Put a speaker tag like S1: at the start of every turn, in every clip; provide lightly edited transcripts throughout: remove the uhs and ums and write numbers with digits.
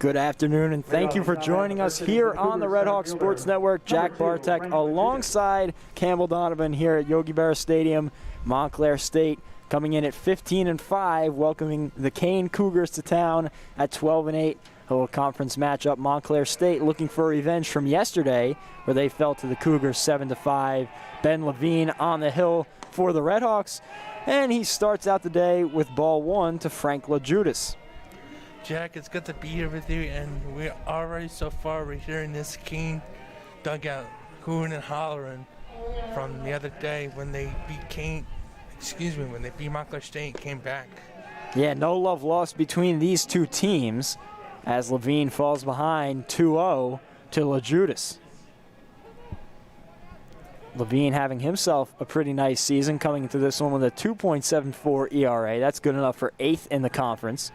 S1: Good afternoon, and thank you for joining us here on the Redhawks Sports Network. Jack Bartek alongside Campbell Donovan here at Yogi Berra Stadium, Montclair State, coming in at 15-5, welcoming the Kean Cougars to town at 12-8. A little conference matchup. Montclair State looking for revenge from yesterday, where they fell to the Cougars 7-5. Ben Levine on the hill for the Redhawks, and he starts out the day with ball one to Frank LaJudas.
S2: Jack, it's good to be here with you, and we're already so far we're hearing this Kean dugout hooting and hollering from the other day when they beat when they beat Montclair State and came back.
S1: Yeah, no love lost between these two teams as Levine falls behind 2-0 to LaJudas. Levine having himself a pretty nice season, coming into this one with a 2.74 ERA. That's good enough for 8th in the conference.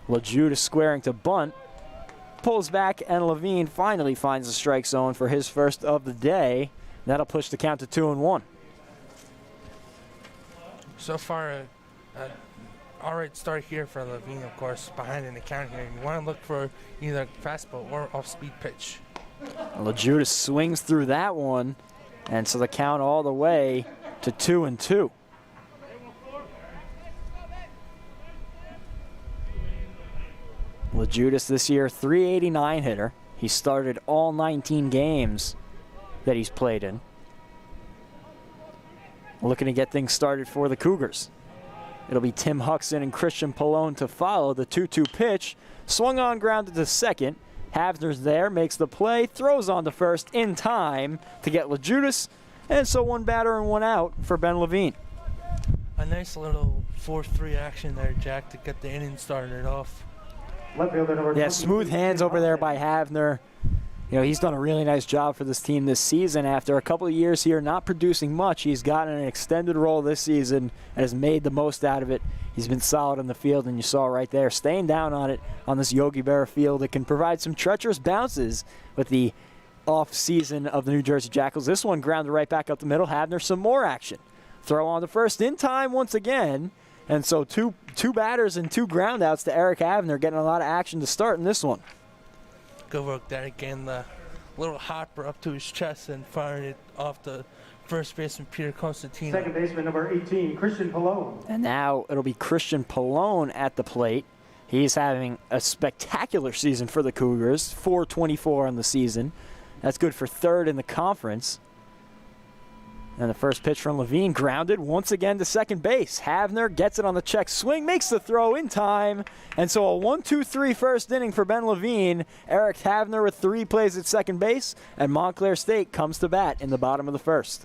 S1: LaJudas squaring to bunt, pulls back, and Levine finally finds the strike zone for his first of the day. That'll push the count to 2-1.
S2: So far, all right start here for Levine, of course, behind in the count here. You want to look for either fastball or off-speed pitch.
S1: LaJudas swings through that one, and so the count all the way to 2-2. LaJudas this year, .389 hitter. He started all 19 games that he's played in. Looking to get things started for the Cougars. It'll be Tim Huxon and Christian Pallone to follow. The 2-2 pitch, swung on, grounded to second. Havner's there, makes the play, throws on to first in time to get LaJudas, and so one batter and one out for Ben Levine.
S2: A nice little 4-3 action there, Jack, to get the inning started off.
S1: Yeah, smooth hands over there by Havner. You know, he's done a really nice job for this team this season. After a couple of years here not producing much, he's gotten an extended role this season and has made the most out of it. He's been solid in the field, and you saw right there, staying down on it on this Yogi Berra field. It can provide some treacherous bounces with the off season of the New Jersey Jackals. This one grounded right back up the middle. Havner some more action. Throw on to first in time once again. And so two batters and 2 groundouts to Eric Havner, getting a lot of action to start in this one.
S2: Good work there again. The little hopper up to his chest and firing it off the first baseman, Peter Constantino.
S3: Second baseman, number 18, Christian Pallone.
S1: And now it'll be Christian Pallone at the plate. He's having a spectacular season for the Cougars, .424 on the season. That's good for 3rd in the conference. And the first pitch from Levine, grounded once again to second base. Havner gets it on the check swing, makes the throw in time. And so a 1-2-3 first inning for Ben Levine. Eric Havner with 3 plays at second base, and Montclair State comes to bat in the bottom of the first.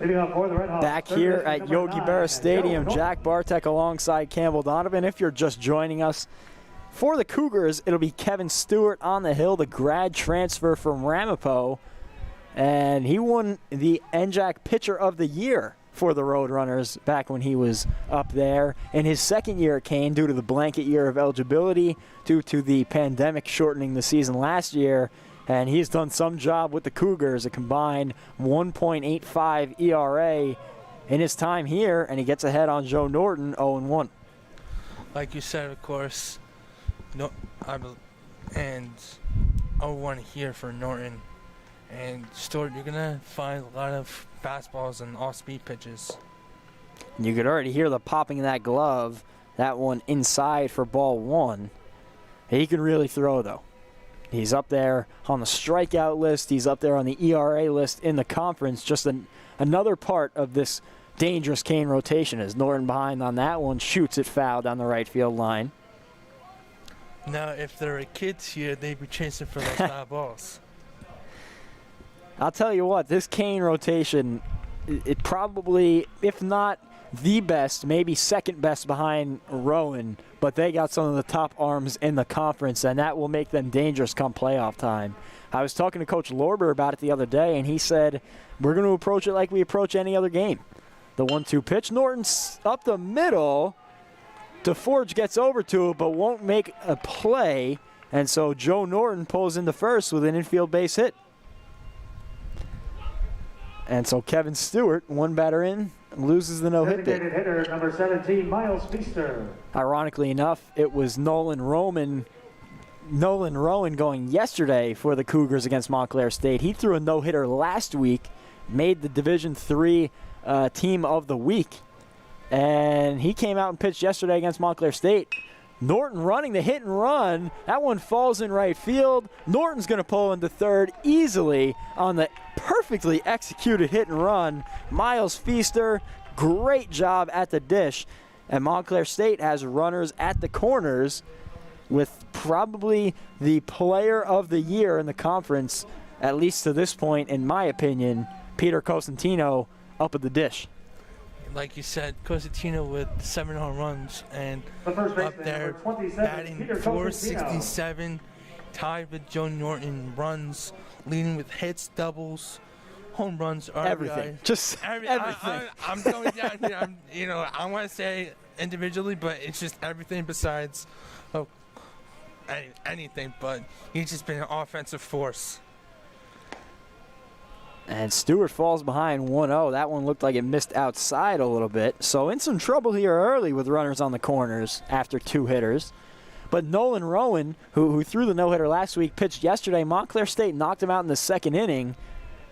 S3: Leading up for the Redhawks,
S1: Back
S3: third
S1: here
S3: baseman
S1: at
S3: number
S1: Yogi
S3: 9,
S1: Berra Stadium,
S3: Joe
S1: Jack Bartek alongside Campbell Donovan. If you're just joining us, for the Cougars, it'll be Kevin Stewart on the hill, the grad transfer from Ramapo. And he won the NJAC Pitcher of the Year for the Roadrunners back when he was up there. In his second year at Kean, due to the blanket year of eligibility, due to the pandemic shortening the season last year, and he's done some job with the Cougars, a combined 1.85 ERA in his time here, and he gets ahead on Joe Norton, 0-1.
S2: Like you said, of course, and 0-1 here for Norton. And Stewart, you're going to find a lot of fastballs and off-speed pitches.
S1: You could already hear the popping of that glove. That one inside for ball 1. He can really throw, though. He's up there on the strikeout list. He's up there on the ERA list in the conference. Just another part of this dangerous Kean rotation as Norton behind on that one shoots it foul down the right field line.
S2: Now, if there were kids here, they'd be chasing for those foul balls.
S1: I'll tell you what, this Kean rotation, it probably, if not the best, maybe second best behind Rowan, but they got some of the top arms in the conference, and that will make them dangerous come playoff time. I was talking to Coach Lorber about it the other day, and he said, we're going to approach it like we approach any other game. The 1-2 pitch, Norton's up the middle. DeForge gets over to it, but won't make a play, and so Joe Norton pulls into first with an infield base hit. And so Kevin Stewart, one batter in, loses the no-hit bid.
S3: Designated hitter number 17, Miles Feaster.
S1: Ironically enough, it was Nolan Rowan going yesterday for the Cougars against Montclair State. He threw a no-hitter last week, made the Division III Team of the Week, and he came out and pitched yesterday against Montclair State. Norton running the hit and run. That one falls in right field. Norton's going to pull into third easily on the perfectly executed hit and run. Miles Feaster, great job at the dish. And Montclair State has runners at the corners with probably the player of the year in the conference, at least to this point, in my opinion, Peter Cosentino up at the dish.
S2: Like you said, Cosentino with 7 home runs and
S3: The first
S2: up
S3: baseman,
S2: there
S3: number 27,
S2: batting
S3: Peter Cosentino.
S2: 467, tied with Joe Norton runs, leading with hits, doubles, home runs, RBI.
S1: Everything. Just everything.
S2: I'm going down here. I want to say individually, but it's just everything besides anything. But he's just been an offensive force.
S1: And Stewart falls behind 1-0. That one looked like it missed outside a little bit. So in some trouble here early with runners on the corners after 2 hitters. But Nolan Rowan, who threw the no-hitter last week, pitched yesterday. Montclair State knocked him out in the second inning,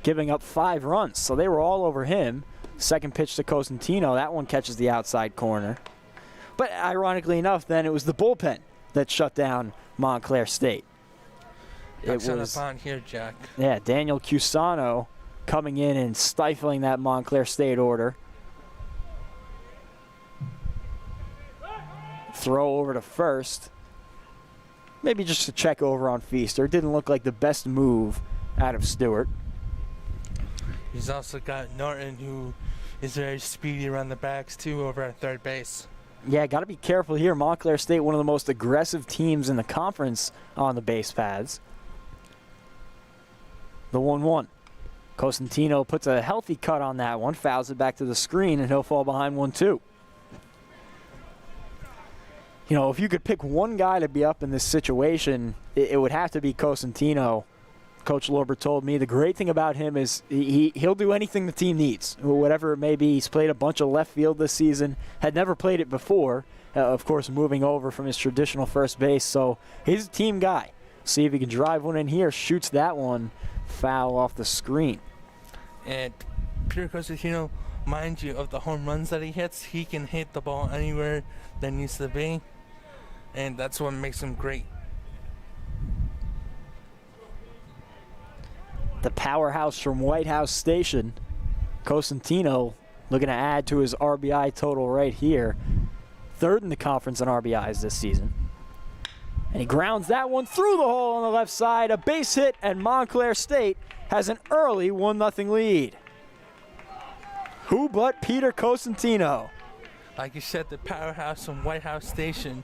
S1: giving up 5 runs. So they were all over him. Second pitch to Cosentino. That one catches the outside corner. But ironically enough, then it was the bullpen that shut down Montclair State.
S2: It was on here, Jack.
S1: Yeah, Daniel Cusano coming in and stifling that Montclair State order. Throw over to first. Maybe just to check over on Feaster. Didn't look like the best move out of Stewart.
S2: He's also got Norton, who is very speedy around the backs, too, over at third base.
S1: Yeah, got to be careful here. Montclair State, one of the most aggressive teams in the conference on the base paths. The 1-1. Cosentino puts a healthy cut on that one, fouls it back to the screen, and he'll fall behind 1-2. You know, if you could pick one guy to be up in this situation, it would have to be Cosentino. Coach Lorber told me the great thing about him is he'll do anything the team needs, whatever it may be. He's played a bunch of left field this season, had never played it before, of course, moving over from his traditional first base. So he's a team guy. See if he can drive one in here, shoots that one foul off the screen.
S2: And Peter Cosentino, mind you, of the home runs that he hits, he can hit the ball anywhere that needs to be, and that's what makes him great.
S1: The powerhouse from White House Station, Cosentino, looking to add to his RBI total right here. 3rd in the conference in RBIs this season. And he grounds that one through the hole on the left side. A base hit, and Montclair State has an early 1-0 lead. Who but Peter Cosentino?
S2: Like you said, the powerhouse from White House Station,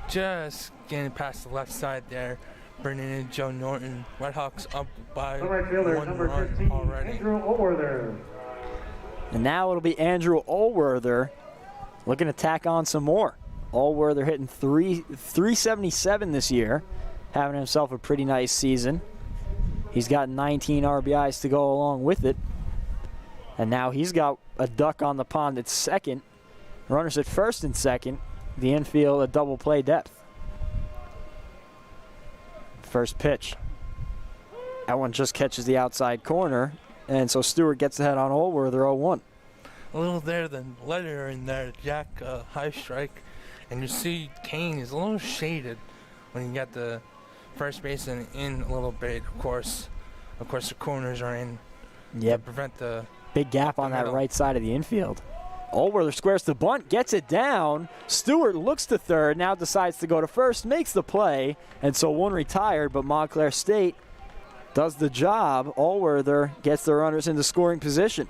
S2: just getting past the left side there, bringing in Joe Norton. Redhawks up by
S3: The right fielder,
S2: one
S3: number
S2: run
S3: 15,
S2: already.
S3: Andrew Olworther.
S1: And now it'll be Andrew Olworther looking to tack on some more. Olworther hitting 377 this year, having himself a pretty nice season. He's got 19 RBIs to go along with it. And now he's got a duck on the pond at second. Runners at first and second. The infield a double play depth. First pitch. That one just catches the outside corner. And so Stewart gets ahead on Olworther 0-1.
S2: A little there, then letter in there, Jack high strike. And you see Kean is a little shaded when you get the first baseman in a little bit. Of course, the corners are in to prevent the
S1: big gap on that
S2: middle.
S1: right side of the infield. Olworther squares the bunt, gets it down. Stewart looks to third, now decides to go to first, makes the play, and so one retired, but Montclair State does the job. Olworther gets the runners into scoring position.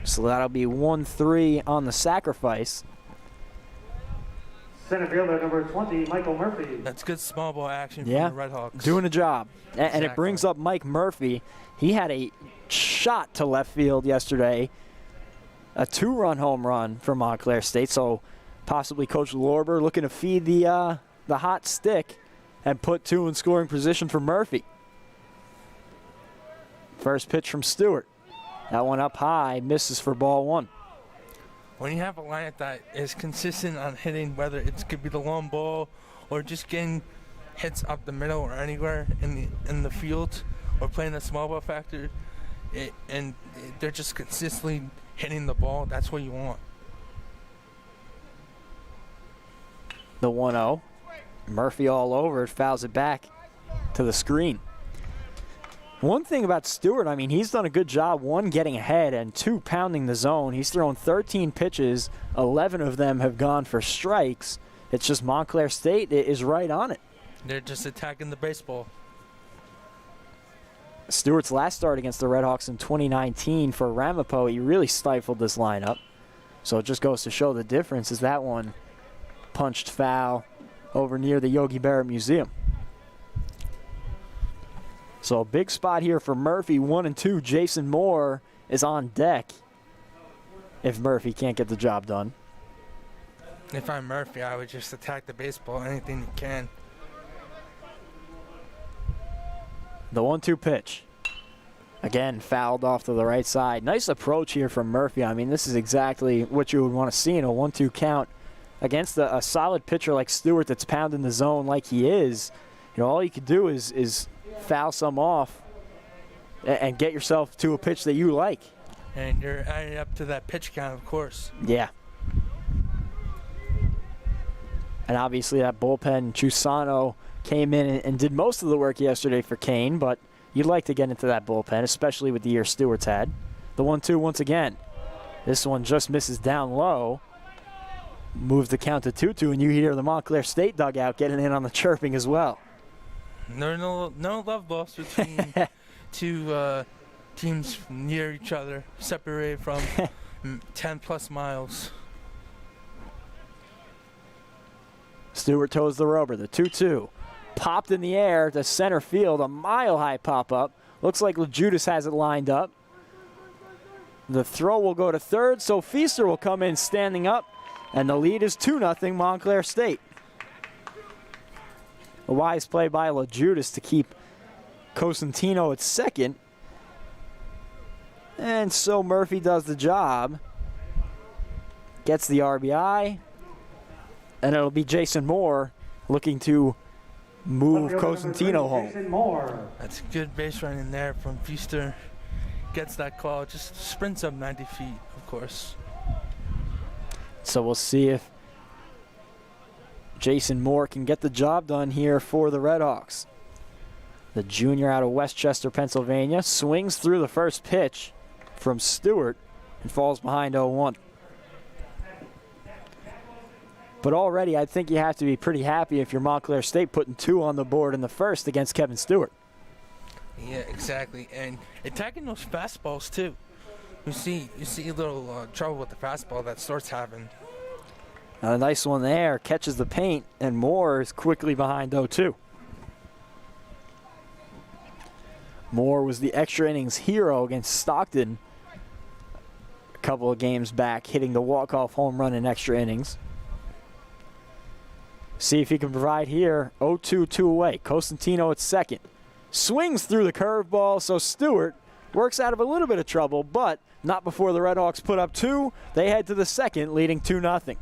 S1: So that'll be 1-3 on the sacrifice.
S3: Center fielder, number 20, Michael Murphy.
S2: That's good small ball action
S1: Yeah,
S2: from the Redhawks.
S1: doing a job. And it
S2: Exactly.
S1: brings up Mike Murphy. He had a shot to left field yesterday. A 2-run home run for Montclair State. So possibly Coach Lorber looking to feed the hot stick and put 2 in scoring position for Murphy. First pitch from Stewart. That one up high, misses for ball 1.
S2: When you have a lineup that is consistent on hitting, whether it could be the long ball or just getting hits up the middle or anywhere in the field, or playing the small ball factor, they're just consistently hitting the ball. That's what you want.
S1: The 1-0. Murphy all over it, fouls it back to the screen. One thing about Stewart, I mean, he's done a good job, 1, getting ahead, and 2, pounding the zone. He's thrown 13 pitches, 11 of them have gone for strikes. It's just Montclair State is right on it.
S2: They're just attacking the baseball.
S1: Stewart's last start against the Redhawks in 2019 for Ramapo, he really stifled this lineup. So it just goes to show the difference as that one punched foul over near the Yogi Berra Museum. So a big spot here for Murphy, 1 and 2. Jason Moore is on deck if Murphy can't get the job done.
S2: If I'm Murphy, I would just attack the baseball, anything you can.
S1: The 1-2 pitch. Again, fouled off to the right side. Nice approach here from Murphy. I mean, this is exactly what you would want to see in a 1-2 count against a solid pitcher like Stewart that's pounding the zone like he is. You know, all you could do is foul some off and get yourself to a pitch that you like.
S2: And you're adding up to that pitch count, of course.
S1: Yeah. And obviously that bullpen, Chusano, came in and did most of the work yesterday for Kean, but you'd like to get into that bullpen, especially with the year Stewart's had. The 1-2 once again. This one just misses down low. Moves the count to 2-2, and you hear the Montclair State dugout getting in on the chirping as well.
S2: No love lost between two teams near each other, separated from 10-plus miles.
S1: Stewart toes the rubber, the 2-2. Popped in the air to center field, a mile-high pop-up. Looks like LeJudas has it lined up. The throw will go to third, so Feaster will come in standing up, and the lead is 2-0 Montclair State. A wise play by LeJudas to keep Cosentino at second. And so Murphy does the job. Gets the RBI. And it'll be Jason Moore looking to move Cosentino home.
S3: Jason Moore.
S2: That's a good base running there from Feaster. Gets that call, just sprints up 90 feet, of course.
S1: So we'll see if Jason Moore can get the job done here for the Redhawks. The junior out of Westchester, Pennsylvania, swings through the first pitch from Stewart and falls behind 0-1. But already I think you have to be pretty happy if you're Montclair State putting 2 on the board in the first against Kevin Stewart.
S2: Yeah, exactly. And attacking those fastballs, too. You see a little trouble with the fastball that Stort's having.
S1: A nice one there, catches the paint, and Moore is quickly behind 0-2. Moore was the extra innings hero against Stockton a couple of games back, hitting the walk-off home run in extra innings. See if he can provide here. 0-2, 2 away. Costantino at second. Swings through the curveball, so Stewart works out of a little bit of trouble, but not before the Redhawks put up 2. They head to the second, leading 2-0.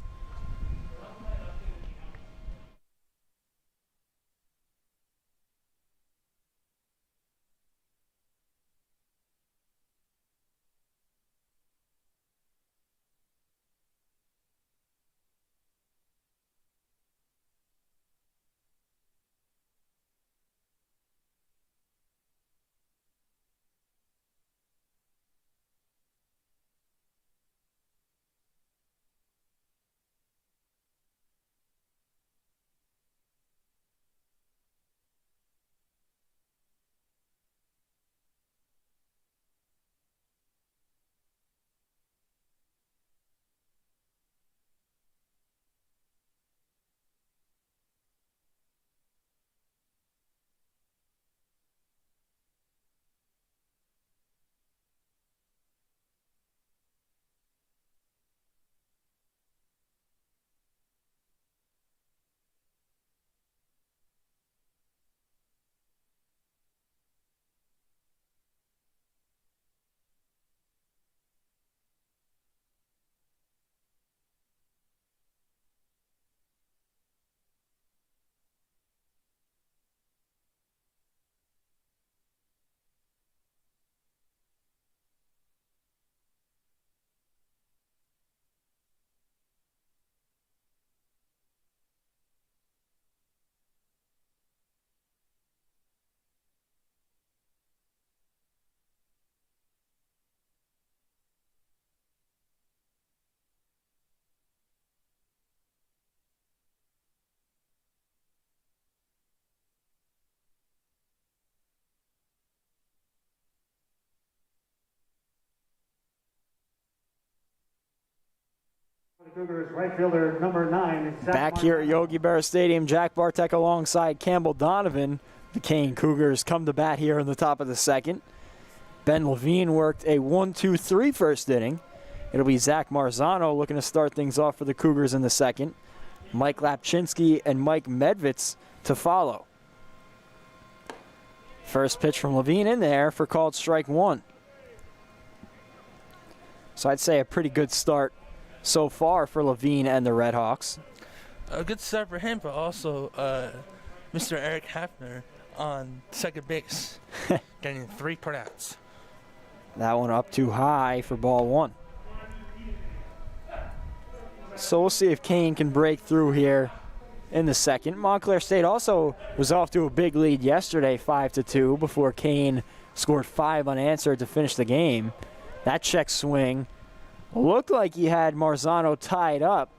S3: The Cougars right fielder number 9.
S1: Back here at Yogi Berra Stadium, Jack Bartek alongside Campbell Donovan. The Kean Cougars come to bat here in the top of the second. Ben Levine worked a 1-2-3 first inning. It'll be Zach Marzano looking to start things off for the Cougars in the second. Mike Lapchinsky and Mike Medvitz to follow. First pitch from Levine in there for called strike 1. So I'd say a pretty good start so far for Levine and the Redhawks.
S2: A good start for him, but also Mr. Eric Hafner on second base, getting 3 putouts.
S1: That one up too high for ball 1. So we'll see if Kean can break through here in the second. Montclair State also was off to a big lead yesterday, 5-2, before Kean scored 5 unanswered to finish the game. That check swing looked like he had Marzano tied up,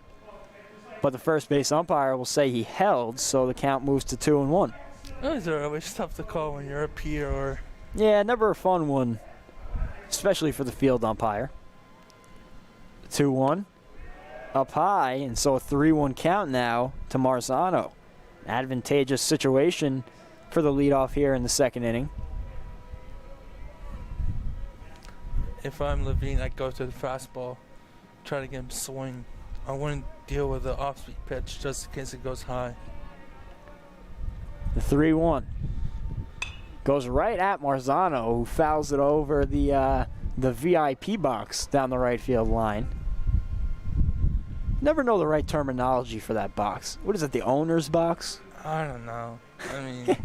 S1: but the first base umpire will say he held, so the count moves to 2-1.
S2: Those are always tough to call when you're up here, or...
S1: Yeah, never a fun one, especially for the field umpire. 2-1, up high, and so a 3-1 count now to Marzano. Advantageous situation for the leadoff here in the second inning.
S2: If I'm Levine, I'd go to the fastball, try to get him to swing. I wouldn't deal with the off-speed pitch just in case it goes high.
S1: The 3-1 goes right at Marzano, who fouls it over the VIP box down the right field line. Never know the right terminology for that box. What is it, the owner's box?
S2: I don't know. I mean,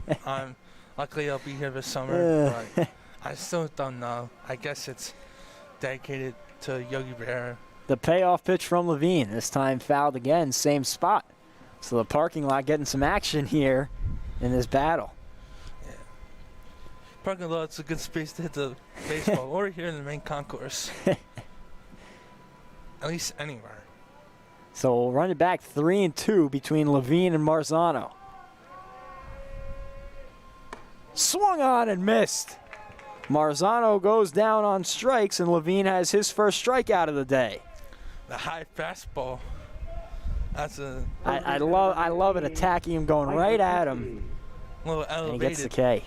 S2: luckily I'll be here this summer, but I still don't know. I guess it's dedicated to Yogi Berra.
S1: The payoff pitch from Levine, this time fouled again, same spot. So the parking lot getting some action here in this battle.
S2: Yeah. Parking lot's a good space to hit the baseball, or here in the main concourse. At least anywhere.
S1: So we'll run it back 3-2 between Levine and Marzano. Swung on and missed. Marzano goes down on strikes, and Levine has his first strikeout of the day.
S2: The high fastball. That's a
S1: I love it, attacking him, going right at him.
S2: little
S1: And
S2: elevated.
S1: he gets the K.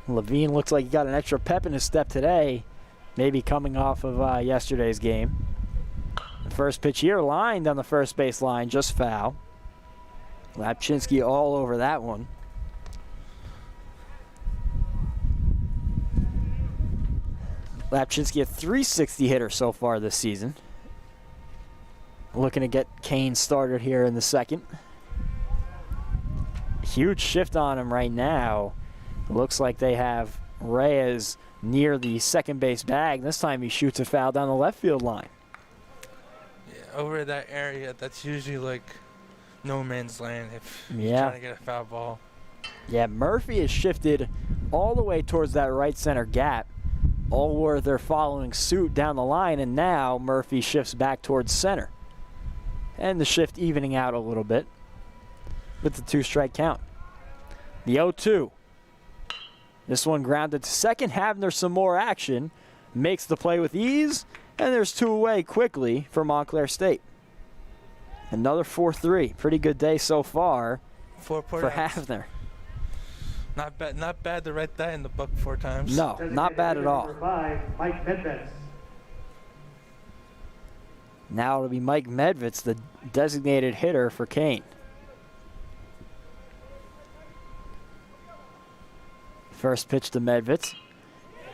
S1: Levine looks like he got an extra pep in his step today, maybe coming off of yesterday's game. The first pitch here lined on the first base line, just foul. Lapchinsky all over that one. Lapchinsky a .360 hitter so far this season. Looking to get Kean started here in the second. Huge shift on him right now. Looks like they have Reyes near the second base bag. This time he shoots a foul down the left field line.
S2: Yeah, over that area, that's usually like no man's land if you're
S1: Yeah.
S2: trying to get a foul ball.
S1: Yeah, Murphy has shifted all the way towards that right center gap. Allworth are following suit down the line, and now Murphy shifts back towards center. And the shift evening out a little bit with the 2-strike count. The 0-2. This one grounded to second. Havner some more action. Makes the play with ease, and there's 2 away quickly for Montclair State. Another 4-3. Pretty good day so far
S2: 4
S1: for
S2: putouts.
S1: Havner.
S2: Not bad to write that in the book 4 times.
S1: No, not bad at all.
S3: Number 5, Mike Medveds.
S1: Now it'll be Mike Medveds, the designated hitter for Kean. First pitch to Medveds.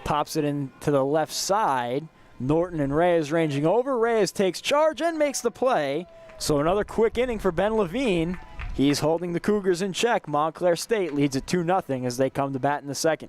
S1: Pops it into the left side. Norton and Reyes ranging over. Reyes takes charge and makes the play. So another quick inning for Ben Levine. He's holding the Cougars in check. Montclair State leads it 2-0 as they come to bat in the second.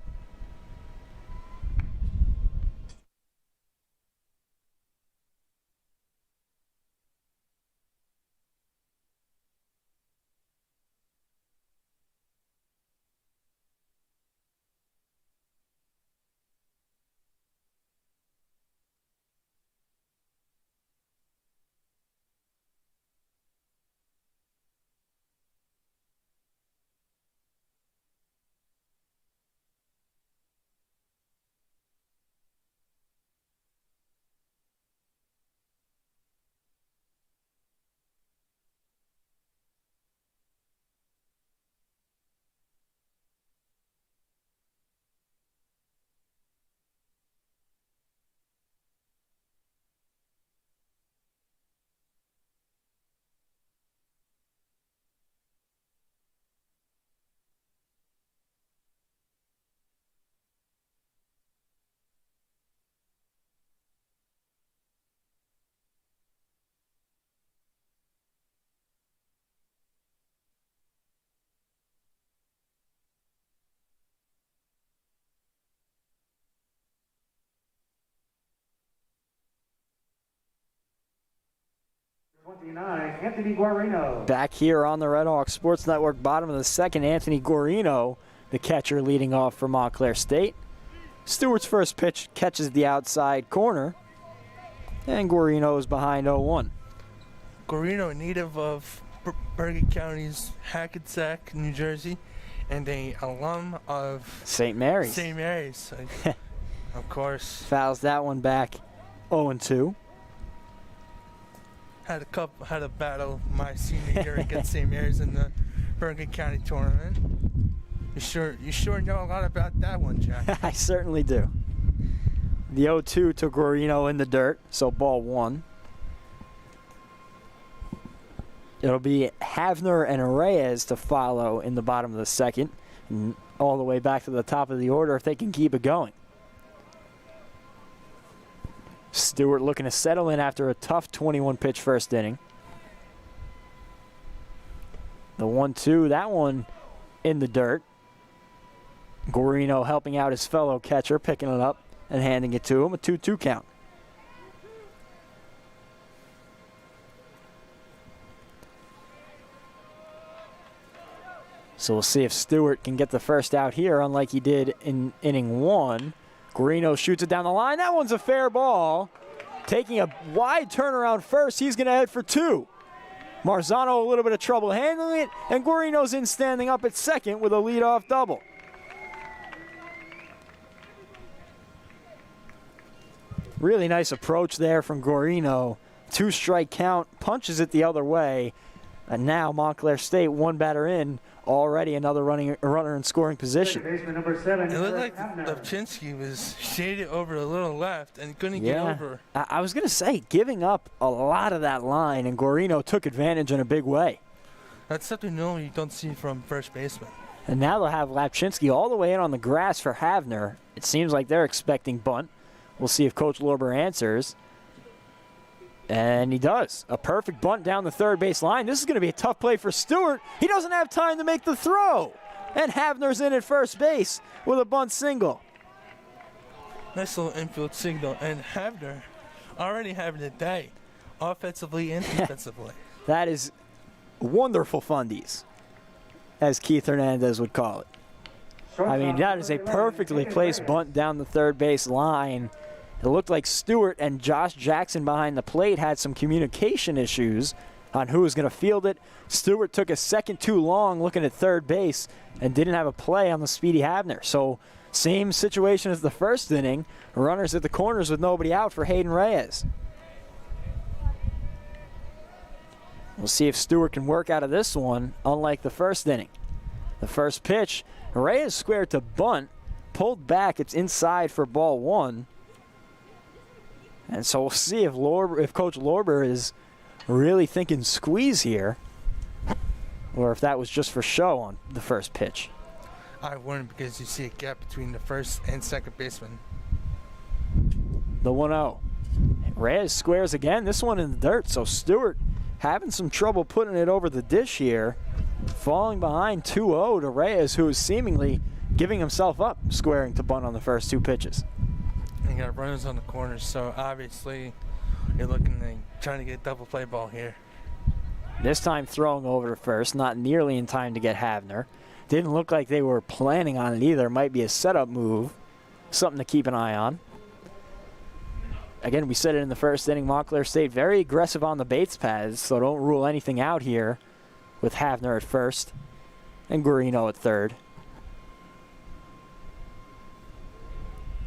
S3: Anthony Guarino.
S1: Back here on the Redhawks Sports Network, bottom of the second, Anthony Guarino, the catcher leading off for Montclair State. Stewart's first pitch catches the outside corner, and Guarino is behind 0-1.
S2: Guarino, native of Bergen County's Hackensack, New Jersey, and a alum of
S1: St. Mary's.
S2: St. Mary's, of course.
S1: Fouls that one back 0-2.
S2: Had a battle my senior year against St. Mary's in the Bergen County tournament. You sure know a lot about that one, Jack.
S1: I certainly do. The 0-2 to Guarino in the dirt, so ball 1. It'll be Havner and Reyes to follow in the bottom of the second, and all the way back to the top of the order if they can keep it going. Stewart looking to settle in after a tough 21-pitch first inning. The 1-2, that one in the dirt. Guarino helping out his fellow catcher, picking it up and handing it to him. A 2-2 count. So we'll see if Stewart can get the first out here, unlike he did in inning 1. Guarino shoots it down the line. That one's a fair ball. Taking a wide turnaround first. He's going to head for 2. Marzano a little bit of trouble handling it, and Guarino's in standing up at second with a leadoff double. Really nice approach there from Guarino. 2-strike count, punches it the other way. And now Montclair State, one batter in, already another runner in scoring position.
S3: Baseman number 7.
S2: It looked like Levchinsky was shaded over a little left and couldn't get over.
S1: I was going to say, giving up a lot of that line, and Guarino took advantage in a big way.
S2: That's something normally you don't see from first baseman.
S1: And now they'll have Lapchinsky all the way in on the grass for Havner. It seems like they're expecting bunt. We'll see if Coach Lorber answers. And he does. A perfect bunt down the third base line. This is going to be a tough play for Stewart. He doesn't have time to make the throw. And Havner's in at first base with a bunt single.
S2: Nice little infield signal. And Havner already having a day, offensively and defensively.
S1: That is wonderful fundies, as Keith Hernandez would call it. I mean, that is a perfectly placed bunt down the third base line. It looked like Stewart and Josh Jackson behind the plate had some communication issues on who was going to field it. Stewart took a second too long looking at third base and didn't have a play on the speedy Havner. So same situation as the first inning. Runners at the corners with nobody out for Hayden Reyes. We'll see if Stewart can work out of this one, unlike the first inning. The first pitch, Reyes squared to bunt, pulled back, it's inside for ball one. And so we'll see if Coach Lorber is really thinking squeeze here, or if that was just for show on the first pitch.
S2: I wouldn't, because you see a gap between the first and second baseman.
S1: The 1-0. Reyes squares again, this one in the dirt, so Stewart having some trouble putting it over the dish here. Falling behind 2-0 to Reyes, who is seemingly giving himself up, squaring to bunt on the first two pitches.
S2: You got runners on the corners, so obviously you're looking at trying to get a double play ball here.
S1: This time throwing over to first, not nearly in time to get Havner. Didn't look like they were planning on it either. Might be a setup move, something to keep an eye on. Again, we said it in the first inning, Montclair State very aggressive on the base paths, so don't rule anything out here with Havner at first and Guarino at third.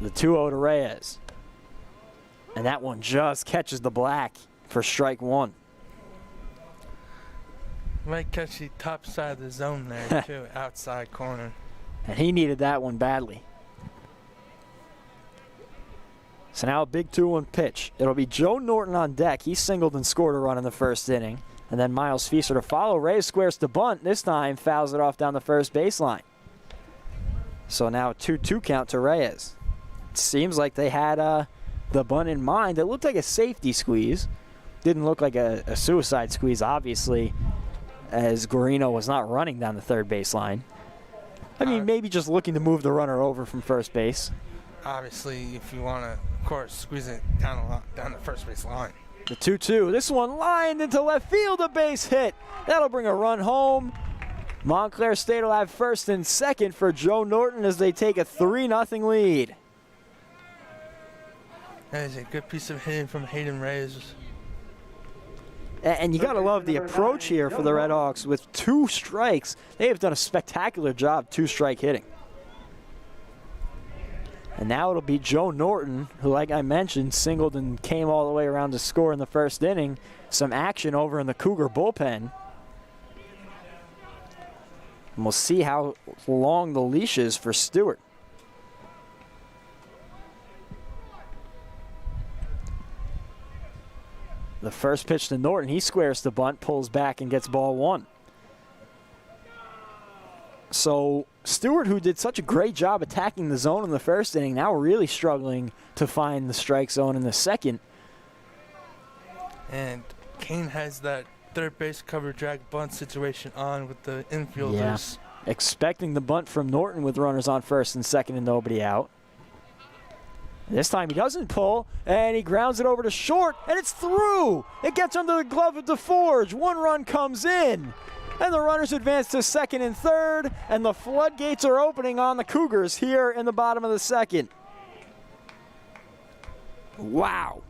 S1: The 2-0 to Reyes. And that one just catches the black for strike one.
S2: Might catch the top side of the zone there, too, outside corner.
S1: And he needed that one badly. So now a big 2-1 pitch. It'll be Joe Norton on deck. He singled and scored a run in the first inning. And then Miles Feaster to follow. Reyes squares to bunt. This time fouls it off down the first baseline. So now a 2-2 count to Reyes. It seems like they had the bunt in mind. It looked like a safety squeeze. Didn't look like a suicide squeeze, obviously, as Guarino was not running down the third baseline. I mean, maybe just looking to move the runner over from first base.
S2: Obviously, if you want to, of course, squeeze it down the first base line.
S1: The 2-2. This one lined into left field, a base hit. That'll bring a run home. Montclair State will have first and second for Joe Norton as they take a 3-0 lead.
S2: That is a good piece of hitting from Hayden Reyes.
S1: And you got to love the approach here for the Redhawks with 2 strikes. They have done a spectacular job 2-strike hitting. And now it'll be Joe Norton, who, like I mentioned, singled and came all the way around to score in the first inning. Some action over in the Cougar bullpen. And we'll see how long the leash is for Stewart. The first pitch to Norton, he squares the bunt, pulls back, and gets ball one. So Stewart, who did such a great job attacking the zone in the first inning, now really struggling to find the strike zone in the second.
S2: And Kean has that third base cover drag bunt situation on with the infielders.
S1: Yeah. Expecting the bunt from Norton with runners on first and second and nobody out. This time he doesn't pull, and he grounds it over to short, and it's through. It gets under the glove of DeForge. 1 run comes in, and the runners advance to second and third, and the floodgates are opening on the Cougars here in the bottom of the second. Wow.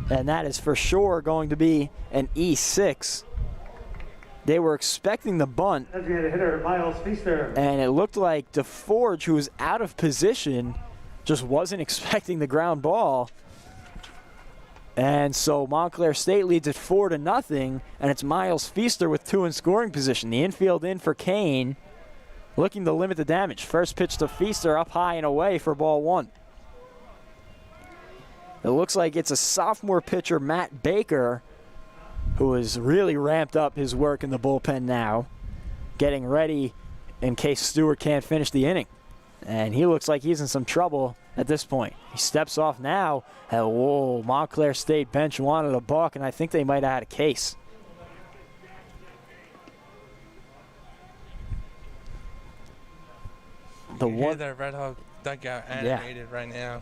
S1: And that is for sure going to be an E6. they were expecting the bunt,
S3: Designated hitter Miles Feaster.
S1: and it looked like DeForge, who was out of position, just wasn't expecting the ground ball. And so Montclair State leads it 4-0, and it's Miles Feaster with 2 in scoring position. The infield in for Kean, looking to limit the damage. First pitch to Feaster, up high and away for ball 1. It looks like it's a sophomore pitcher, Matt Baker, who has really ramped up his work in the bullpen now, getting ready in case Stewart can't finish the inning. And he looks like he's in some trouble at this point. He steps off now, and whoa, Montclair State bench wanted a buck, and I think they might have had a case.
S2: You hear that Redhawk dugout animated right now.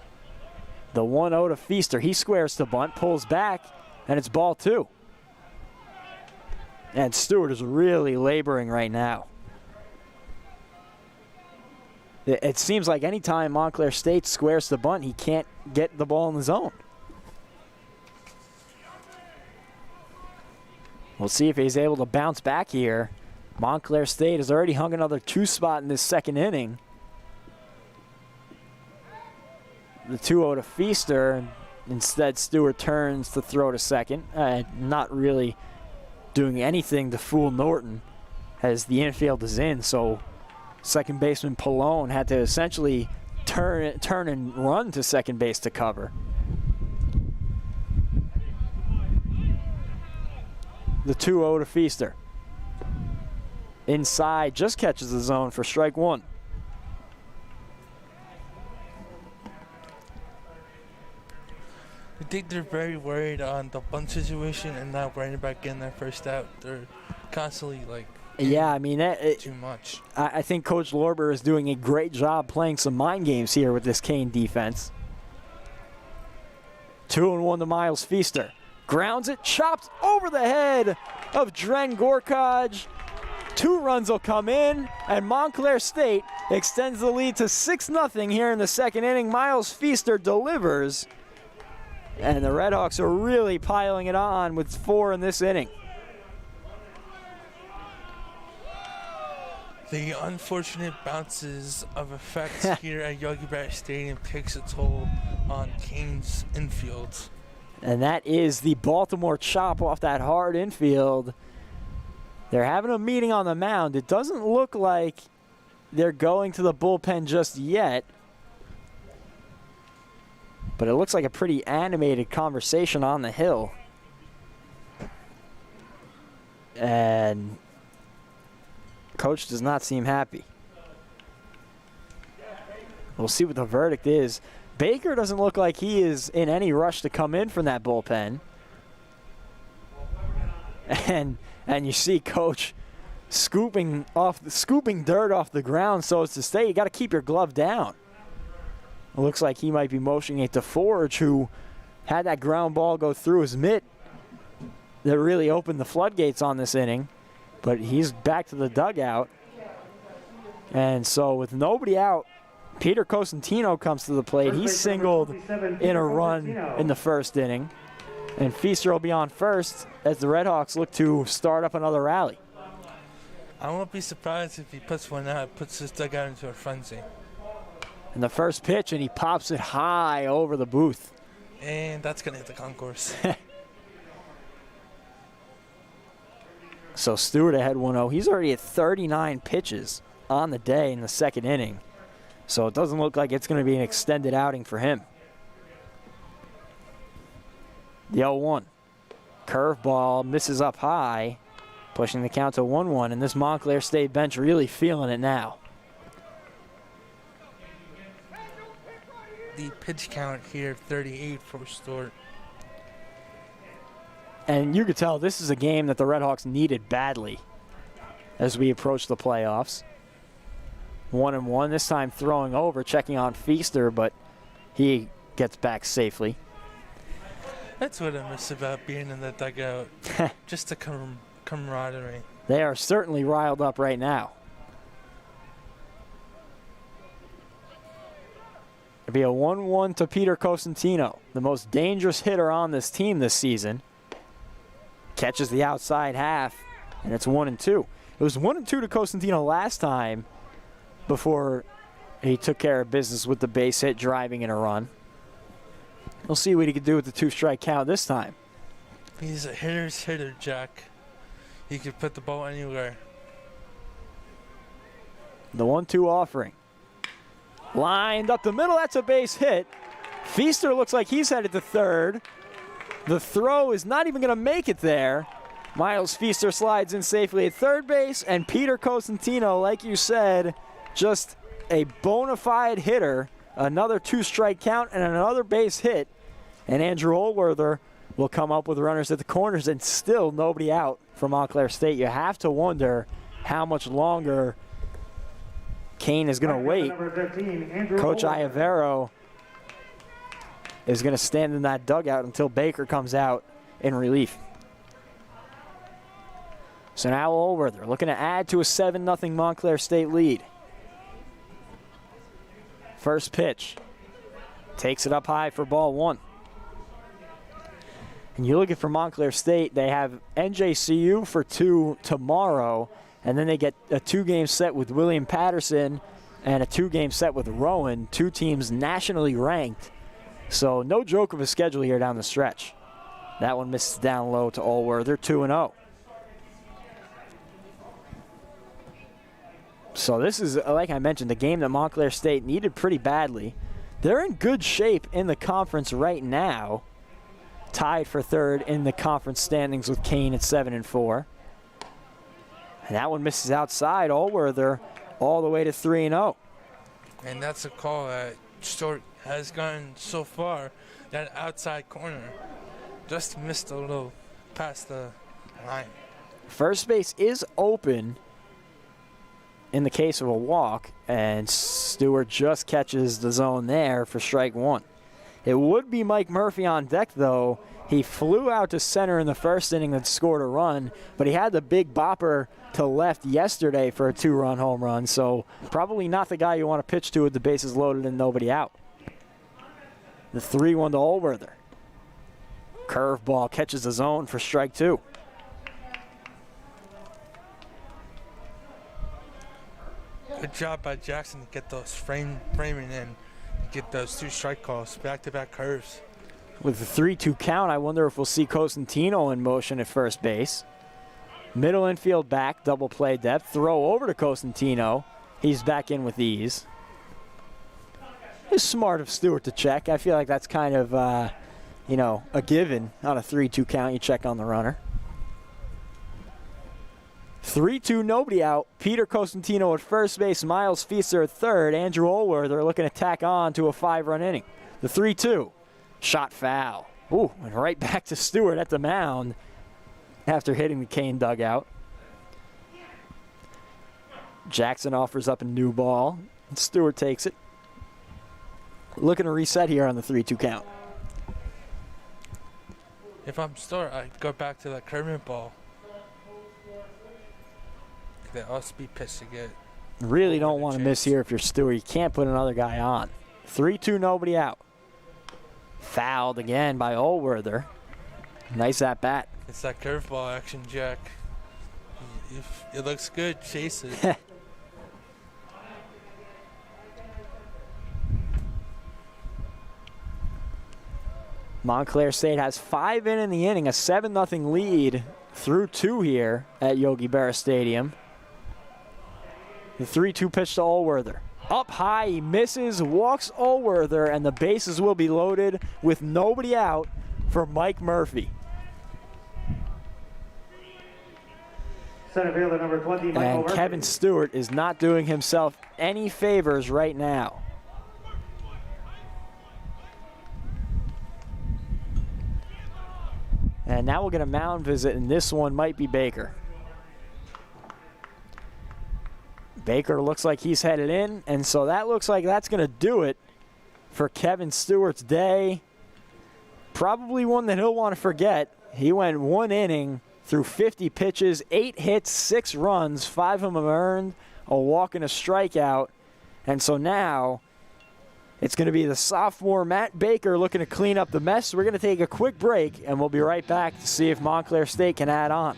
S1: The 1-0 to Feaster. He squares to bunt, pulls back, and it's ball 2. And Stewart is really laboring right now. It seems like anytime Montclair State squares to bunt, he can't get the ball in the zone. We'll see if he's able to bounce back here. Montclair State has already hung another 2 spot in this second inning. The 2-0 to Feaster. Instead, Stewart turns to throw to second. Not really doing anything to fool Norton as the infield is in. So second baseman Pallone had to essentially turn and run to second base to cover. The 2-0 to Feaster. Inside, just catches the zone for strike 1.
S2: I think they're very worried on the bunt situation and not worrying about getting their first out. They're constantly
S1: yeah, I mean,
S2: too much.
S1: I think Coach Lorber is doing a great job playing some mind games here with this Kean defense. 2-1 to Miles Feaster. Grounds it, chopped over the head of Dren Gorkaj. 2 runs will come in, and Montclair State extends the lead to 6-0 here in the second inning. Miles Feaster delivers, and the Redhawks are really piling it on with 4 in this inning.
S2: The unfortunate bounces of effects here at Yogi Berra Stadium takes a toll on Kean's infield.
S1: And that is the Baltimore chop off that hard infield. They're having a meeting on the mound. It doesn't look like they're going to the bullpen just yet. But it looks like a pretty animated conversation on the hill. And Coach does not seem happy. We'll see what the verdict is. Baker doesn't look like he is in any rush to come in from that bullpen. And you see Coach scooping dirt off the ground so as to stay. You got to keep your glove down. It looks like he might be motioning it to Forge, who had that ground ball go through his mitt that really opened the floodgates on this inning. But he's back to the dugout. And so with nobody out, Peter Cosentino comes to the plate. He singled in a run in the first inning. And Feaster will be on first as the Redhawks look to start up another rally.
S2: I won't be surprised if he puts one out, puts his dugout into a frenzy.
S1: And the first pitch, and he pops it high over the booth.
S2: And that's going to hit the concourse.
S1: So Stewart ahead 1-0. He's already at 39 pitches on the day in the second inning. So it doesn't look like it's going to be an extended outing for him. The 0-1. Curveball misses up high, pushing the count to 1-1. And this Montclair State bench really feeling it now.
S2: The pitch count here, 38 for Stewart.
S1: And you could tell this is a game that the Redhawks needed badly as we approach the playoffs. 1-1, this time throwing over, checking on Feaster, but he gets back safely.
S2: That's what I miss about being in the dugout. Just the camaraderie.
S1: They are certainly riled up right now. It'll be a 1-1 to Peter Cosentino, the most dangerous hitter on this team this season. Catches the outside half and it's 1-2. It was 1-2 to Costantino last time before he took care of business with the base hit, driving in a run. We'll see what he can do with the 2-strike count this time.
S2: He's a hitter's hitter, Jack. He could put the ball anywhere.
S1: The 1-2 offering. Lined up the middle, that's a base hit. Feaster looks like he's headed to third. The throw is not even going to make it there. Miles Feaster slides in safely at third base, and Peter Costantino, like you said, just a bona fide hitter. Another 2-strike count and another base hit. And Andrew Olwerther will come up with runners at the corners, and still nobody out from Montclair State. You have to wonder how much longer Kean is going to wait. Coach Iavero is going to stand in that dugout until Baker comes out in relief. So now Olwerther looking to add to a 7-0 Montclair State lead. First pitch. Takes it up high for ball 1. And you're looking for Montclair State. They have NJCU for 2 tomorrow, and then they get a 2-game set with William Patterson and a 2-game set with Rowan, 2 teams nationally ranked. So no joke of a schedule here down the stretch. That one misses down low to Olwerther, 2-0. So this is, like I mentioned, the game that Montclair State needed pretty badly. They're in good shape in the conference right now, tied for third in the conference standings with Kean at 7-4. And that one misses outside. Olwerther all the way to 3-0.
S2: And that's a call that Stewart has gone so far. That outside corner just missed a little past the line.
S1: First base is open in the case of a walk, and Stewart just catches the zone there for strike 1. It would be Mike Murphy on deck, though. He flew out to center in the first inning and scored a run, but he had the big bopper to left yesterday for a 2-run home run, so probably not the guy you want to pitch to with the bases loaded and nobody out. The 3-1 to Olwerther. Curveball catches the zone for strike 2.
S2: Good job by Jackson to get those framing in, get those 2 strike calls, back-to-back curves.
S1: With the 3-2 count, I wonder if we'll see Costantino in motion at first base. Middle infield back, double play depth, throw over to Costantino. He's back in with ease. It's smart of Stewart to check. I feel like that's kind of, a given on a 3-2 count. You check on the runner. 3-2, nobody out. Peter Costantino at first base, Miles Feaster at third. Andrew Olwerther looking to tack on to a 5-run inning. The 3-2, shot foul. Ooh, and right back to Stewart at the mound after hitting the Kean dugout. Jackson offers up a new ball, and Stewart takes it. Looking to reset here on the 3-2 count.
S2: If I'm Stewart, I'd go back to that curveball ball. That off-speed pitch to get.
S1: Really don't want to miss here if you're Stewart. You can't put another guy on. 3-2, nobody out. Fouled again by Olwerther. Nice at bat.
S2: It's that curveball action, Jack. If it looks good, chase it.
S1: Montclair State has 5 in the inning, a 7-0 lead through 2 here at Yogi Berra Stadium. The 3-2 pitch to Olwerther. Up high, he misses, walks Olwerther, and the bases will be loaded with nobody out for Mike Murphy.
S3: Center fielder number 20, Michael
S1: And
S3: Murphy.
S1: Kevin Stewart is not doing himself any favors right now. And now we'll get a mound visit, and this one might be Baker. Baker looks like he's headed in, and so that looks like that's going to do it for Kevin Stewart's day. Probably one that he'll want to forget. He went 1 inning through 50 pitches, 8 hits, 6 runs, 5 of them earned, a walk and a strikeout. And so now it's going to be the sophomore Matt Baker looking to clean up the mess. We're going to take a quick break, and we'll be right back to see if Montclair State can add on.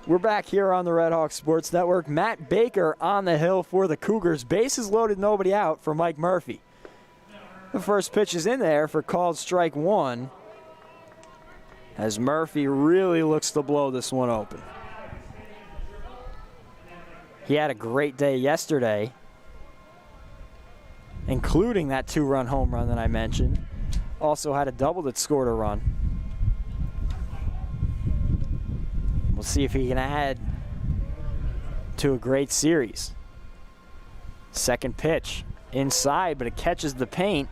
S1: We're back here on the Redhawks Sports Network. Matt Baker on the hill for the Cougars. Bases loaded, nobody out for Mike Murphy. The first pitch is in there for called strike one, as Murphy really looks to blow this one open. He had a great day yesterday, including that 2-run home run that I mentioned. Also had a double that scored a run. We'll see if he can add to a great series. Second pitch inside, but it catches the paint.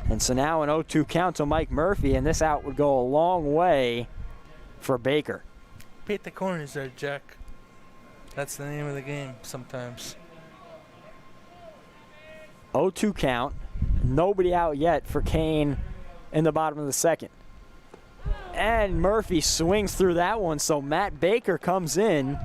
S1: And so now an 0-2 count to Mike Murphy, and this out would go a long way for Baker.
S2: Paint the corners there, Jack. That's the name of the game sometimes.
S1: 0-2 count. Nobody out yet for Kean in the bottom of the second. And Murphy swings through that one, so Matt Baker comes in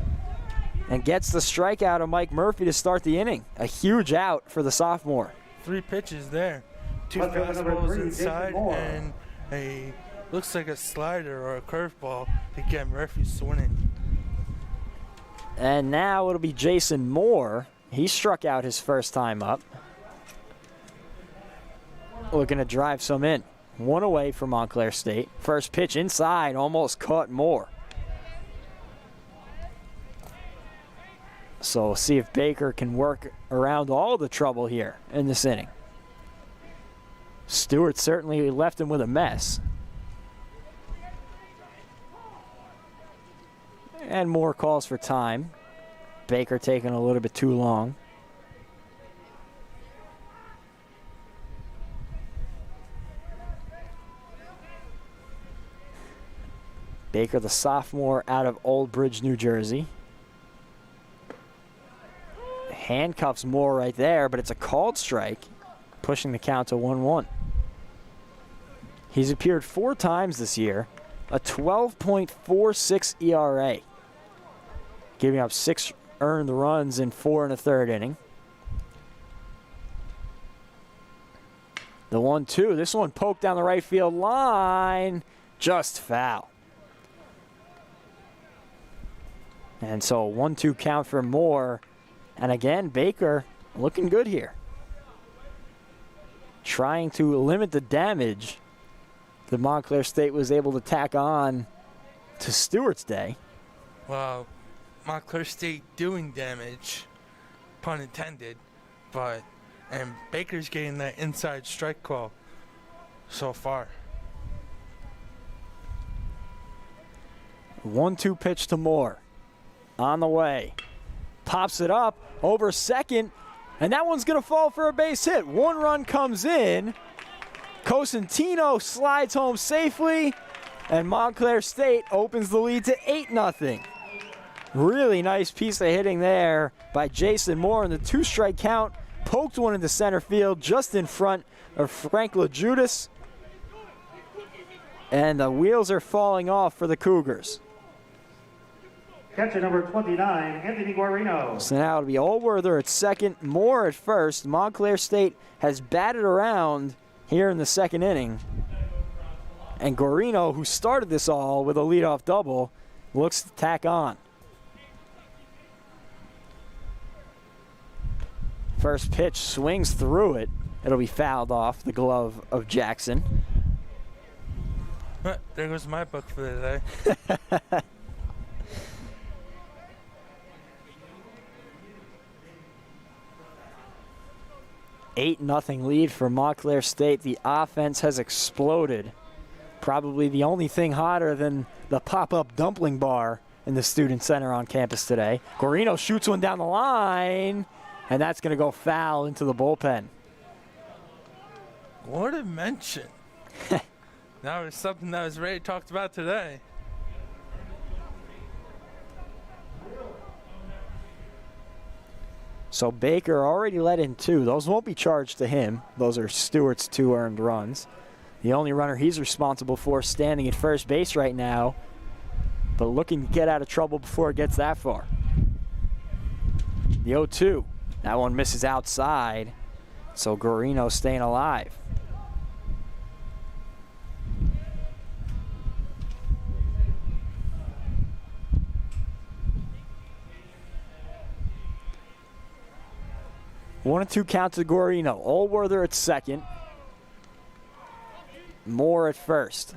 S1: and gets the strikeout of Mike Murphy to start the inning. A huge out for the sophomore.
S2: 3 pitches there. 2 fastballs inside and a looks like a slider or a curveball to get Murphy swinging.
S1: And now it'll be Jason Moore. He struck out his first time up. Looking to drive some in. 1 away for Montclair State. First pitch inside, almost caught Moore. So we'll see if Baker can work around all the trouble here in this inning. Stewart certainly left him with a mess. And Moore calls for time. Baker taking a little bit too long. Baker, the sophomore out of Old Bridge, New Jersey. Handcuffs Moore right there, but it's a called strike, pushing the count to 1-1. He's appeared 4 times this year, a 12.46 ERA, giving up 6 earned runs in 4 1/3 inning. The 1-2, this one poked down the right field line, just foul. And so a 1-2 count for Moore. And again, Baker looking good here. Trying to limit the damage that Montclair State was able to tack on to Stewart's day.
S2: Well, Montclair State doing damage, pun intended, and Baker's getting that inside strike call so far.
S1: 1-2 pitch to Moore. On the way. Pops it up over second, and that one's going to fall for a base hit. 1 run comes in. Cosentino slides home safely, and Montclair State opens the lead to 8-0. Really nice piece of hitting there by Jason Moore, and the 2-strike count poked one into center field just in front of Frank LaJudas. And the wheels are falling off for the Cougars.
S3: Catcher number 29, Anthony Guarino.
S1: So now it'll be Allworther at second, Moore at first. Montclair State has batted around here in the second inning. And Guarino, who started this all with a leadoff double, looks to tack on. First pitch swings through it. It'll be fouled off the glove of Jackson.
S2: There goes my book for the day.
S1: 8-0 lead for Montclair State. The offense has exploded. Probably the only thing hotter than the pop-up dumpling bar in the Student Center on campus today. Guarino shoots one down the line, and that's going to go foul into the bullpen.
S2: What a mention. That was something that was already talked about today.
S1: So Baker already let in 2. Those won't be charged to him. Those are Stewart's 2 earned runs. The only runner he's responsible for standing at first base right now, but looking to get out of trouble before it gets that far. The 0-2. That one misses outside, so Guarino staying alive. 1-2 count to Guarino. Allworther at second. Moore at first.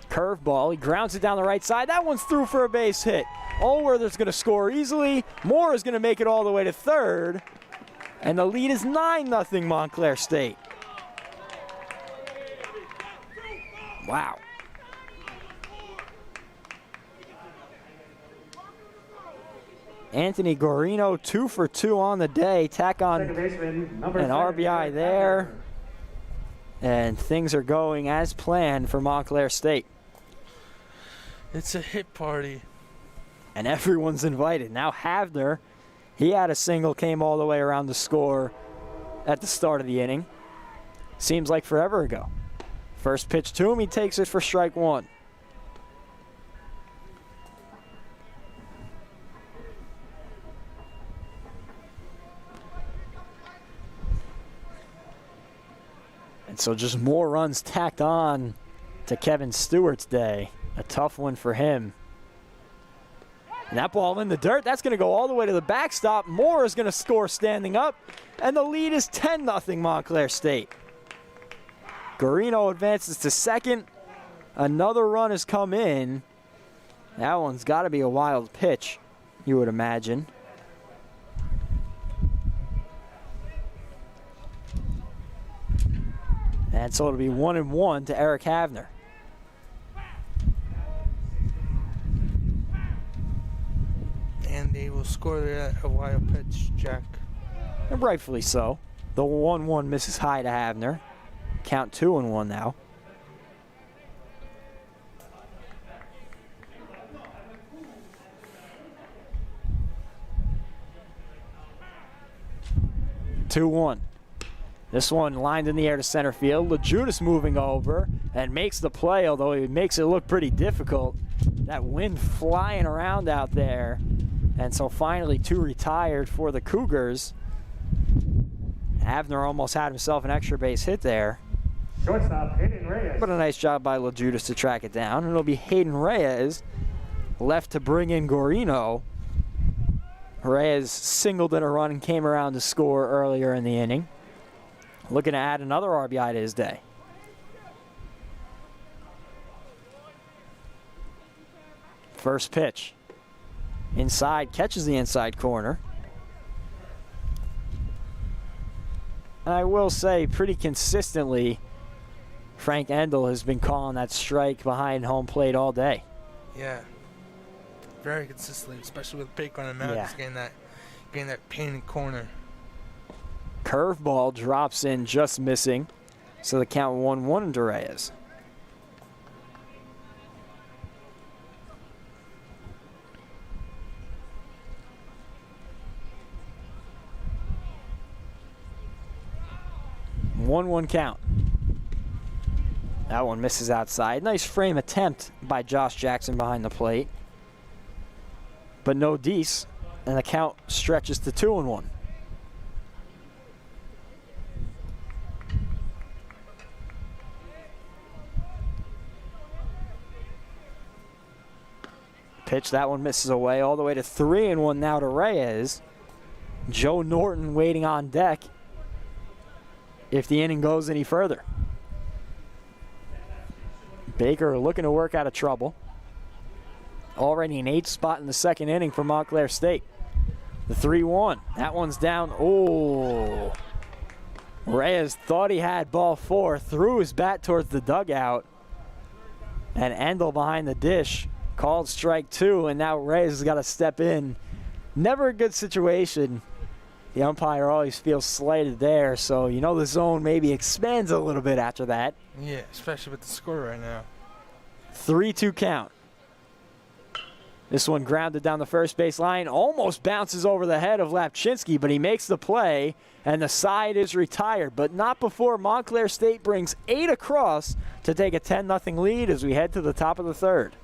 S1: Curveball. He grounds it down the right side. That one's through for a base hit. Allworther's going to score easily. Moore is going to make it all the way to third. And the lead is 9-0 Montclair State. Wow. Anthony Guarino 2 for 2 on the day. Tack on an RBI there. And things are going as planned for Montclair State.
S2: It's a hit party.
S1: And everyone's invited. Now Havner, he had a single, came all the way around the score at the start of the inning. Seems like forever ago. First pitch to him, he takes it for strike one. And so just more runs tacked on to Kevin Stewart's day. A tough one for him. And that ball in the dirt, that's going to go all the way to the backstop. Moore is going to score standing up, and the lead is 10-0 Montclair State. Guarino advances to second. Another run has come in. That one's got to be a wild pitch, you would imagine. And so it'll be 1-1 to Eric Havner.
S2: And they will score that a wild pitch, Jack.
S1: And rightfully so. The 1-1 misses high to Havner. Count 2-1 now. This one lined in the air to center field. LaJudas moving over and makes the play, although he makes it look pretty difficult. That wind flying around out there. And so finally 2 retired for the Cougars. Havner almost had himself an extra base hit there.
S3: Shortstop, Hayden Reyes.
S1: But a nice job by LaJudas to track it down. And it'll be Hayden Reyes left to bring in Guarino. Reyes singled in a run and came around to score earlier in the inning. Looking to add another RBI to his day. First pitch. Inside, catches the inside corner. And I will say, pretty consistently, Frank Endel has been calling that strike behind home plate all day.
S2: Yeah. Very consistently, especially with Baker on the mound.
S1: Yeah.
S2: He's getting that painted corner.
S1: Curveball drops in, just missing. So the count 1-1 to Reyes. One count. That one misses outside. Nice frame attempt by Josh Jackson behind the plate. But no Deese, and the count stretches to 2-1. Pitch, that one misses away, all the way to 3-1 now to Reyes. Joe Norton waiting on deck if the inning goes any further. Baker looking to work out of trouble. Already an 8th spot in the second inning for Montclair State. The 3-1. That one's down. Oh. Reyes thought he had ball 4. Threw his bat towards the dugout. And Endel behind the dish called strike 2. And now Reyes has got to step in. Never a good situation. The umpire always feels slighted there. So, you know, the zone maybe expands a little bit after that.
S2: Yeah, especially with the score right now.
S1: 3-2 count. This one grounded down the first base line, almost bounces over the head of Lapchinsky, but he makes the play, and the side is retired, but not before Montclair State brings 8 across to take a 10-0 lead as we head to the top of the third.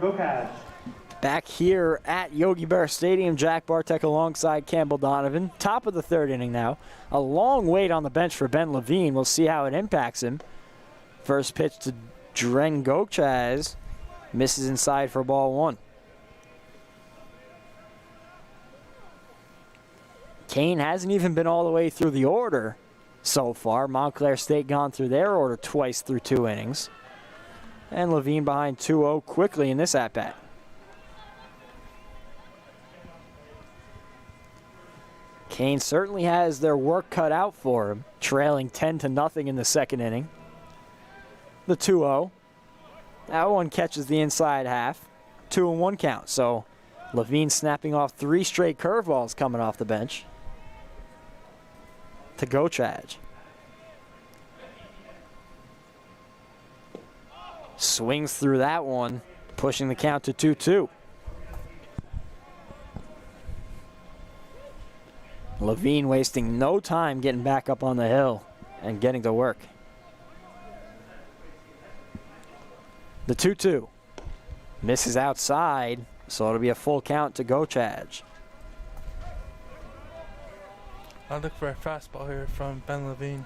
S3: Gokaj.
S1: Back here at Yogi Berra Stadium, Jack Bartek alongside Campbell Donovan. Top of the third inning now. A long wait on the bench for Ben Levine. We'll see how it impacts him. First pitch to Dren Gokaj. Misses inside for ball one. Kean hasn't even been all the way through the order so far. Montclair State gone through their order twice through 2 innings. And Levine behind 2-0 quickly in this at-bat. Kean certainly has their work cut out for him, trailing 10-0 in the second inning. The 2-0. That one catches the inside half. 2-1 count. So Levine snapping off 3 straight curveballs coming off the bench to Gokaj. Swings through that one, pushing the count to 2-2. Levine wasting no time getting back up on the hill and getting to work. The 2-2. Misses outside, so it'll be a full count to Gokaj.
S2: I'll look for a fastball here from Ben Levine.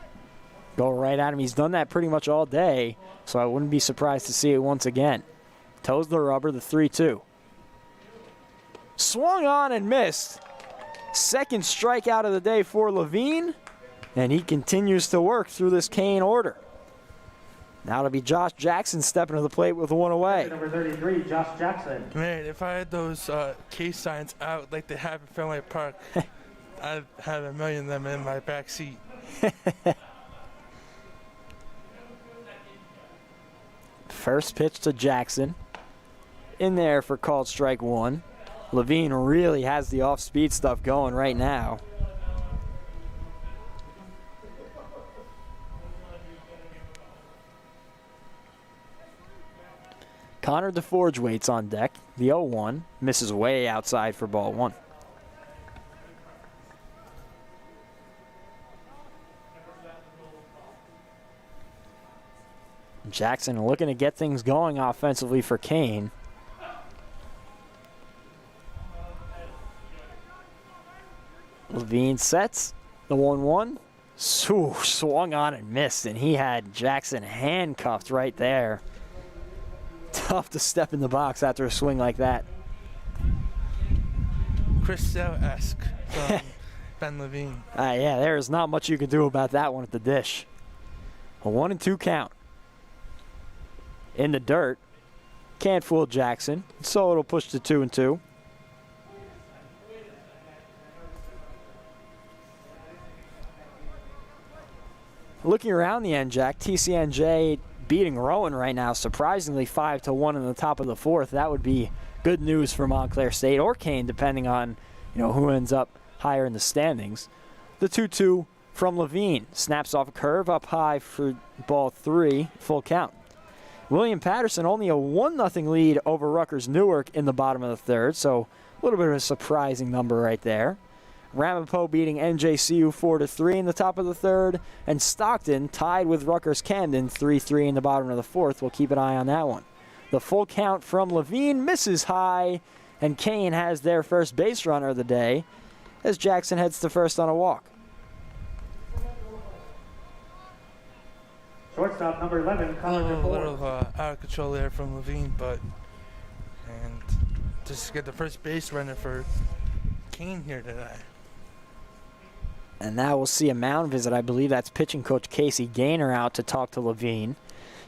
S1: Go right at him. He's done that pretty much all day, so I wouldn't be surprised to see it once again. Toes the rubber, the 3-2. Swung on and missed. Second strikeout of the day for Levine, and he continues to work through this Kean order. Now it'll be Josh Jackson stepping to the plate with one away.
S3: Number 33, Josh Jackson.
S2: Man, if I had those case signs out like they have in Fenway Park, I'd have a million of them in my back seat.
S1: First pitch to Jackson. In there for called strike one. Levine really has the off-speed stuff going right now. Connor DeForge waits on deck. The 0-1 misses way outside for ball one. Jackson looking to get things going offensively for Kean. Levine sets the 1-1. Swung on and missed, and he had Jackson handcuffed right there. Tough to step in the box after a swing like that.
S2: Chris Sale-esque from Ben Levine.
S1: Yeah, there is not much you can do about that one at the dish. A 1-2 count. In the dirt. Can't fool Jackson, so it'll push to 2-2. Looking around the NJAC, TCNJ beating Rowan right now, surprisingly 5-1 in the top of the fourth. That would be good news for Montclair State or Kean, depending on who ends up higher in the standings. The 2-2 from Levine snaps off a curve up high for ball 3, full count. William Patterson only a 1-0 lead over Rutgers Newark in the bottom of the third, so a little bit of a surprising number right there. Ramapo beating NJCU 4-3 in the top of the third, and Stockton tied with Rutgers Camden 3-3 in the bottom of the fourth. We'll keep an eye on that one. The full count from Levine misses high, and Kean has their first base runner of the day as Jackson heads to first on a walk.
S3: Shortstop number 11,
S2: A
S3: Connor
S2: little
S3: DeForge.
S2: out of control there from Levine, and just get the first base runner for Kean here today.
S1: And now we'll see a mound visit. I believe that's pitching coach Casey Gaynor out to talk to Levine.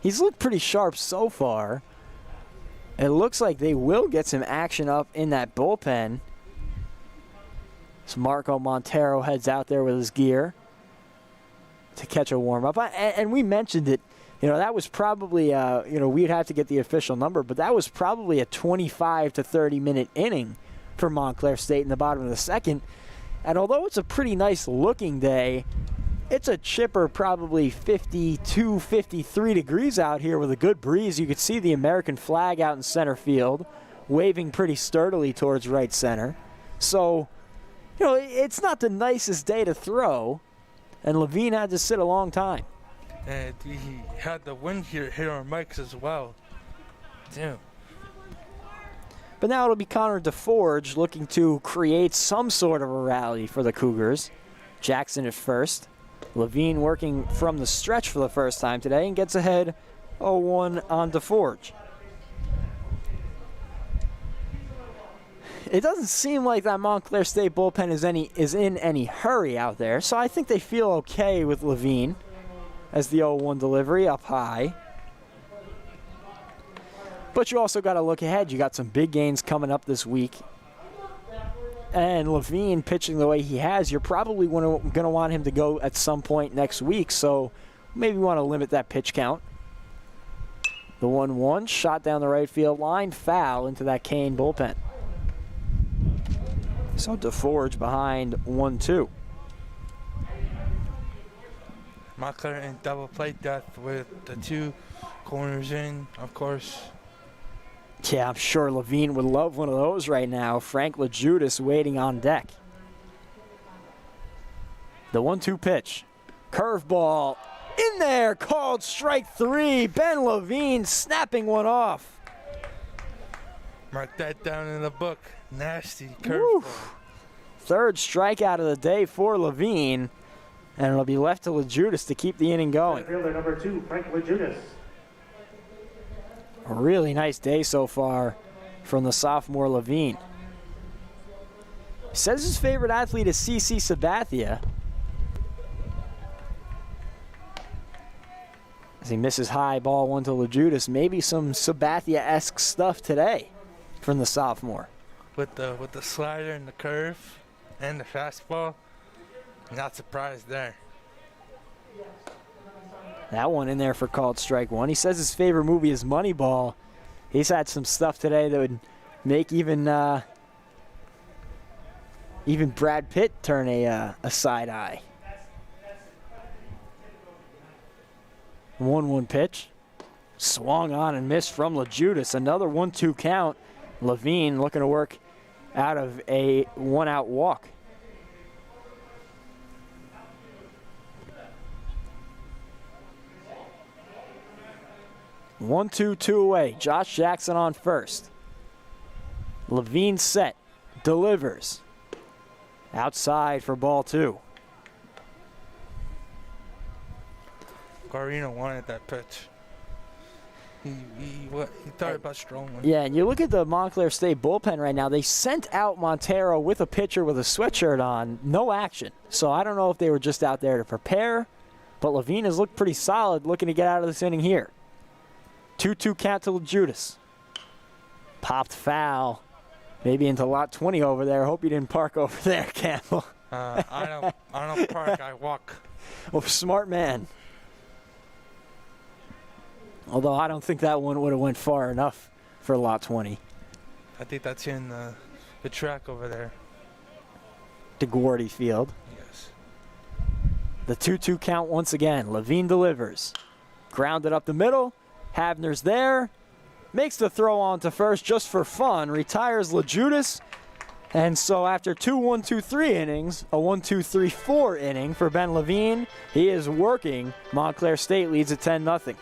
S1: He's looked pretty sharp so far. It looks like they will get some action up in that bullpen. So Marco Montero heads out there with his gear to catch a warm-up. And we mentioned it. That was probably, we'd have to get the official number, but that was probably a 25 to 30-minute inning for Montclair State in the bottom of the second. And although it's a pretty nice looking day, it's a chipper, probably 52, 53 degrees out here with a good breeze. You could see the American flag out in center field, waving pretty sturdily towards right center. So, it's not the nicest day to throw, and Levine had to sit a long time.
S2: And he had the wind here on mics as well. Damn.
S1: But now it'll be Connor DeForge looking to create some sort of a rally for the Cougars. Jackson at first. Levine working from the stretch for the first time today and gets ahead 0-1 on DeForge. It doesn't seem like that Montclair State bullpen is in any hurry out there, so I think they feel okay with Levine as the 0-1 delivery up high. But you also got to look ahead. You got some big games coming up this week. And Levine pitching the way he has, you're probably going to want him to go at some point next week, so maybe want to limit that pitch count. The 1-1 shot down the right field line, foul into that Kean bullpen. So DeForge behind 1-2.
S2: Montclair in double play depth with the two corners in, of course.
S1: Yeah, I'm sure Levine would love one of those right now. Frank LaJudas waiting on deck. The 1-2 pitch. Curveball in there, called strike 3. Ben Levine snapping one off.
S2: Mark that down in the book. Nasty curveball.
S1: Third strikeout of the day for Levine, and it'll be left to LaJudas to keep the inning going.
S3: Fielder number 2, Frank LaJudas.
S1: A really nice day so far from the sophomore Levine. He says his favorite athlete is CC Sabathia. As he misses high, ball 1 to LaJudas. Maybe some Sabathia-esque stuff today from the sophomore.
S2: With the slider and the curve and the fastball, not surprised there.
S1: That one in there for called strike 1. He says his favorite movie is Moneyball. He's had some stuff today that would make even Brad Pitt turn a side eye. 1-1 pitch. Swung on and missed from LaJudas. Another 1-2 count. Levine looking to work out of a 1-out walk. One, two away. Josh Jackson on first. Levine set. Delivers. Outside for ball 2.
S2: Guarino wanted that pitch. He thought about strong one.
S1: Yeah, and you look at the Montclair State bullpen right now. They sent out Montero with a pitcher with a sweatshirt on. No action. So I don't know if they were just out there to prepare. But Levine has looked pretty solid looking to get out of this inning here. 2-2 count to LaJudas. Popped foul. Maybe into lot 20 over there. Hope you didn't park over there, Campbell.
S2: I don't park, I walk.
S1: Oh, smart man. Although I don't think that one would have went far enough for lot 20.
S2: I think that's in the track over there.
S1: DeGuardi Field.
S2: Yes.
S1: The 2-2 count once again. Levine delivers. Grounded up the middle. Havner's there. Makes the throw on to first just for fun. Retires LaJudas. And so after 2-1-2-3 innings, a 1-2-3-4 inning for Ben Levine, he is working. Montclair State leads at 10-0.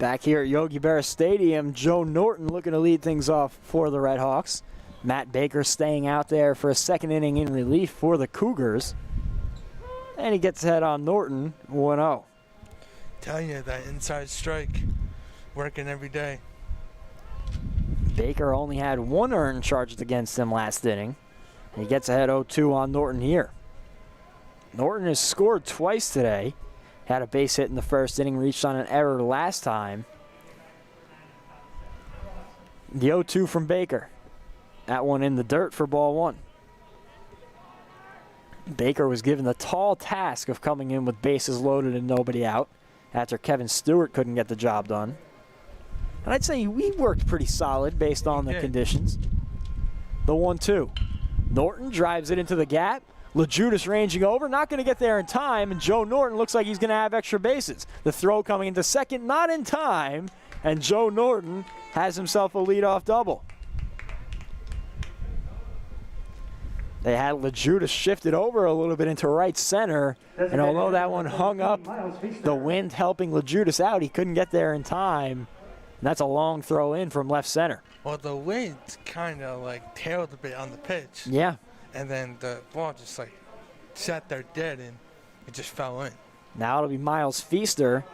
S1: Back here at Yogi Berra Stadium, Joe Norton looking to lead things off for the Redhawks. Matt Baker staying out there for a second inning in relief for the Cougars. And he gets ahead on Norton, 1-0.
S2: Telling you that inside strike, working every day.
S1: Baker only had one earned charged against him last inning. He gets ahead 0-2 on Norton here. Norton has scored twice today. Had a base hit in the first inning, reached on an error last time. The 0-2 from Baker. That one in the dirt for ball one. Baker was given the tall task of coming in with bases loaded and nobody out after Kevin Stewart couldn't get the job done. And I'd say we worked pretty solid based on the conditions. The 1-2. Norton drives it into the gap. LeJudas ranging over, not going to get there in time, and Joe Norton looks like he's going to have extra bases. The throw coming into second, not in time, and Joe Norton has himself a leadoff double. They had LeJudas shifted over a little bit into right center, and although that one hung up, the wind helping LeJudas out, he couldn't get there in time, and that's a long throw in from left center.
S2: Well, the wind kind of like tailed a bit on the pitch.
S1: Yeah.
S2: And then the ball just like sat there dead and it just fell in.
S1: Now it'll be Miles Feaster.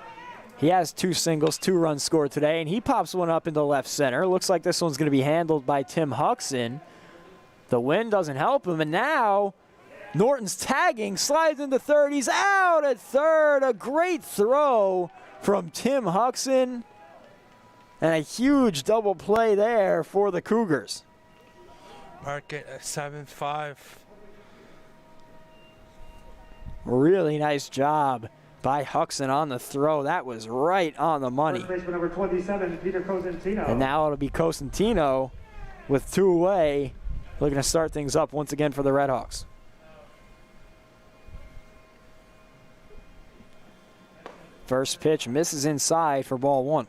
S1: He has 2 singles, 2 runs scored today, and he pops one up into left center. Looks like this one's going to be handled by Tim Huxon. The wind doesn't help him, and now Norton's tagging, slides into third. He's out at third. A great throw from Tim Huxon, and a huge double play there for the Cougars.
S2: Mark it at 7-5.
S1: Really nice job by Huxon on the throw. That was right on the money.
S3: First baseman number 27, Peter Cosentino.
S1: And now it'll be Cosentino with 2 away, looking to start things up once again for the Redhawks. First pitch misses inside for ball 1.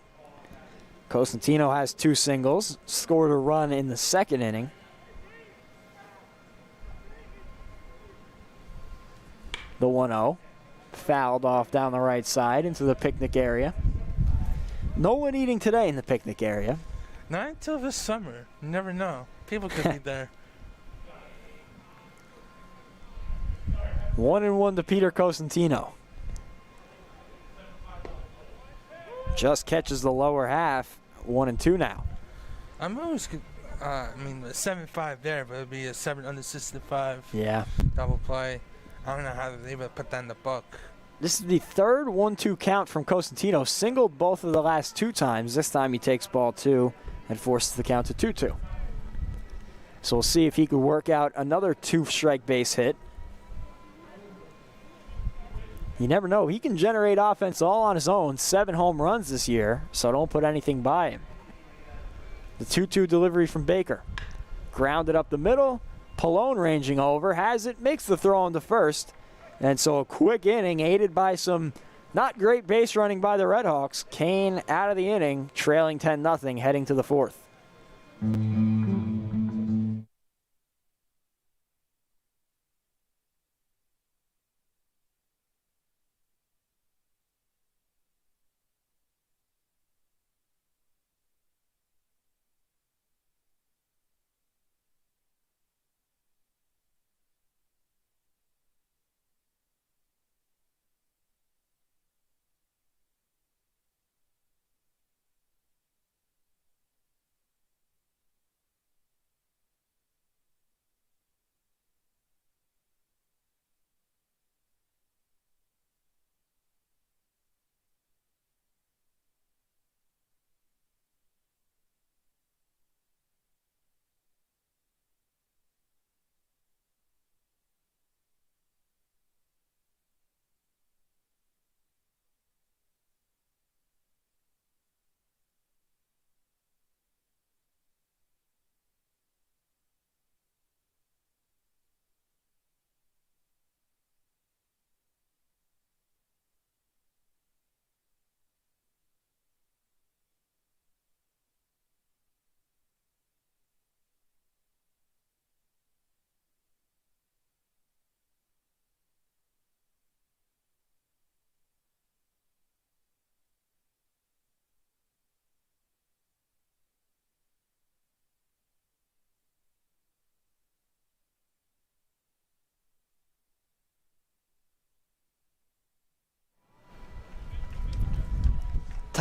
S1: Cosentino has 2 singles, scored a run in the second inning. The 1-0, fouled off down the right side into the picnic area. No one eating today in the picnic area.
S2: Not until this summer. You never know. People could be there.
S1: 1-1 to Peter Cosentino. Just catches the lower half. 1-2 now.
S2: I'm always, I mean, a 7-5 there, but it'd be a 7 unassisted 5.
S1: Yeah.
S2: Double play. I don't know how they able to put that in the book.
S1: This is the third 1-2 count from Cosentino. Singled both of the last 2 times. This time he takes ball 2 and forces the count to 2-2. So we'll see if he could work out another 2-strike base hit. You never know. He can generate offense all on his own. 7 home runs this year, so don't put anything by him. The 2-2 delivery from Baker. Grounded up the middle. Pallone ranging over, has it, makes the throw into first. And so a quick inning aided by some not great base running by the Redhawks. Kean out of the inning, trailing 10-0, heading to the 4th.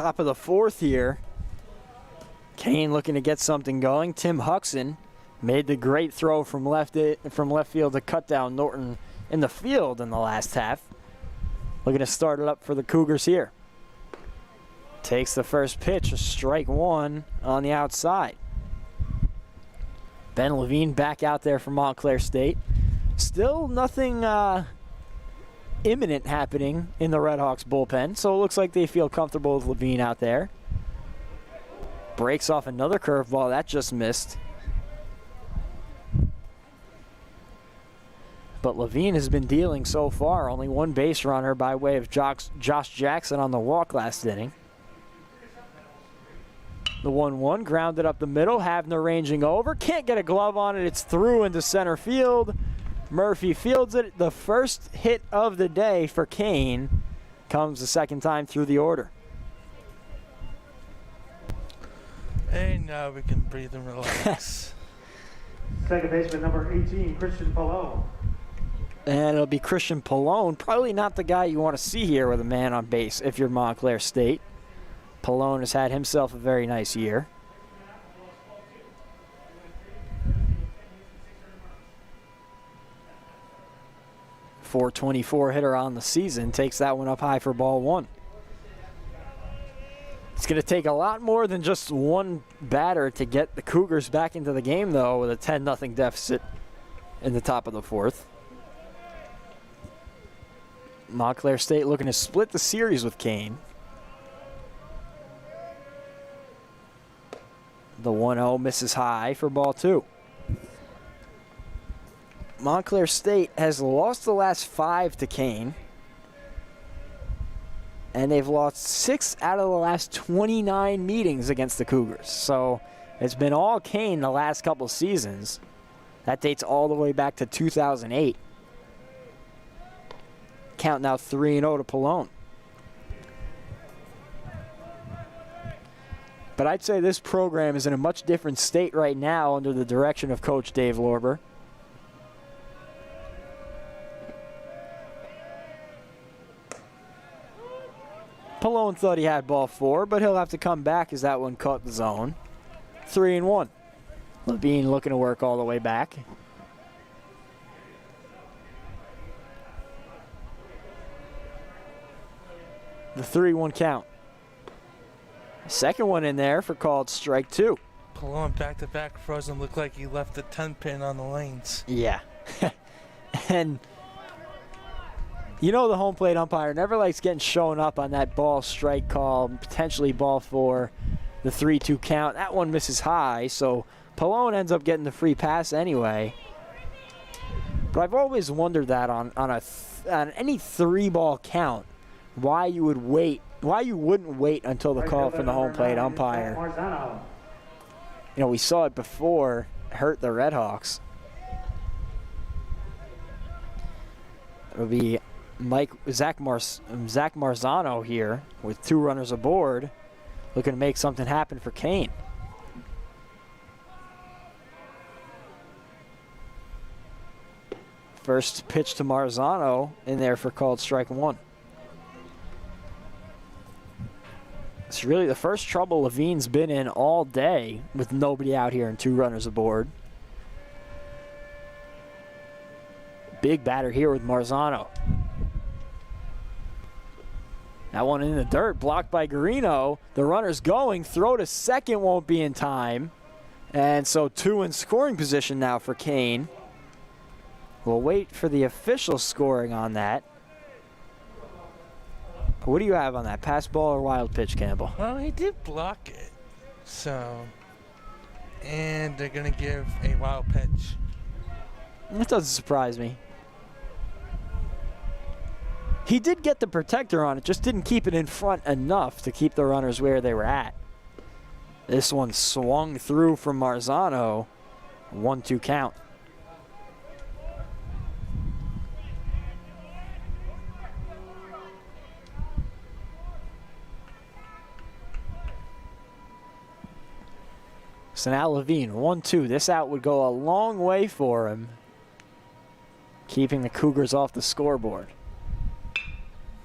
S1: top of the fourth here. Kean looking to get something going. Tim Huxon made the great throw from left field to cut down Norton in the field in the last half. Looking to start it up for the Cougars here. Takes the first pitch, a strike one on the outside. Ben Levine back out there for Montclair State. Still nothing imminent happening in the Redhawks bullpen, so it looks like they feel comfortable with Levine out there. Breaks off another curveball, that just missed. But Levine has been dealing so far. Only one base runner by way of Josh Jackson on the walk last inning. The 1-1 grounded up the middle. Havner ranging over. Can't get a glove on it. It's through into center field. Murphy fields it. The first hit of the day for Kean comes the second time through the order.
S2: And now we can breathe and relax.
S3: Second baseman number 18, Christian Pallone.
S1: And it'll be Christian Pallone. Probably not the guy you want to see here with a man on base if you're Montclair State. Pallone has had himself a very nice year. .424 hitter on the season. Takes that one up high for ball one. It's going to take a lot more than just one batter to get the Cougars back into the game, though, with a 10-0 deficit in the top of the fourth. Montclair State looking to split the series with Kean. The 1-0 misses high for ball two. Montclair State has lost the last 5 to Kean. And they've lost 6 out of the last 29 meetings against the Cougars. So it's been all Kean the last couple seasons. That dates all the way back to 2008. Count now 3-0 to Pallone. But I'd say this program is in a much different state right now under the direction of Coach Dave Lorber. Pallone thought he had ball 4, but he'll have to come back as that one caught the zone. 3-1. Levine looking to work all the way back. The 3-1 count. Second one in there for called strike 2.
S2: Pallone back-to-back frozen. Looked like he left the 10-pin on the lanes.
S1: Yeah. And you know the home plate umpire never likes getting shown up on that ball strike call, potentially ball 4, the 3-2 count. That one misses high, so Pallone ends up getting the free pass anyway. But I've always wondered that on any 3-ball count, why you wouldn't wait until the call from the home plate umpire. You know, we saw it before, hurt the Redhawks. It'll be Zach Marzano here with 2 runners aboard, looking to make something happen for Kean. First pitch to Marzano in there for called strike 1. It's really the first trouble Levine's been in all day with nobody out here and 2 runners aboard. Big batter here with Marzano. That one in the dirt, blocked by Garino. The runner's going, throw to second won't be in time. And so 2 in scoring position now for Kean. We'll wait for the official scoring on that. What do you have on that? Pass ball or wild pitch, Campbell?
S2: Well, he did block it. So, and they're going to give a wild pitch.
S1: That doesn't surprise me. He did get the protector on it, just didn't keep it in front enough to keep the runners where they were at. This one swung through from Marzano. 1-2 count. So now Levine, 1-2. This out would go a long way for him, keeping the Cougars off the scoreboard.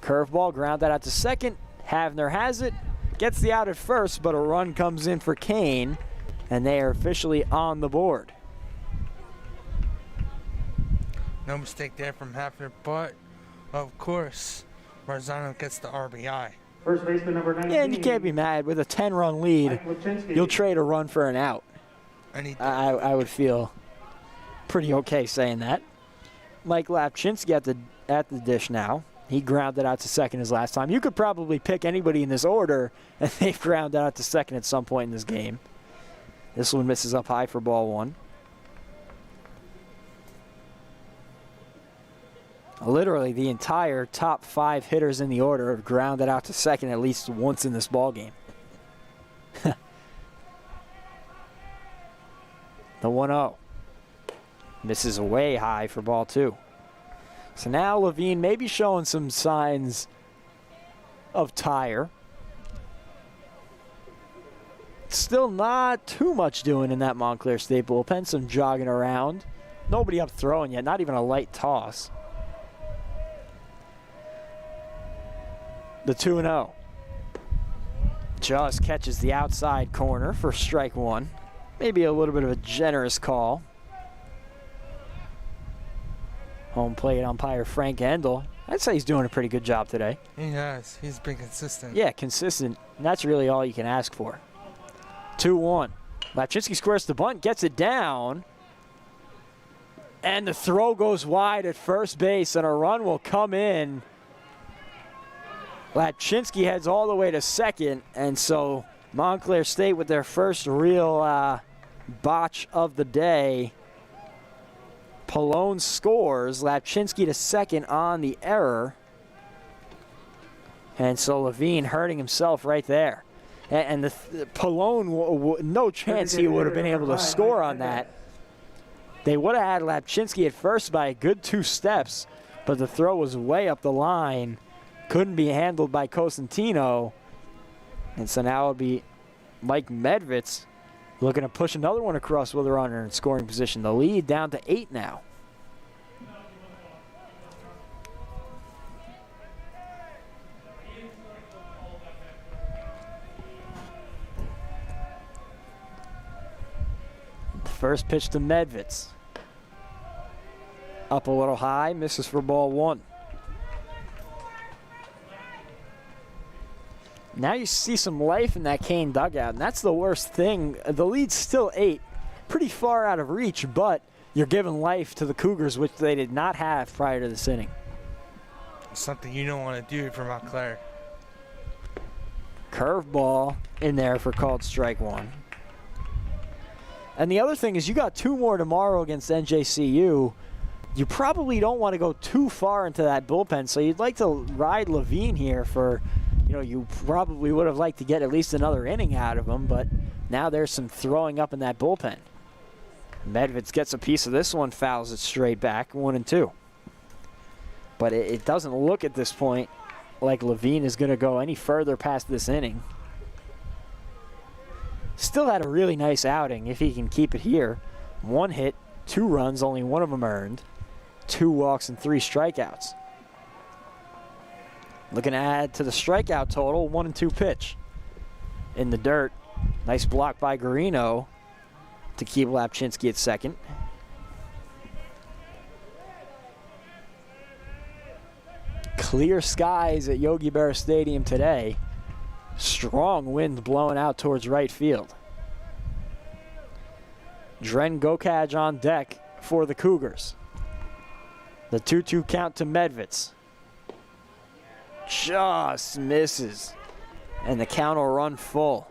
S1: Curveball, ground that out to second. Havner has it. gets the out at first, but a run comes in for Kean, and they are officially on the board.
S2: No mistake there from Hafner, but of course, Marzano gets the RBI.
S3: First baseman number 19.
S1: Yeah, and you can't be mad. With a 10-run lead, you'll trade a run for an out. I would feel pretty okay saying that. Mike Lapchinsky at the dish now. He grounded out to second his last time. You could probably pick anybody in this order, and they've grounded out to second at some point in this game. This one misses up high for ball one. Literally, the entire top 5 hitters in the order have grounded out to second at least once in this ball game. The 1-0. Misses way high for ball 2. So now Levine may be showing some signs of tire. Still not too much doing in that Montclair State bullpen. Some jogging around. Nobody up throwing yet, not even a light toss. The 2-0. Just catches the outside corner for strike 1. Maybe a little bit of a generous call. Home plate umpire Frank Endel. I'd say he's doing a pretty good job today.
S2: He has. He's been consistent.
S1: Yeah, consistent. And that's really all you can ask for. 2-1. Lapchinsky squares the bunt, gets it down. And the throw goes wide at first base, and a run will come in. Lapchinsky heads all the way to second, and so Montclair State with their first real botch of the day. Pallone scores. Lapchinsky to second on the error. And so Levine hurting himself right there. And Pallone, no chance he would have been able to score on that. They would have had Lapchinsky at first by a good 2 steps, but the throw was way up the line. Couldn't be handled by Cosentino. And so now it'll be Mike Medvitz looking to push another one across with a runner in scoring position. The lead down to 8 now. First pitch to Medvitz. Up a little high, misses for ball 1. Now you see some life in that Kean dugout, and that's the worst thing. The lead's still 8, pretty far out of reach, but you're giving life to the Cougars, which they did not have prior to this inning.
S2: Something you don't want to do for Montclair.
S1: Curveball in there for called strike 1. And the other thing is you got 2 more tomorrow against NJCU. You probably don't want to go too far into that bullpen, so you'd like to ride Levine here for... you probably would have liked to get at least another inning out of him, but now there's some throwing up in that bullpen. Medvitz gets a piece of this one, fouls it straight back, 1-2. But it doesn't look at this point like Levine is going to go any further past this inning. Still had a really nice outing if he can keep it here. 1 hit, 2 runs, only 1 of them earned. 2 walks and 3 strikeouts. Looking to add to the strikeout total, 1-2 pitch. In the dirt, nice block by Garino to keep Lapchinsky at second. Clear skies at Yogi Berra Stadium today. Strong wind blowing out towards right field. Dren Gokaj on deck for the Cougars. The 2-2 count to Medvitz. Just misses. And the count will run full.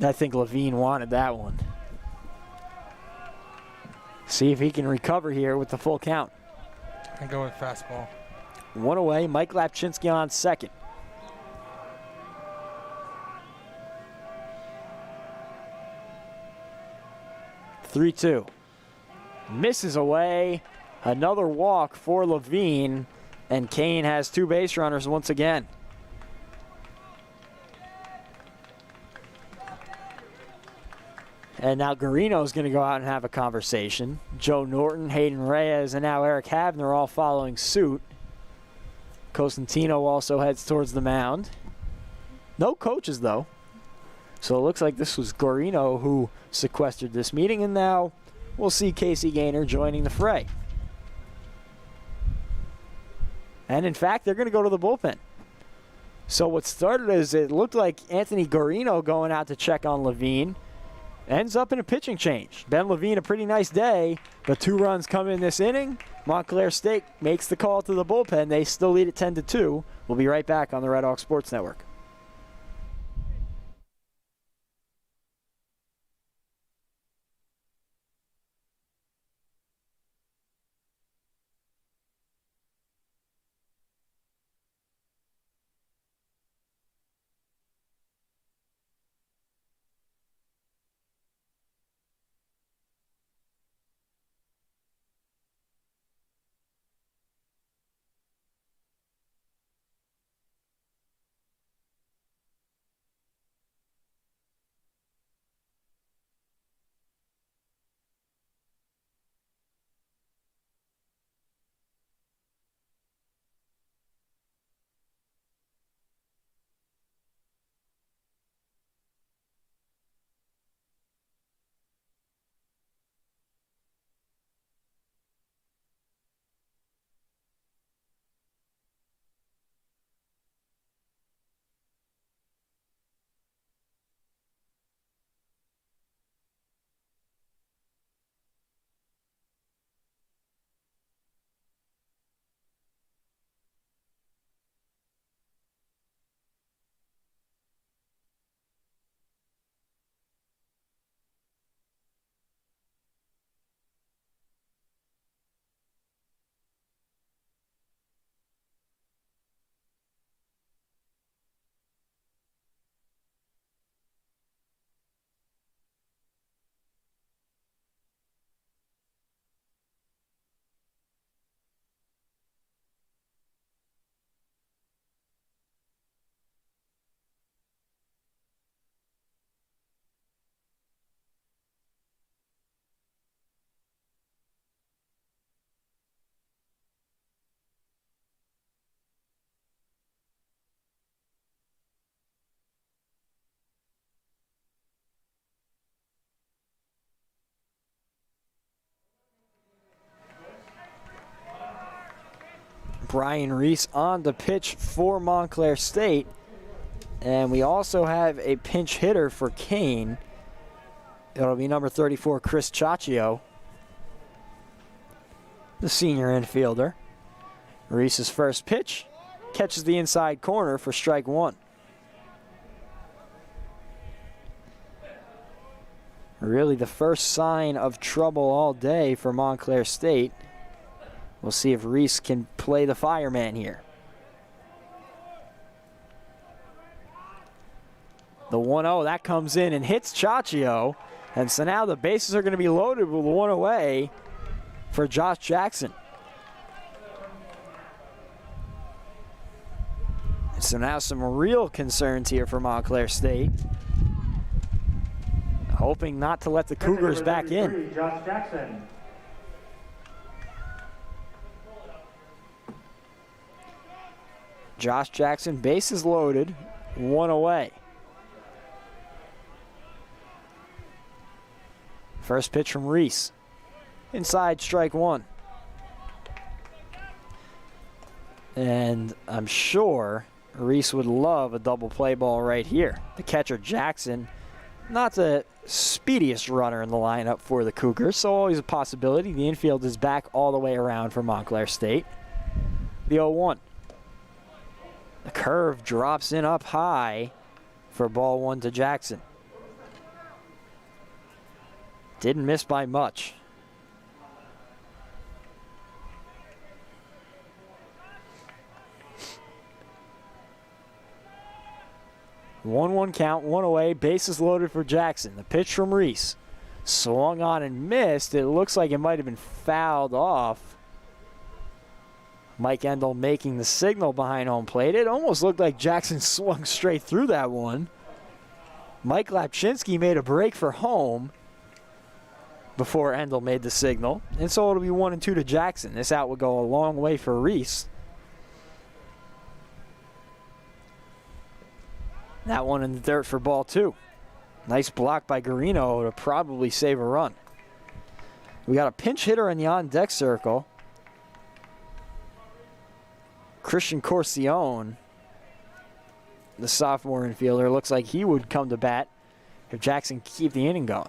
S1: I think Levine wanted that one. See if he can recover here with the full count.
S2: I go with fastball.
S1: 1 away, Mike Lapchinsky on second. (3-2). Misses away. Another walk for Levine. And Kean has 2 base runners once again. And now Garino's going to go out and have a conversation. Joe Norton, Hayden Reyes, and now Eric Havner all following suit. Cosentino also heads towards the mound. No coaches, though. So it looks like this was Guarino who sequestered this meeting, and now we'll see Casey Gaynor joining the fray. And in fact, they're going to go to the bullpen. So what started as it looked like Anthony Guarino going out to check on Levine ends up in a pitching change. Ben Levine, a pretty nice day, but 2 runs come in this inning. Montclair State makes the call to the bullpen. They still lead at 10-2. We'll be right back on the Redhawks Sports Network. Brian Reese on the pitch for Montclair State. And we also have a pinch hitter for Kean. It'll be number 34, Chris Ciaccio, the senior infielder. Reese's first pitch catches the inside corner for strike 1. Really the first sign of trouble all day for Montclair State. We'll see if Reese can play the fireman here. The 1-0, that comes in and hits Ciaccio. And so now the bases are going to be loaded with 1 away for Josh Jackson. So now some real concerns here for Montclair State. Hoping not to let the Cougars back in.
S3: Josh Jackson.
S1: Josh Jackson, bases loaded, 1 away. First pitch from Reese. Inside, strike 1. And I'm sure Reese would love a double play ball right here. The catcher, Jackson, not the speediest runner in the lineup for the Cougars, so always a possibility. The infield is back all the way around for Montclair State. The 0-1. The curve drops in up high for ball 1 to Jackson. Didn't miss by much. One count, 1 away, bases loaded for Jackson. The pitch from Reese. Swung on and missed. It looks like it might have been fouled off. Mike Endel making the signal behind home plate. It almost looked like Jackson swung straight through that one. Mike Lapchinsky made a break for home before Endel made the signal. And so it'll be 1-2 to Jackson. This out will go a long way for Reese. That one in the dirt for ball 2. Nice block by Garino to probably save a run. We got a pinch hitter in the on-deck circle. Christian Corcione, the sophomore infielder, looks like he would come to bat if Jackson can keep the inning going.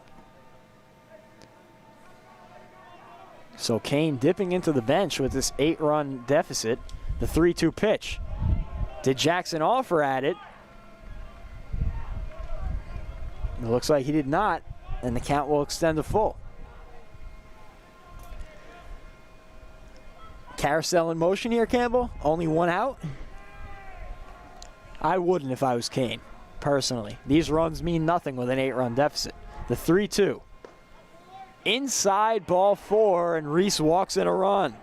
S1: So Kean dipping into the bench with this 8-run deficit. The 3-2 pitch. Did Jackson offer at it? It looks like he did not, and the count will extend to full. Carousel in motion here, Campbell. Only one out. I wouldn't if I was Kean, personally. These runs mean nothing with an 8-run deficit. The 3-2. Inside ball 4, and Reese walks in a run.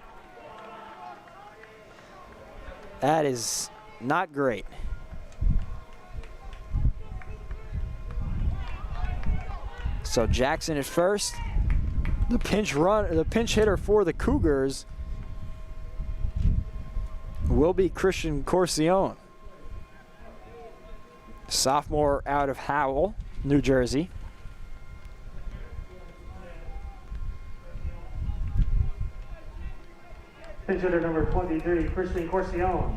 S1: That is not great. So Jackson at first. The pinch hitter for the Cougars will be Christian Corcione, sophomore out of Howell, New Jersey.
S3: Pinch hitter number 23, Christian Corcione.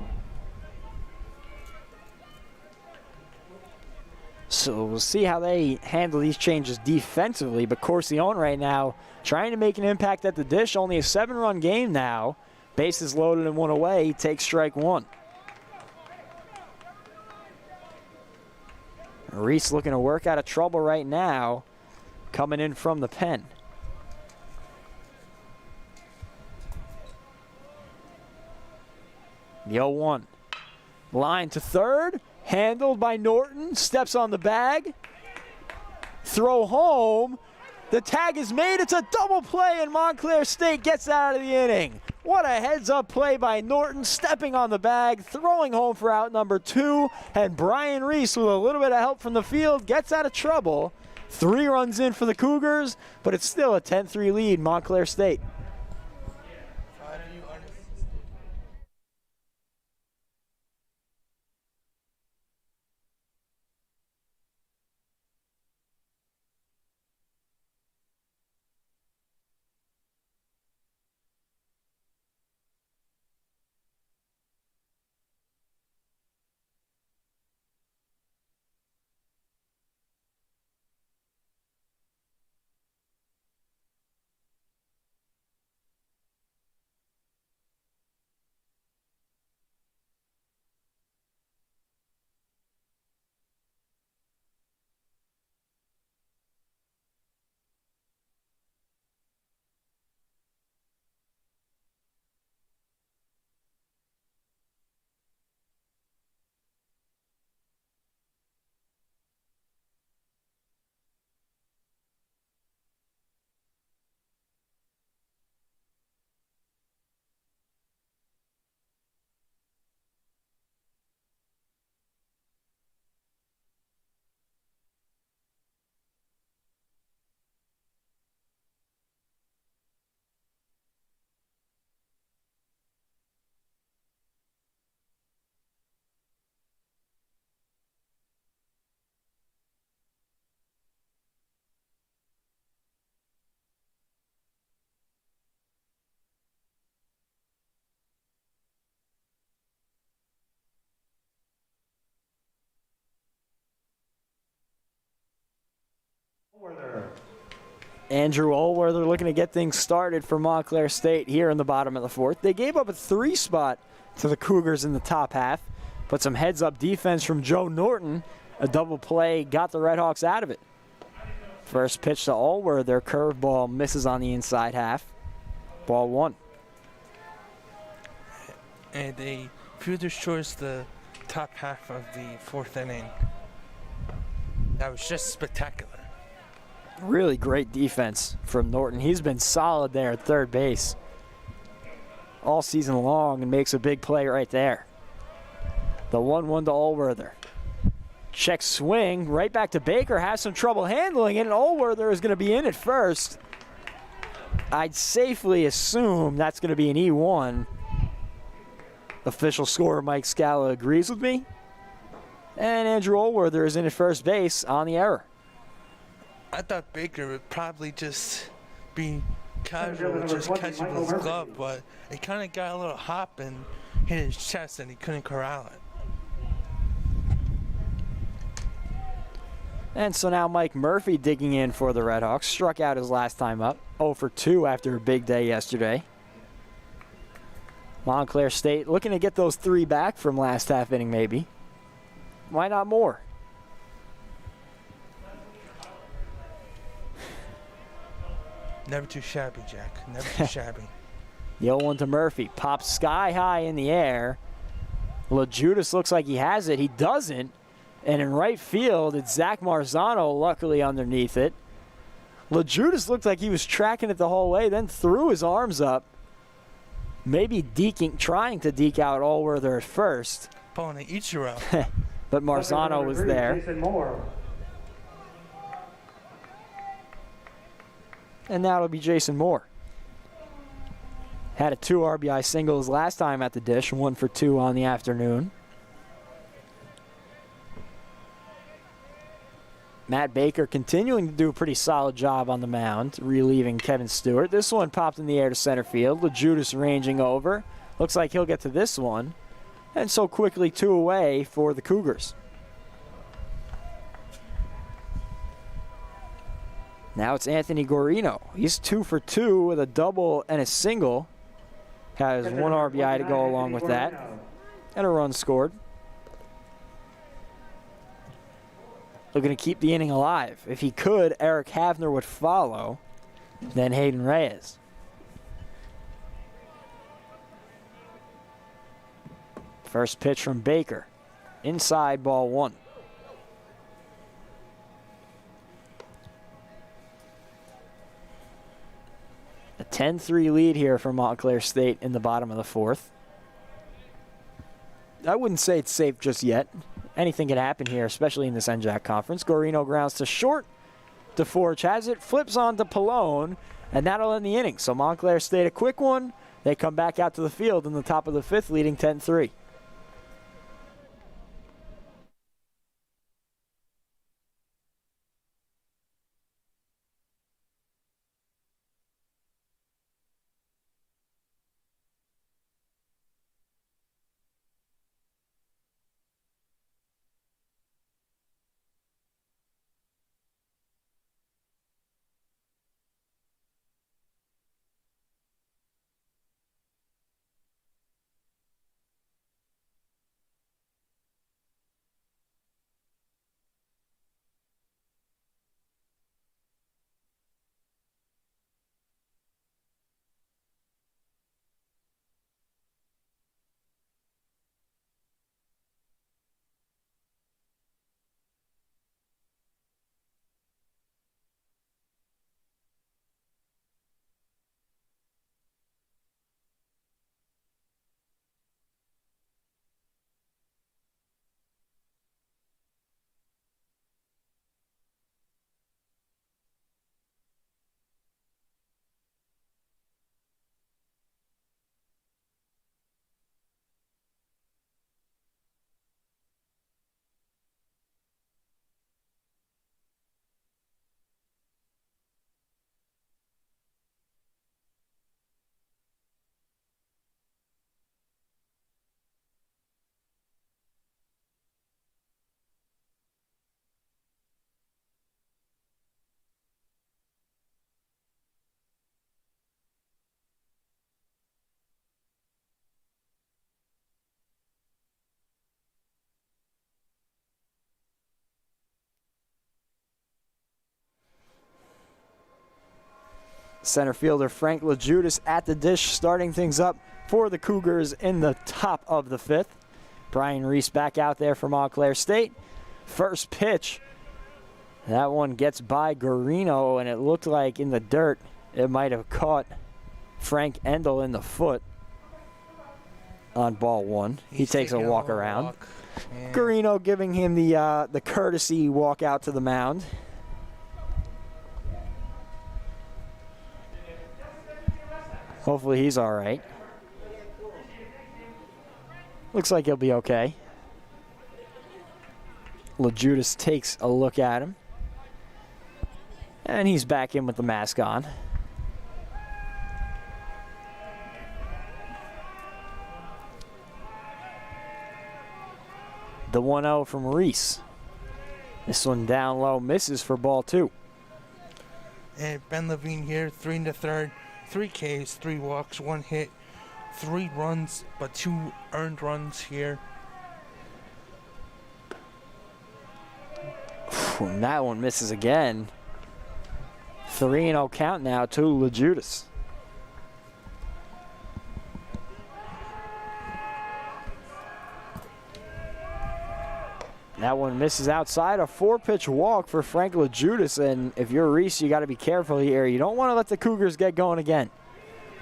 S1: So we'll see how they handle these changes defensively, but Corcione right now trying to make an impact at the dish. Only a 7-run game now. Bases loaded and 1 away. He takes strike 1. Reese looking to work out of trouble right now, coming in from the pen. The 0-1. Line to third. Handled by Norton. Steps on the bag. Throw home. The tag is made. It's a double play, and Montclair State gets out of the inning. What a heads-up play by Norton, stepping on the bag, throwing home for out number 2, and Brian Reese, with a little bit of help from the field, gets out of trouble. 3 runs in for the Cougars, but it's still a 10-3 lead, Montclair State. Andrew Allworther looking to get things started for Montclair State here in the bottom of the 4th. They gave up a 3 spot to the Cougars in the top half, but some heads-up defense from Joe Norton. A double play got the Redhawks out of it. First pitch to Allworther, curveball misses on the inside half. Ball 1.
S2: And a fielder's choice the top half of the 4th inning. That was just spectacular.
S1: Really great defense from Norton. He's been solid there at third base all season long and makes a big play right there. The 1-1 to Allworther. Check swing, right back to Baker, has some trouble handling it, and Allworther is going to be in at first. I'd safely assume that's going to be an E1. Official scorer Mike Scala agrees with me. And Andrew Olworther is in at first base on the error.
S2: I thought Baker would probably just be casual, just catch it with his glove, but it kind of got a little hop and hit his chest, and he couldn't corral it.
S1: And so now Mike Murphy digging in for the Redhawks. Struck out his last time up. 0 for 2 after a big day yesterday. Montclair State looking to get those 3 back from last half inning maybe. Why not more?
S2: Never too shabby, Jack. Never too shabby.
S1: The 0-1 to Murphy. Pops sky high in the air. LaJudas looks like he has it. He doesn't. And in right field, it's Zach Marzano luckily underneath it. LaJudas looked like he was tracking it the whole way, then threw his arms up. Maybe trying to deke out Allworther at first.
S2: Pulling an Ichiro.
S1: But Marzano was there. And now it'll be Jason Moore. Had a 2 RBI singles last time at the dish, 1 for 2 on the afternoon. Matt Baker continuing to do a pretty solid job on the mound, relieving Kevin Stewart. This one popped in the air to center field. LaJudas ranging over. Looks like he'll get to this one. And so quickly 2 away for the Cougars. Now it's Anthony Guarino. He's 2 for 2 with a double and a single. Has 1 RBI to go along with that. And a run scored. Looking to keep the inning alive. If he could, Eric Havner would follow. Then Hayden Reyes. First pitch from Baker. Inside, ball 1. A 10-3 lead here for Montclair State in the bottom of the 4th. I wouldn't say it's safe just yet. Anything can happen here, especially in this NJAC conference. Guarino grounds to short. DeForge has it, flips on to Pallone, and that'll end the inning. So Montclair State a quick one. They come back out to the field in the top of the 5th, leading 10-3. Center fielder Frank LaJudas at the dish, starting things up for the Cougars in the top of the 5th. Brian Reese back out there for Montclair State. First pitch. That one gets by Guarino, and it looked like in the dirt it might have caught Frank Endel in the foot on ball 1. He takes a walk around. Yeah. Guarino giving him the courtesy walk out to the mound. Hopefully he's all right. Looks like he'll be okay. LaJudas takes a look at him. And he's back in with the mask on. The 1-0 from Reese. This one down low, misses for ball 2.
S2: And Ben Levine here, 3 in the third, 3 Ks, 3 walks, 1 hit, 3 runs, but 2 earned runs here.
S1: And that one misses again. 3-0 count now to LaJudas. That one misses outside. A 4-pitch walk for Frank LaJudas. And if you're Reese, you got to be careful here. You don't want to let the Cougars get going again.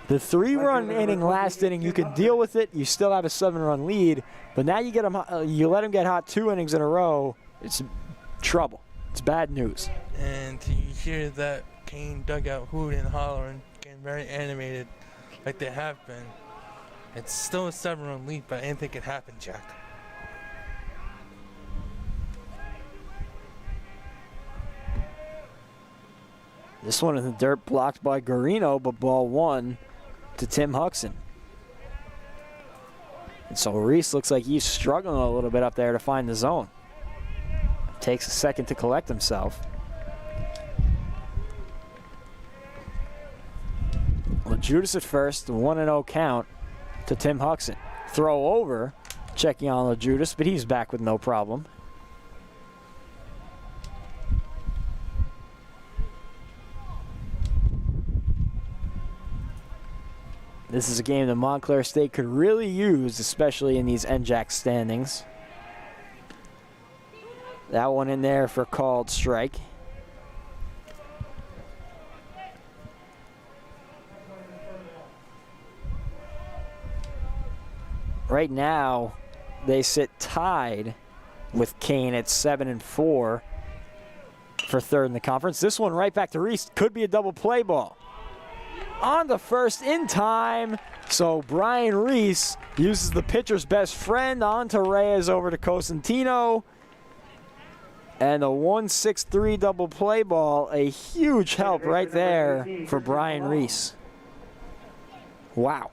S1: The 3-run inning last inning, you can deal with it. You still have a 7-run lead. But now you you let them get hot 2 innings in a row. It's trouble. It's bad news.
S2: And you hear that Kean dugout hooting and hollering, getting very animated like they have been. It's still a 7-run lead, but anything can happen, Jack.
S1: This one in the dirt, blocked by Garino, but ball 1 to Tim Huxon. And so Reese looks like he's struggling a little bit up there to find the zone. Takes a second to collect himself. LaJudas at first, 1-0 count to Tim Huxon. Throw over, checking on LaJudas, but he's back with no problem. This is a game that Montclair State could really use, especially in these NJAC standings. That one in there for a called strike. Right now, they sit tied with Kean at 7-4 for third in the conference. This one right back to Reese. Could be a double play ball. On the first in time. So Brian Reese uses the pitcher's best friend on to Reyes over to Cosentino. And a 1-6-3 double play ball. A huge help right there for Brian Reese. Wow.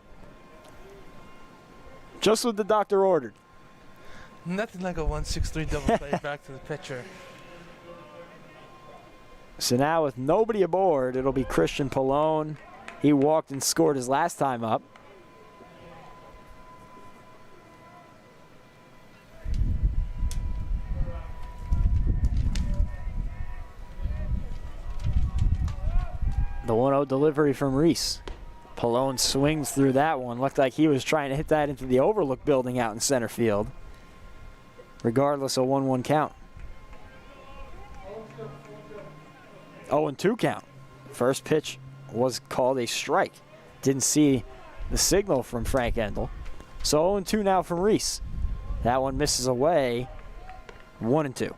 S1: Just what the doctor ordered.
S2: Nothing like a 1-6-3 double play back to the pitcher.
S1: So now with nobody aboard, it'll be Christian Pallone. He walked and scored his last time up. The 1-0 delivery from Reese. Pallone swings through that one. Looked like he was trying to hit that into the Overlook building out in center field. Regardless, a 1-1 count. 0-2 count. First pitch was called a strike. Didn't see the signal from Frank Endel. So 0-2 now from Reese. That one misses away. 1-2.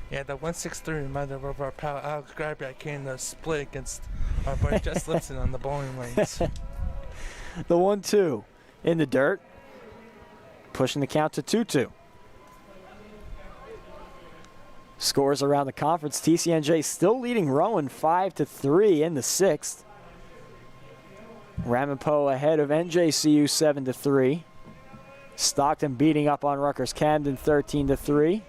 S2: Yeah, the 1-6-3 reminded of our pal Alex Grabiak in the split against our boy Jess Lipson on the bowling lanes.
S1: The 1-2 in the dirt. Pushing the count to 2-2. Scores around the conference. TCNJ still leading Rowan 5-3 in the 6th. Ramapo ahead of NJCU 7-3. Stockton beating up on Rutgers Camden 13-3.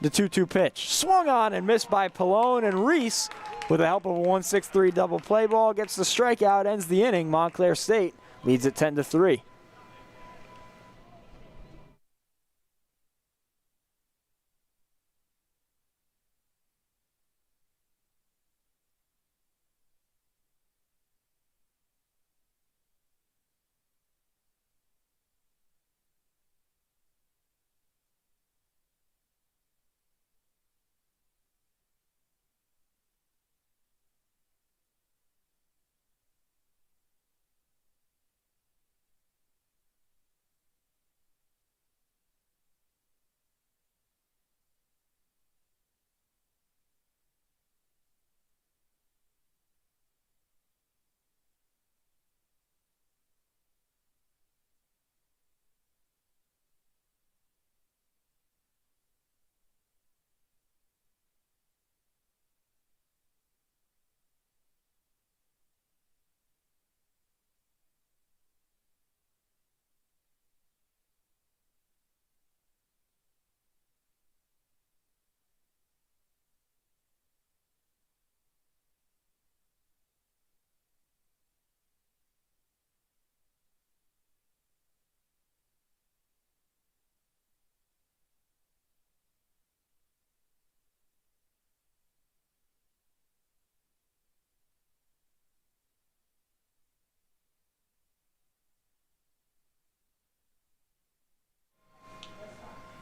S1: The 2-2 pitch. Swung on and missed by Pallone, and Reese, with the help of a 1-6-3 double play ball, gets the strikeout, ends the inning. Montclair State leads at 10-3.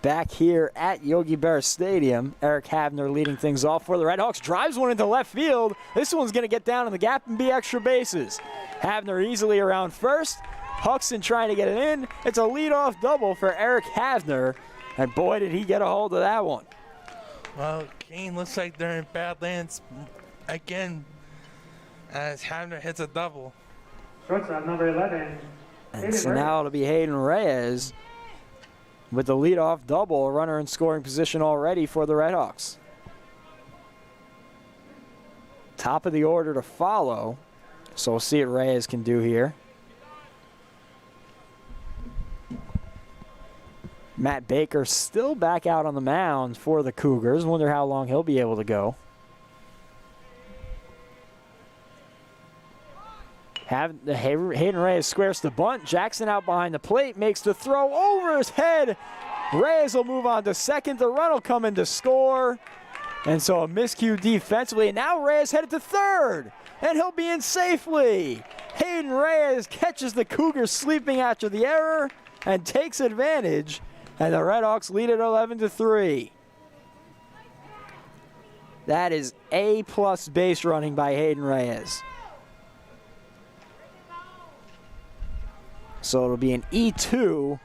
S1: back here at Yogi Berra Stadium. Eric Havner leading things off for the Redhawks. Drives one into left field. This one's going to get down in the gap and be extra bases. Havner easily around first. Huxton trying to get it in. It's a leadoff double for Eric Havner. And boy, did he get a hold of that one.
S2: Well, Kean looks like they're in Badlands again as Havner hits a double.
S3: Shortstop number 11.
S1: And so now it'll be Hayden Reyes with the leadoff double, a runner in scoring position already for the Redhawks. Top of the order to follow, so we'll see what Reyes can do here. Matt Baker still back out on the mound for the Cougars. Wonder how long he'll be able to go. Hayden Reyes squares the bunt. Jackson out behind the plate, makes the throw over his head. Reyes will move on to second. The run will come in to score. And so a miscue defensively. And now Reyes headed to third. And he'll be in safely. Hayden Reyes catches the Cougars sleeping after the error and takes advantage. And the Redhawks lead at 11-3. That is A-plus base running by Hayden Reyes. So it'll be an E2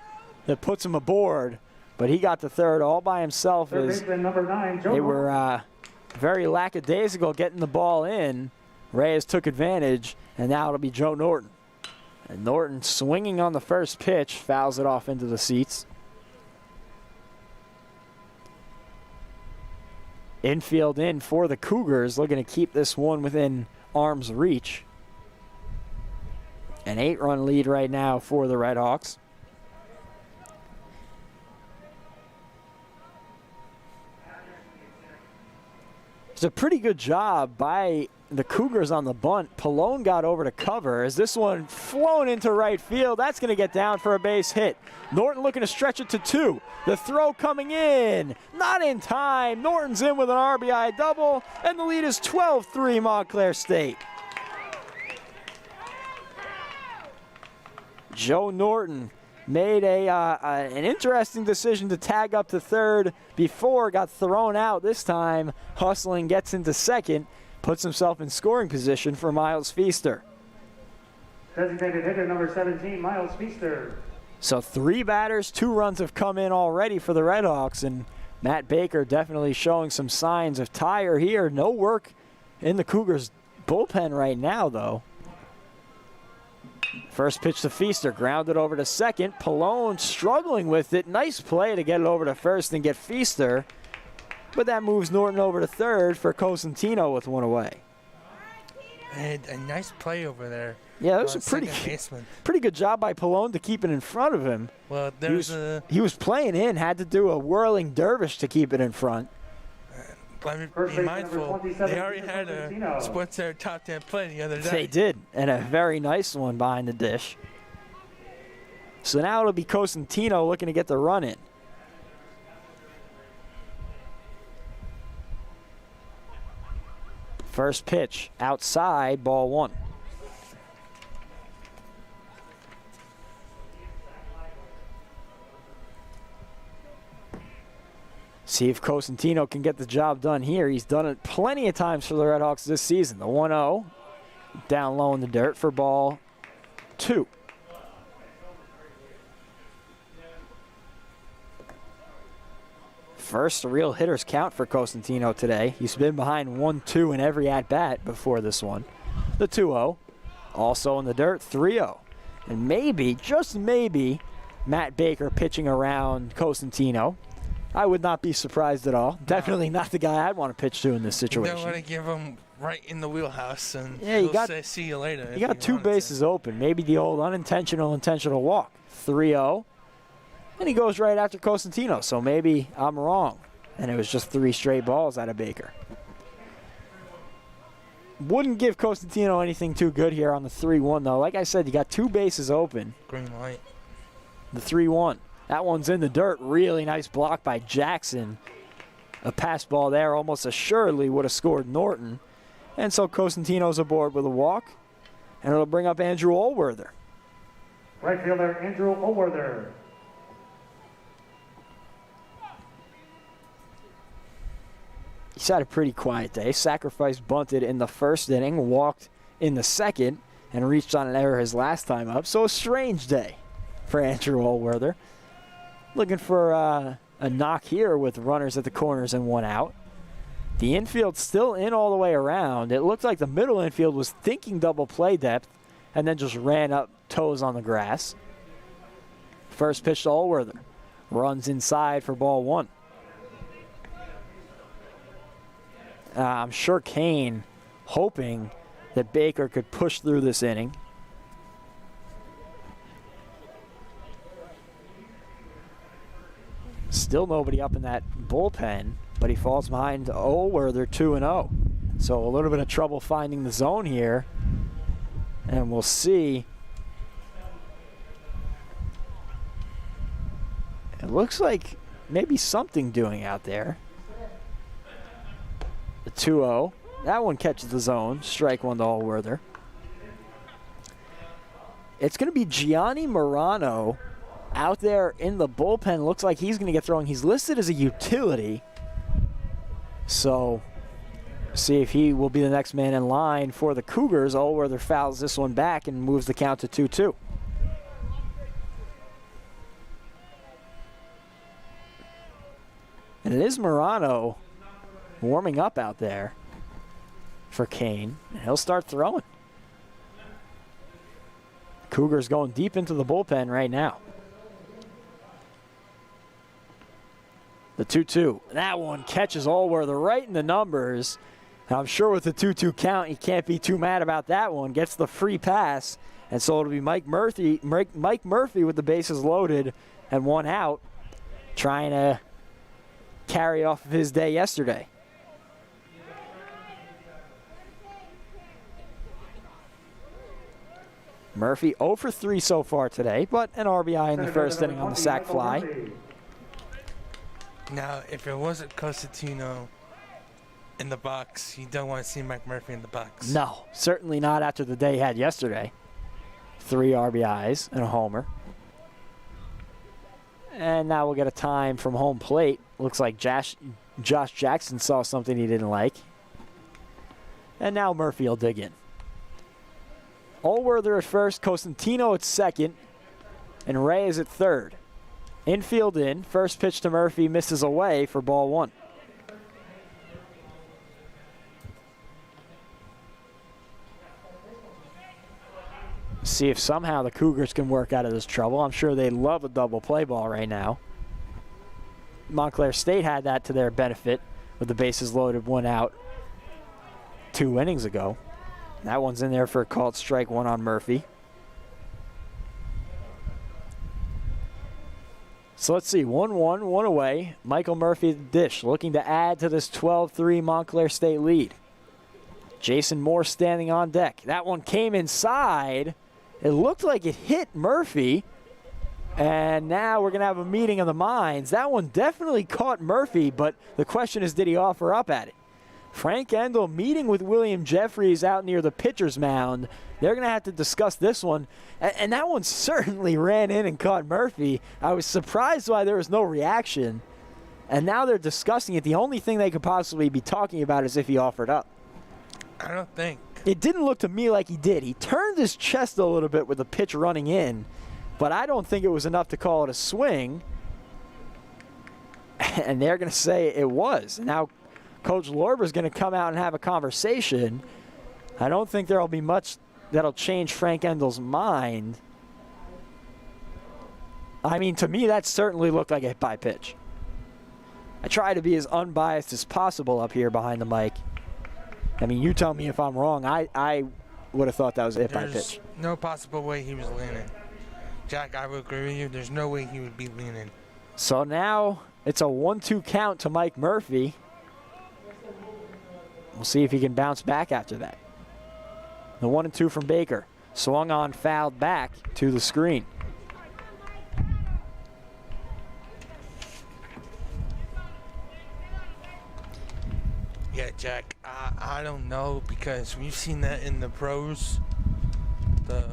S1: that puts him aboard, but he got to third all by himself as
S3: Number 9,
S1: they were very lackadaisical getting the ball in. Reyes took advantage, and now it'll be Joe Norton. And Norton swinging on the first pitch, fouls it off into the seats. Infield in for the Cougars, looking to keep this one within arm's reach. An 8-run lead right now for the Redhawks. It's a pretty good job by the Cougars on the bunt. Pallone got over to cover as this one flown into right field. That's going to get down for a base hit. Norton looking to stretch it to 2. The throw coming in. Not in time. Norton's in with an RBI double, and the lead is 12-3 Montclair State. Joe Norton made an interesting decision to tag up to third before, got thrown out this time. Hustling gets into second, puts himself in scoring position for Miles Feaster.
S3: Designated hitter number 17, Miles Feaster.
S1: So 3 batters, 2 runs have come in already for the Redhawks, and Matt Baker definitely showing some signs of tire here. No work in the Cougars bullpen right now, though. First pitch to Feaster, grounded over to second. Pallone struggling with it. Nice play to get it over to first and get Feaster. But that moves Norton over to third for Cosentino with one away.
S2: And a nice play over there.
S1: Yeah, that was a pretty good job by Pallone to keep it in front of him.
S2: Well,
S1: he was playing in, had to do a whirling dervish to keep it in front.
S2: Be mindful, they already had a Sports Center top 10 play the other day.
S1: They did, and a very nice one behind the dish. So now it'll be Cosentino looking to get the run in. First pitch, outside, ball 1. See if Cosentino can get the job done here. He's done it plenty of times for the Redhawks this season. The 1-0, down low in the dirt for ball 2. First real hitter's count for Cosentino today. He's been behind 1-2 in every at-bat before this one. The 2-0, also in the dirt, 3-0. And maybe, just maybe, Matt Baker pitching around Cosentino. I would not be surprised at all. Definitely not the guy I'd want to pitch to in this situation.
S2: You don't want to give him right in the wheelhouse and say see you later.
S1: You got 2 bases open. Maybe the old intentional walk. 3-0. And he goes right after Cosentino, so maybe I'm wrong. And it was just 3 straight balls out of Baker. Wouldn't give Cosentino anything too good here on the 3-1, though. Like I said, you got 2 bases open.
S2: Green light.
S1: The 3-1. That one's in the dirt. Really nice block by Jackson. A pass ball there almost assuredly would have scored Norton. And so Cosentino's aboard with a walk. And it'll bring up Andrew Allworther.
S3: Right fielder Andrew Allworther.
S1: He's had a pretty quiet day. Sacrifice bunted in the first inning, walked in the second, and reached on an error his last time up. So a strange day for Andrew Allworther. Looking for a knock here with runners at the corners and one out. The infield still in all the way around. It looked like the middle infield was thinking double play depth and then just ran up toes on the grass. First pitch to Allworther. Runs inside for ball one. I'm sure Kean hoping that Baker could push through this inning. Still nobody up in that bullpen, but he falls behind Allworther 2-0. So a little bit of trouble finding the zone here. And we'll see. It looks like maybe something doing out there. The 2-0. That one catches the zone. Strike one to Allworther. It's going to be Gianni Morano out there in the bullpen. Looks like he's going to get throwing. He's listed as a utility. So, see if he will be the next man in line for the Cougars. Allworther fouls this one back and moves the count to 2-2. And it is Morano warming up out there for Kean. And he'll start throwing. Cougars going deep into the bullpen right now. The 2-2. That one catches Allworther right in the numbers. And I'm sure with the 2-2 count, he can't be too mad about that one. Gets the free pass. And so it'll be Mike Murphy with the bases loaded and one out, trying to carry off of his day yesterday. Murphy 0 for 3 so far today, but an RBI in the first inning on the sac fly.
S2: Now, if it wasn't Cosentino in the box, you don't want to see Mike Murphy in the box.
S1: No, certainly not after the day he had yesterday. 3 RBIs and a homer. And now we'll get a time from home plate. Looks like Josh Jackson saw something he didn't like. And now Murphy will dig in. Allworther at first, Cosentino at second, and Ray is at third. Infield in. First pitch to Murphy misses away for ball one. See if somehow the Cougars can work out of this trouble. I'm sure they love a double play ball right now. Montclair State had that to their benefit with the bases loaded, one out 2 innings ago. That one's in there for a called strike one on Murphy. So let's see, 1-1, one away. Michael Murphy at the dish, looking to add to this 12-3 Montclair State lead. Jason Moore standing on deck. That one came inside. It looked like it hit Murphy. And now we're going to have a meeting of the minds. That one definitely caught Murphy, but the question is, did he offer up at it? Frank Endel meeting with William Jeffries out near the pitcher's mound. They're going to have to discuss this one. And that one certainly ran in and caught Murphy. I was surprised why there was no reaction. And now they're discussing it. The only thing they could possibly be talking about is if he offered up.
S2: I don't think.
S1: It didn't look to me like he did. He turned his chest a little bit with the pitch running in, but I don't think it was enough to call it a swing. And they're going to say it was. Now Coach Lorber's going to come out and have a conversation. I don't think there will be much that'll change Frank Endel's mind. I mean, to me, that certainly looked like a hit by pitch. I try to be as unbiased as possible up here behind the mic. I mean, you tell me if I'm wrong. I would have thought that was a hit by pitch.
S2: There's no possible way he was leaning. Jack, I would agree with you. There's no way he would be leaning.
S1: So now it's a 1-2 count to Mike Murphy. We'll see if he can bounce back after that. The 1-2 from Baker. Swung on, fouled back to the screen.
S2: Yeah, Jack, I don't know, because we've seen that in the pros. The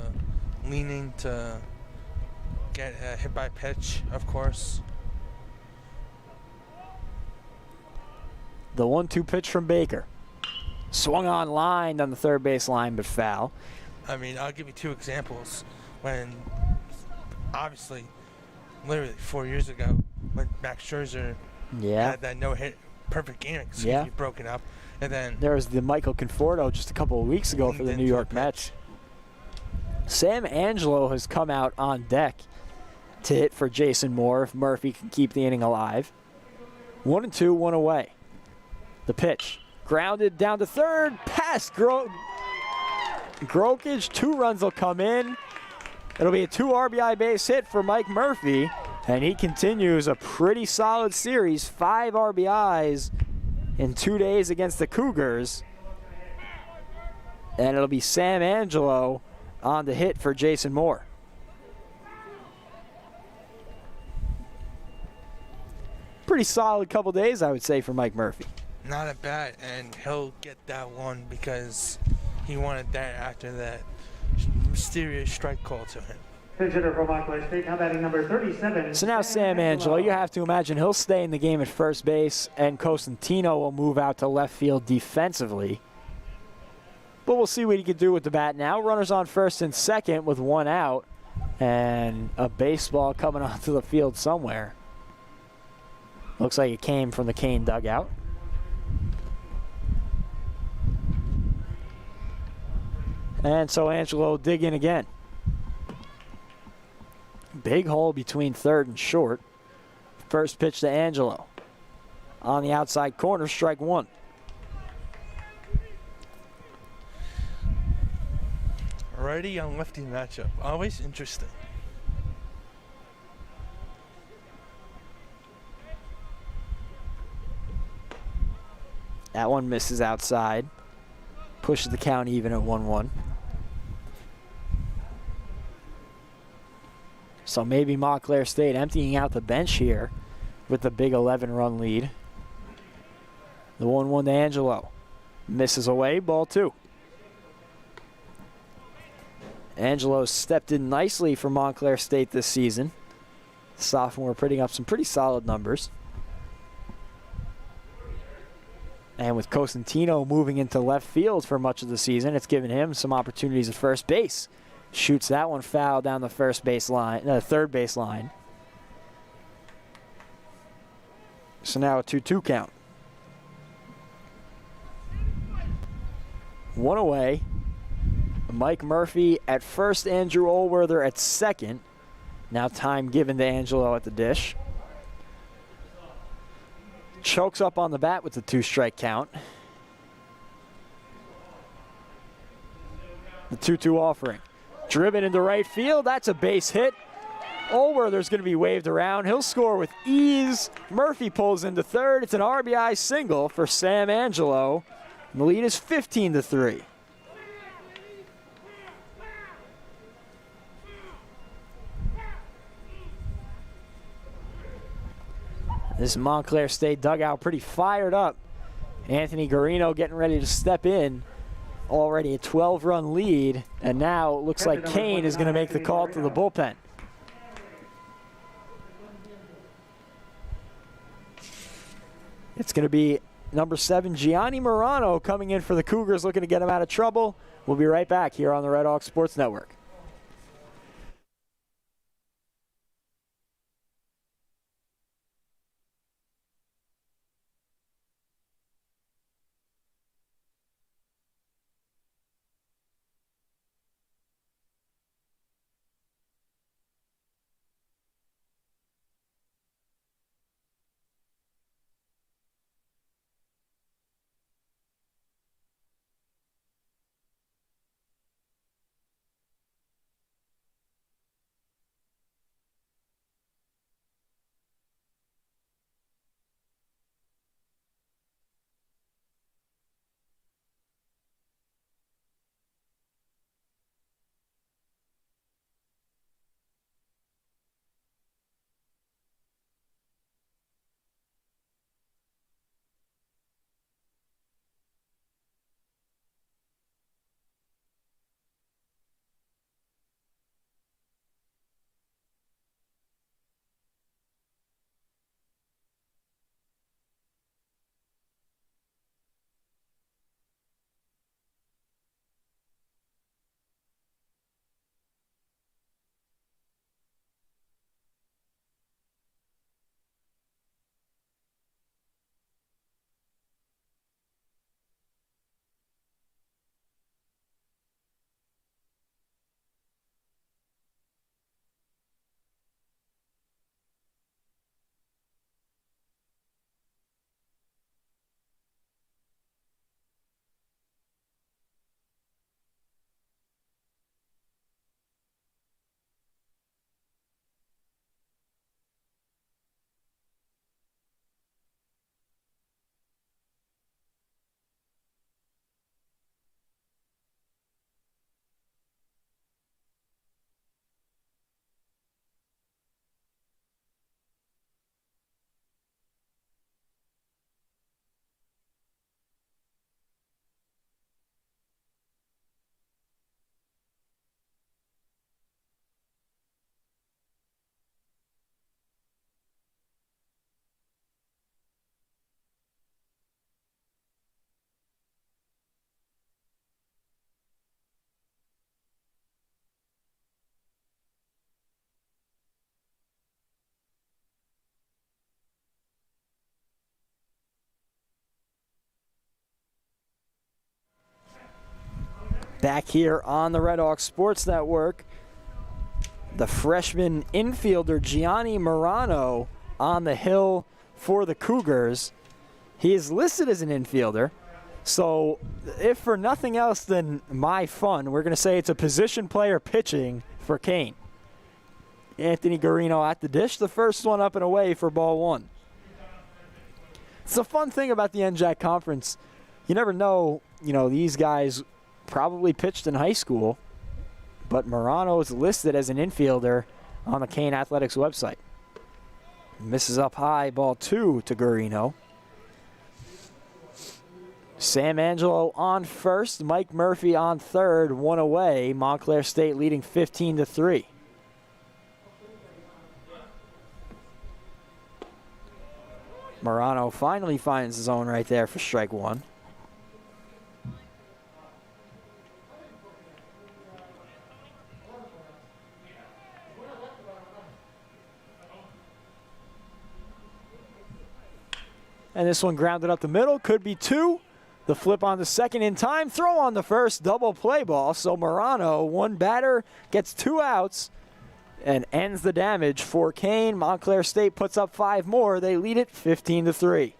S2: leaning to get a hit by pitch, of course.
S1: The 1-2 pitch from Baker. Swung on line on the third base line, but foul.
S2: I mean, I'll give you two examples. When, obviously, literally 4 years ago, when Max Scherzer had that no-hit perfect game, broken up. And then
S1: there was the Michael Conforto just a couple of weeks ago for the New York Mets. Sam Angelo has come out on deck to hit for Jason Moore if Murphy can keep the inning alive. 1-2, 1 away. The pitch. Grounded down to third. Past Grokage. 2 runs will come in. It'll be a 2 RBI base hit for Mike Murphy. And he continues a pretty solid series. 5 RBIs in 2 days against the Cougars. And it'll be Sam Angelo on the hit for Jason Moore. Pretty solid couple days, I would say, for Mike Murphy.
S2: Not a bad, and he'll get that one because he wanted that after that mysterious strike call to him.
S3: Pinch hitter for Montclair State, now batting number 37.
S1: So now Sam Angelo, you have to imagine he'll stay in the game at first base, and Cosentino will move out to left field defensively. But we'll see what he can do with the bat now. Runners on first and second with 1 out, and a baseball coming onto the field somewhere. Looks like it came from the Kean dugout. And so Angelo will dig in again. Big hole between third and short. First pitch to Angelo. On the outside corner, strike 1.
S2: Righty on lefty matchup. Always interesting.
S1: That one misses outside. Pushes the count even at 1-1. So maybe Montclair State emptying out the bench here with the big 11-run lead. The 1-1 to Angelo. Misses away, ball 2. Angelo stepped in nicely for Montclair State this season. Sophomore putting up some pretty solid numbers. And with Cosentino moving into left field for much of the season, it's given him some opportunities at first base. Shoots that one foul down the third base line. So now a 2-2 count. 1 away. Mike Murphy at first, Andrew Olwerther at second. Now time given to Angelo at the dish. Chokes up on the bat with the 2-strike count. The 2-2 offering. Driven into right field. That's a base hit. Olwerther's going to be waved around. He'll score with ease. Murphy pulls into third. It's an RBI single for Sam Angelo. And the lead is 15-3. This Montclair State dugout pretty fired up. Anthony Garino getting ready to step in. Already a 12-run lead, and now it looks like Kean is going to make the call to the bullpen. It's going to be number 7, Gianni Morano, coming in for the Cougars, looking to get him out of trouble. We'll be right back here on the Redhawks Sports Network. Back here on the Redhawks Sports Network, the freshman infielder Gianni Morano on the hill for the Cougars. He is listed as an infielder, so if for nothing else than my fun, we're going to say it's a position player pitching for Kean. Anthony Guarino at the dish, the first one up and away for ball one. It's a fun thing about the NJAC conference. You never know, these guys probably pitched in high school, but Morano is listed as an infielder on the Kean Athletics website. Misses up high, ball two to Guarino. Sam Angelo on first, Mike Murphy on third, one away. Montclair State leading 15-3. Morano finally finds the zone right there for strike one. And this one grounded up the middle, could be two. The flip on the second in time, throw on the first, double play ball. So Morano, one batter, gets 2 outs and ends the damage for Kean. Montclair State puts up 5 more. They lead it 15-3.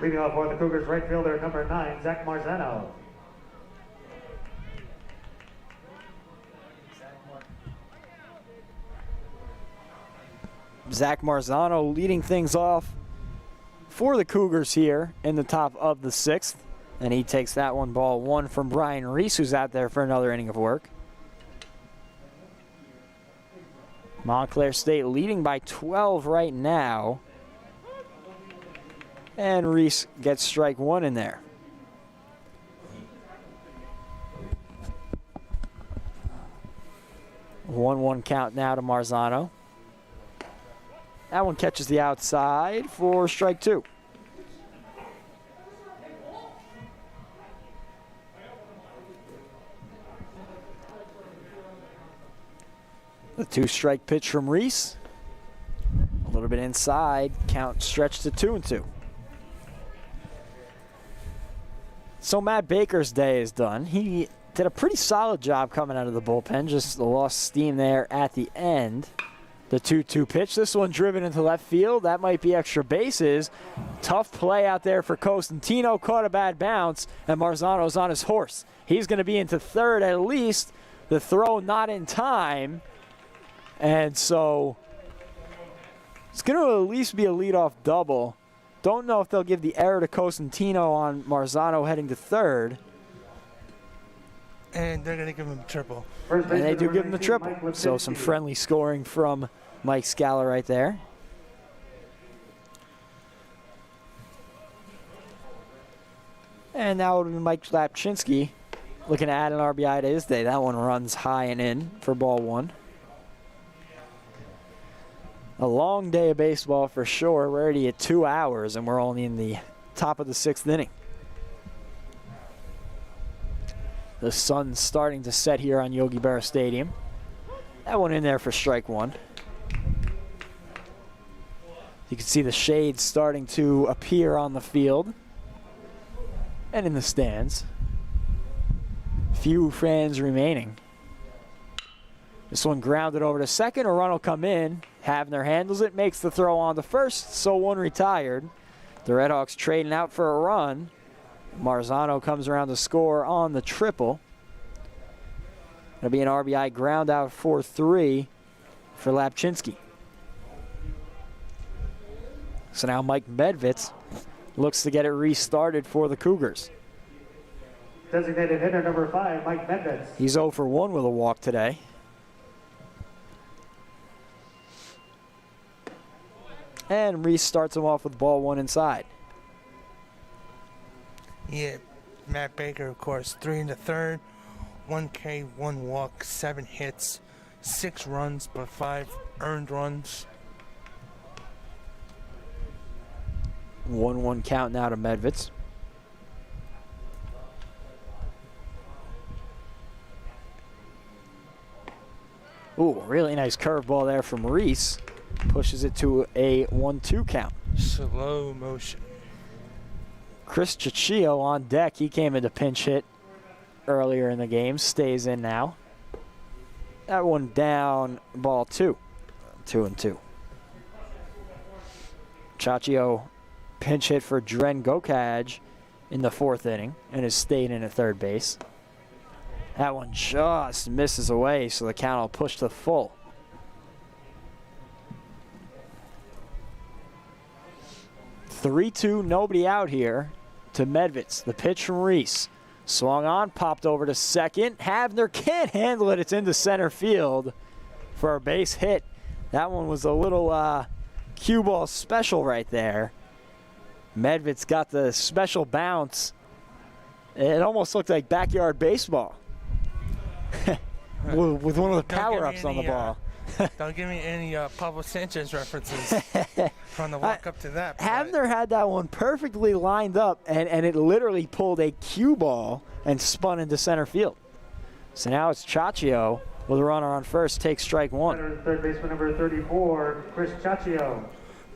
S3: Leading off for the Cougars, right fielder number 9, Zach Marzano.
S1: Zach Marzano leading things off for the Cougars here in the top of the 6th. And he takes that one, ball one from Brian Reese, who's out there for another inning of work. Montclair State leading by 12 right now. And Reese gets strike one in there. One count now to Marzano. That one catches the outside for strike two. The 2-strike pitch from Reese. A little bit inside, count stretched to 2-2. So Matt Baker's day is done. He did a pretty solid job coming out of the bullpen, just lost steam there at the end. The 2-2 pitch, this one driven into left field. That might be extra bases. Tough play out there for Costantino, caught a bad bounce, and Marzano's on his horse. He's going to be into third at least. The throw not in time. And so it's going to at least be a leadoff double. Don't know if they'll give the error to Costantino on Marzano heading to third.
S2: And they're going to give him a triple.
S1: And they do give him the triple. So some friendly scoring from Mike Scala right there. And that would be Mike Lapchinsky looking to add an RBI to his day. That one runs high and in for ball 1. A long day of baseball for sure. We're already at 2 hours, and we're only in the top of the 6th inning. The sun's starting to set here on Yogi Berra Stadium. That one in there for strike 1. You can see the shades starting to appear on the field and in the stands. Few fans remaining. This one grounded over to second. A run will come in. Havner handles it, makes the throw on to first, so one retired. The Redhawks trading out for a run. Marzano comes around to score on the triple. It'll be an RBI ground out 4-3 for Lapchinsky. So now Mike Medvitz looks to get it restarted for the Cougars.
S3: Designated hitter number 5, Mike Medvitz.
S1: He's 0 for 1 with a walk today. And restarts him off with ball 1 inside.
S2: Yeah, Matt Baker, of course, 3 in the 3rd, 1 K, 1 walk, 7 hits, 6 runs, but 5 earned runs.
S1: 1-1 count now to Medvitz. Ooh, really nice curveball there from Reese. Pushes it to a 1-2 count.
S2: Slow motion.
S1: Chris Chicchio on deck. He came into pinch hit earlier in the game. Stays in now. That one down, ball 2. 2-2. Chicchio pinch hit for Dren Gokaj in the 4th inning and has stayed in at third base. That one just misses away, so the count will push to full. (3-2), nobody out here to Medvitz. The pitch from Reese. Swung on, popped over to second. Havner can't handle it. It's into center field for a base hit. That one was a little cue ball special right there. Medvitz got the special bounce. It almost looked like backyard baseball with one of the power-ups on the ball.
S2: Don't give me any Pablo Sanchez references from the walk up to that.
S1: Havner had that one perfectly lined up, and it literally pulled a cue ball and spun into center field. So now it's Chicchio with a runner on first, takes strike 1.
S3: Third baseman number 34, Chris Chicchio.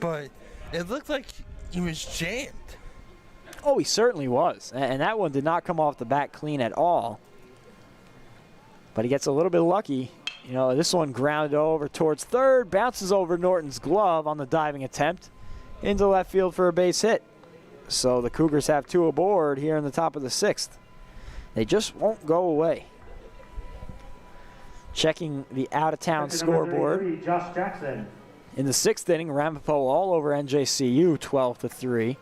S2: But it looked like he was jammed.
S1: Oh, he certainly was. And that one did not come off the bat clean at all. But he gets a little bit lucky. You know, this one grounded over towards third, bounces over Norton's glove on the diving attempt into left field for a base hit. So the Cougars have 2 aboard here in the top of the 6th. They just won't go away. Checking the out-of-town scoreboard.
S3: Josh Jackson.
S1: In the 6th inning, Ramapo all over NJCU, 12-3.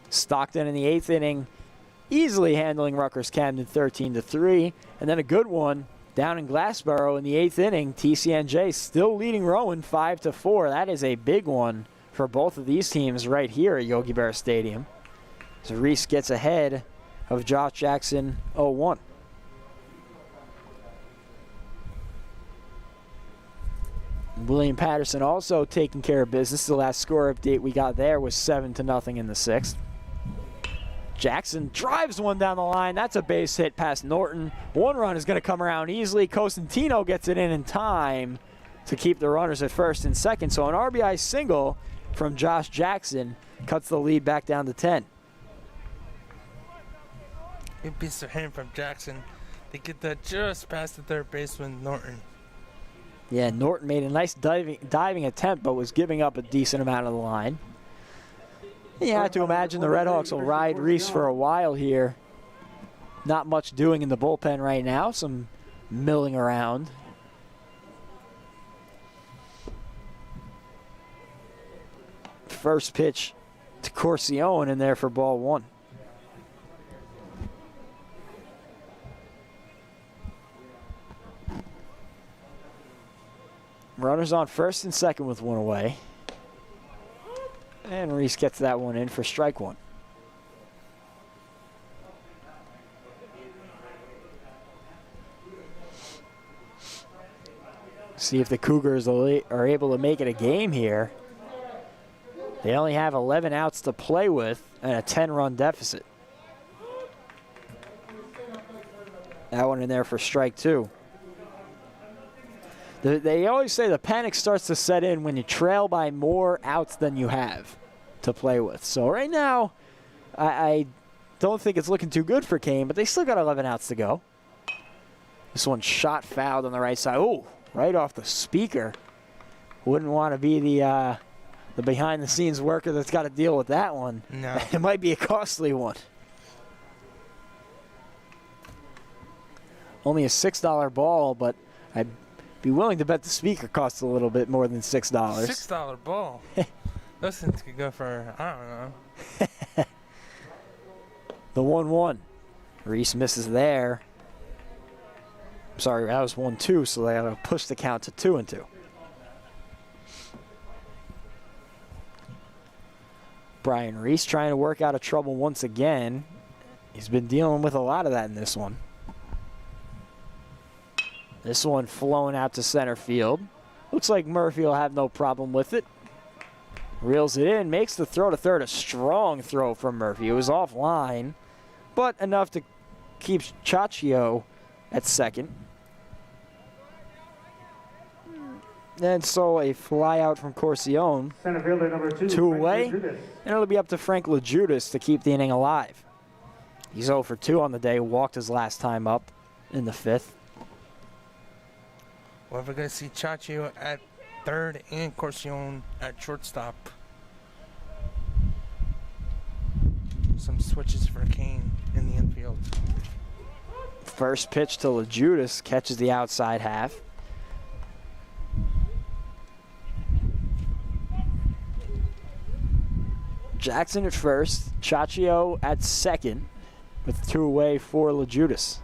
S1: Stockton in the 8th inning, easily handling Rutgers Camden, 13-3. And then a good one down in Glassboro in the 8th inning. TCNJ still leading Rowan, 5-4. That is a big one for both of these teams right here at Yogi Berra Stadium. So Reese gets ahead of Josh Jackson, 0-1. William Patterson also taking care of business. The last score update we got there was 7-0 in the 6th. Jackson drives one down the line. That's a base hit past Norton. One run is going to come around easily. Cosentino gets it in time to keep the runners at first and second. So an RBI single from Josh Jackson cuts the lead back down to 10.
S2: It beats a hit from Jackson. They get that just past the third baseman, Norton.
S1: Yeah, Norton made a nice diving attempt, but was giving up a decent amount of the line. You have to imagine the Redhawks will ride Reese for a while here. Not much doing in the bullpen right now, some milling around. First pitch to Corcione in there for ball 1. Runners on first and second with one away. And Reese gets that one in for strike 1. See if the Cougars are able to make it a game here. They only have 11 outs to play with and a 10-run deficit. That one in there for strike 2. They always say the panic starts to set in when you trail by more outs than you have to play with. So right now, I don't think it's looking too good for Kean, but they still got 11 outs to go. This one shot fouled on the right side. Oh, right off the speaker. Wouldn't want to be the behind-the-scenes worker that's got to deal with that one.
S2: No.
S1: It might be a costly one. Only a $6 ball, but I'd be willing to bet the speaker costs a little bit more than $6.
S2: $6 ball. Those things could go for, I don't know.
S1: The 1-1. Reese misses there. Sorry, that was 1-2, so they got to push the count to 2-2. Brian Reese trying to work out of trouble once again. He's been dealing with a lot of that in this one. This one flowing out to center field. Looks like Murphy will have no problem with it. Reels it in, makes the throw to third. A strong throw from Murphy. It was offline, but enough to keep Chaccio at second. And so a fly out from Corcione.
S3: Center fielder number 2.
S1: 2 away, and it'll be up to Frank LaJudas to keep the inning alive. He's 0 for 2 on the day, walked his last time up in the 5th.
S2: Well, we're going to see Chaccio at third and Corcione at shortstop. Some switches for Kean in the infield.
S1: First pitch to LaJudas, catches the outside half. Jackson at first, Chaccio at second, with 2 away for LaJudas.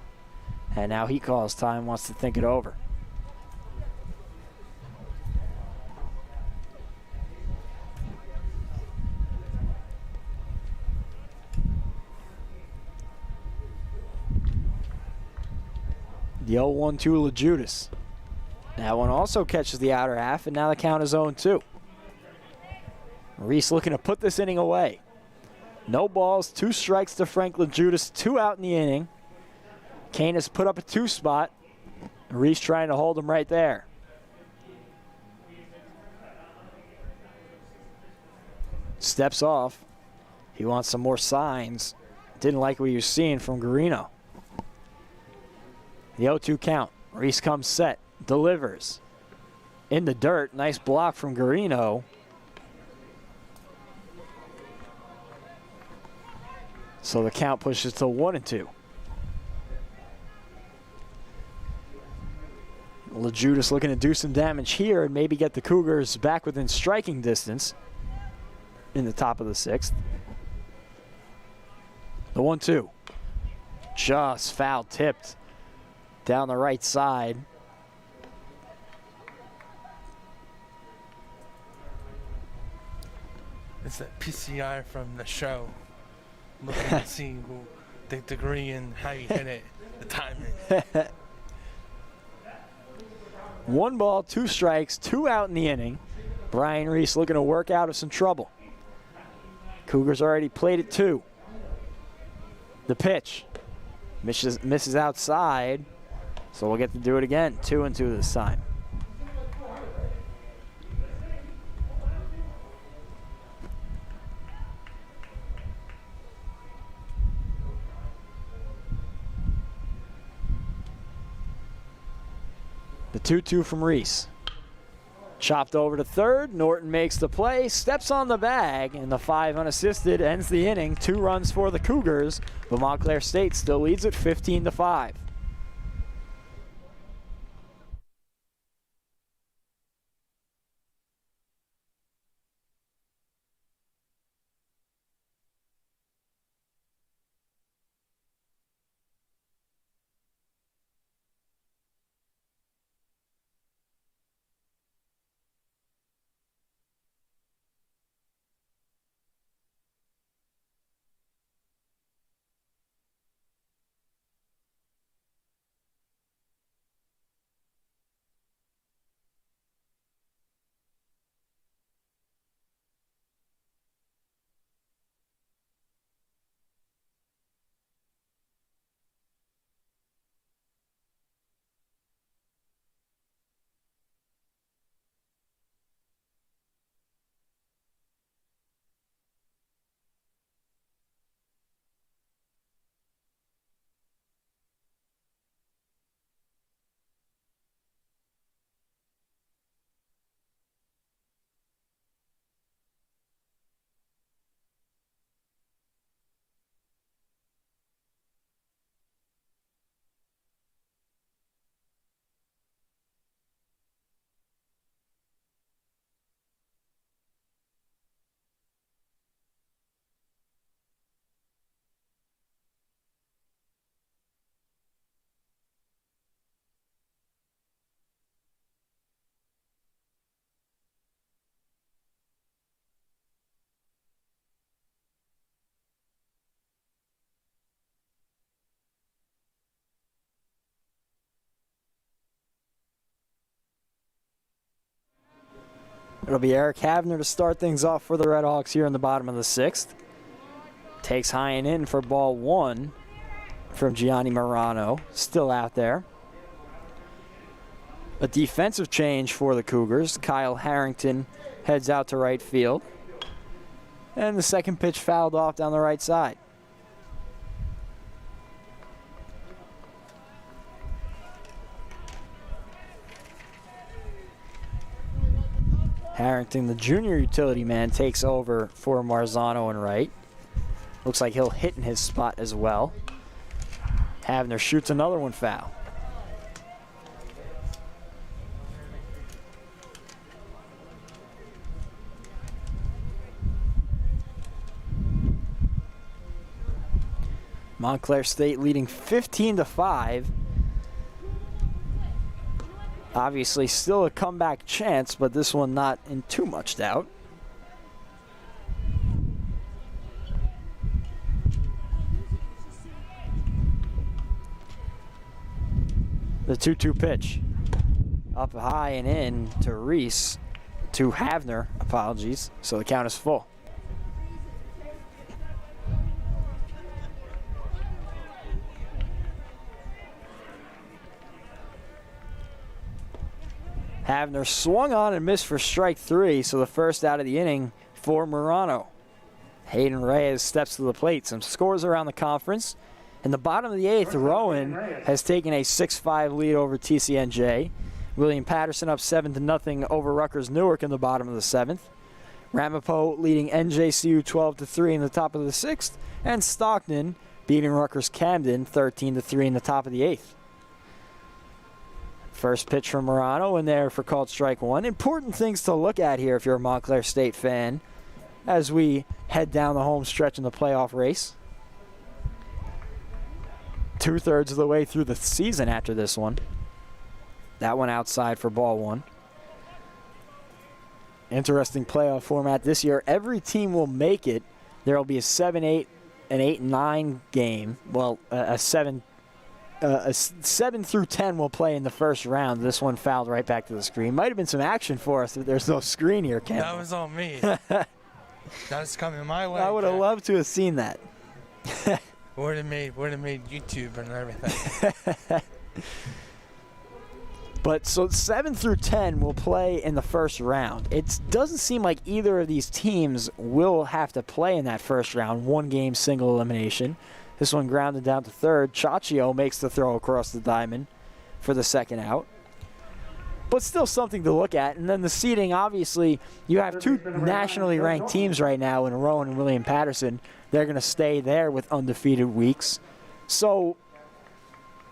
S1: And now he calls time, wants to think it over. The 0-1-2 LaJudas. That one also catches the outer half, and now the count is 0-2. Reese looking to put this inning away. No balls, 2 strikes to Frank LaJudas, 2 out in the inning. Kean has put up a 2 spot. Reese trying to hold him right there. Steps off. He wants some more signs. Didn't like what he was seeing from Guarino. The 0-2 count. Reese comes set, delivers. In the dirt, nice block from Guarino. So the count pushes to 1-2. LaJudas looking to do some damage here and maybe get the Cougars back within striking distance in the top of the 6th. The 1-2. Just foul tipped down the right side.
S2: It's that PCI from the show. Looking to see the degree and how you hit it, the timing.
S1: 1 ball, 2 strikes, 2 out in the inning. Brian Reese looking to work out of some trouble. Cougars already played it 2. The pitch misses outside, so we'll get to do it again. 2-2 this time. The 2-2 from Reese. Chopped over to third. Norton makes the play, steps on the bag, and the 5 unassisted ends the inning. 2 runs for the Cougars, but Montclair State still leads it 15-5. It'll be Eric Havner to start things off for the Redhawks here in the bottom of the 6th. Takes high and in for ball 1 from Gianni Morano, still out there. A defensive change for the Cougars. Kyle Harrington heads out to right field. And the second pitch fouled off down the right side. Harrington, the junior utility man, takes over for Marzano in right. Looks like he'll hit in his spot as well. Havner shoots another one foul. Montclair State leading 15-5. Obviously still a comeback chance, but this one not in too much doubt. The 2-2 pitch. Up high and in to Reese, to Havner, apologies. So the count is full. Havner swung on and missed for strike 3, so the first out of the inning for Morano. Hayden Reyes steps to the plate. Some scores around the conference. In the bottom of the 8th, Rowan has taken a 6-5 lead over TCNJ. William Patterson up 7-0 over Rutgers Newark in the bottom of the 7th. Ramapo leading NJCU 12-3 in the top of the 6th. And Stockton beating Rutgers Camden 13-3 in the top of the 8th. First pitch from Morano in there for called strike 1. Important things to look at here if you're a Montclair State fan as we head down the home stretch in the playoff race. 2/3 of the way through the season after this one. That one outside for ball 1. Interesting playoff format this year. Every team will make it. There will be a 7-8, an 8-9 game. Well, a 7 through 10 will play in the first round. This one fouled right back to the screen. Might have been some action for us. There's no screen here, Ken.
S2: That was on me. That's coming my way.
S1: I would have loved to have seen that.
S2: Would have made YouTube and everything.
S1: But so 7 through 10 will play in the first round. It doesn't seem like either of these teams will have to play in that first round. 1 game, single elimination. This one grounded down to third. Chachio makes the throw across the diamond for the second out. But still something to look at. And then the seeding, obviously, you have 2 nationally ranked teams right now in Rowan and William Patterson. They're going to stay there with undefeated weeks. So,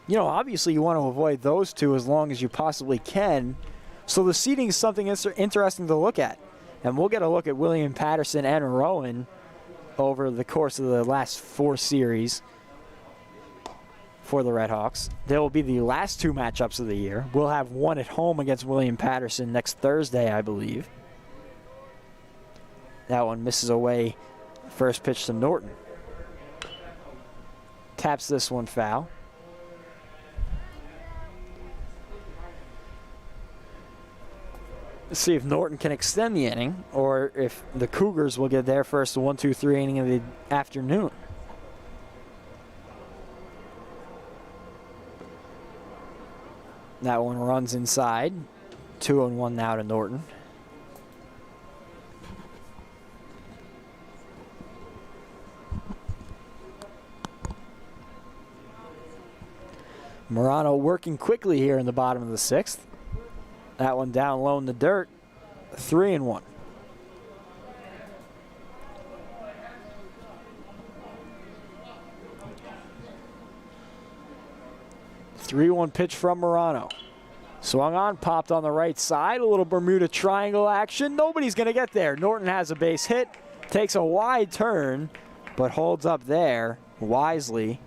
S1: you know, obviously you want to avoid those 2 as long as you possibly can. So the seeding is something interesting to look at. And we'll get a look at William Patterson and Rowan over the course of the last 4 series for the Redhawks. They will be the last 2 matchups of the year. We'll have one at home against William Patterson next Thursday, I believe. That one misses away. First pitch to Norton. Taps this one foul. Let's see if Norton can extend the inning or if the Cougars will get their first 1-2-3 inning of the afternoon. That one runs inside. 2-1 now to Norton. Morano working quickly here in the bottom of the 6th. That one down low in the dirt. 3-1. Three-1 pitch from Morano. Swung on, popped on the right side. A little Bermuda Triangle action. Nobody's going to get there. Norton has a base hit. Takes a wide turn, but holds up there wisely.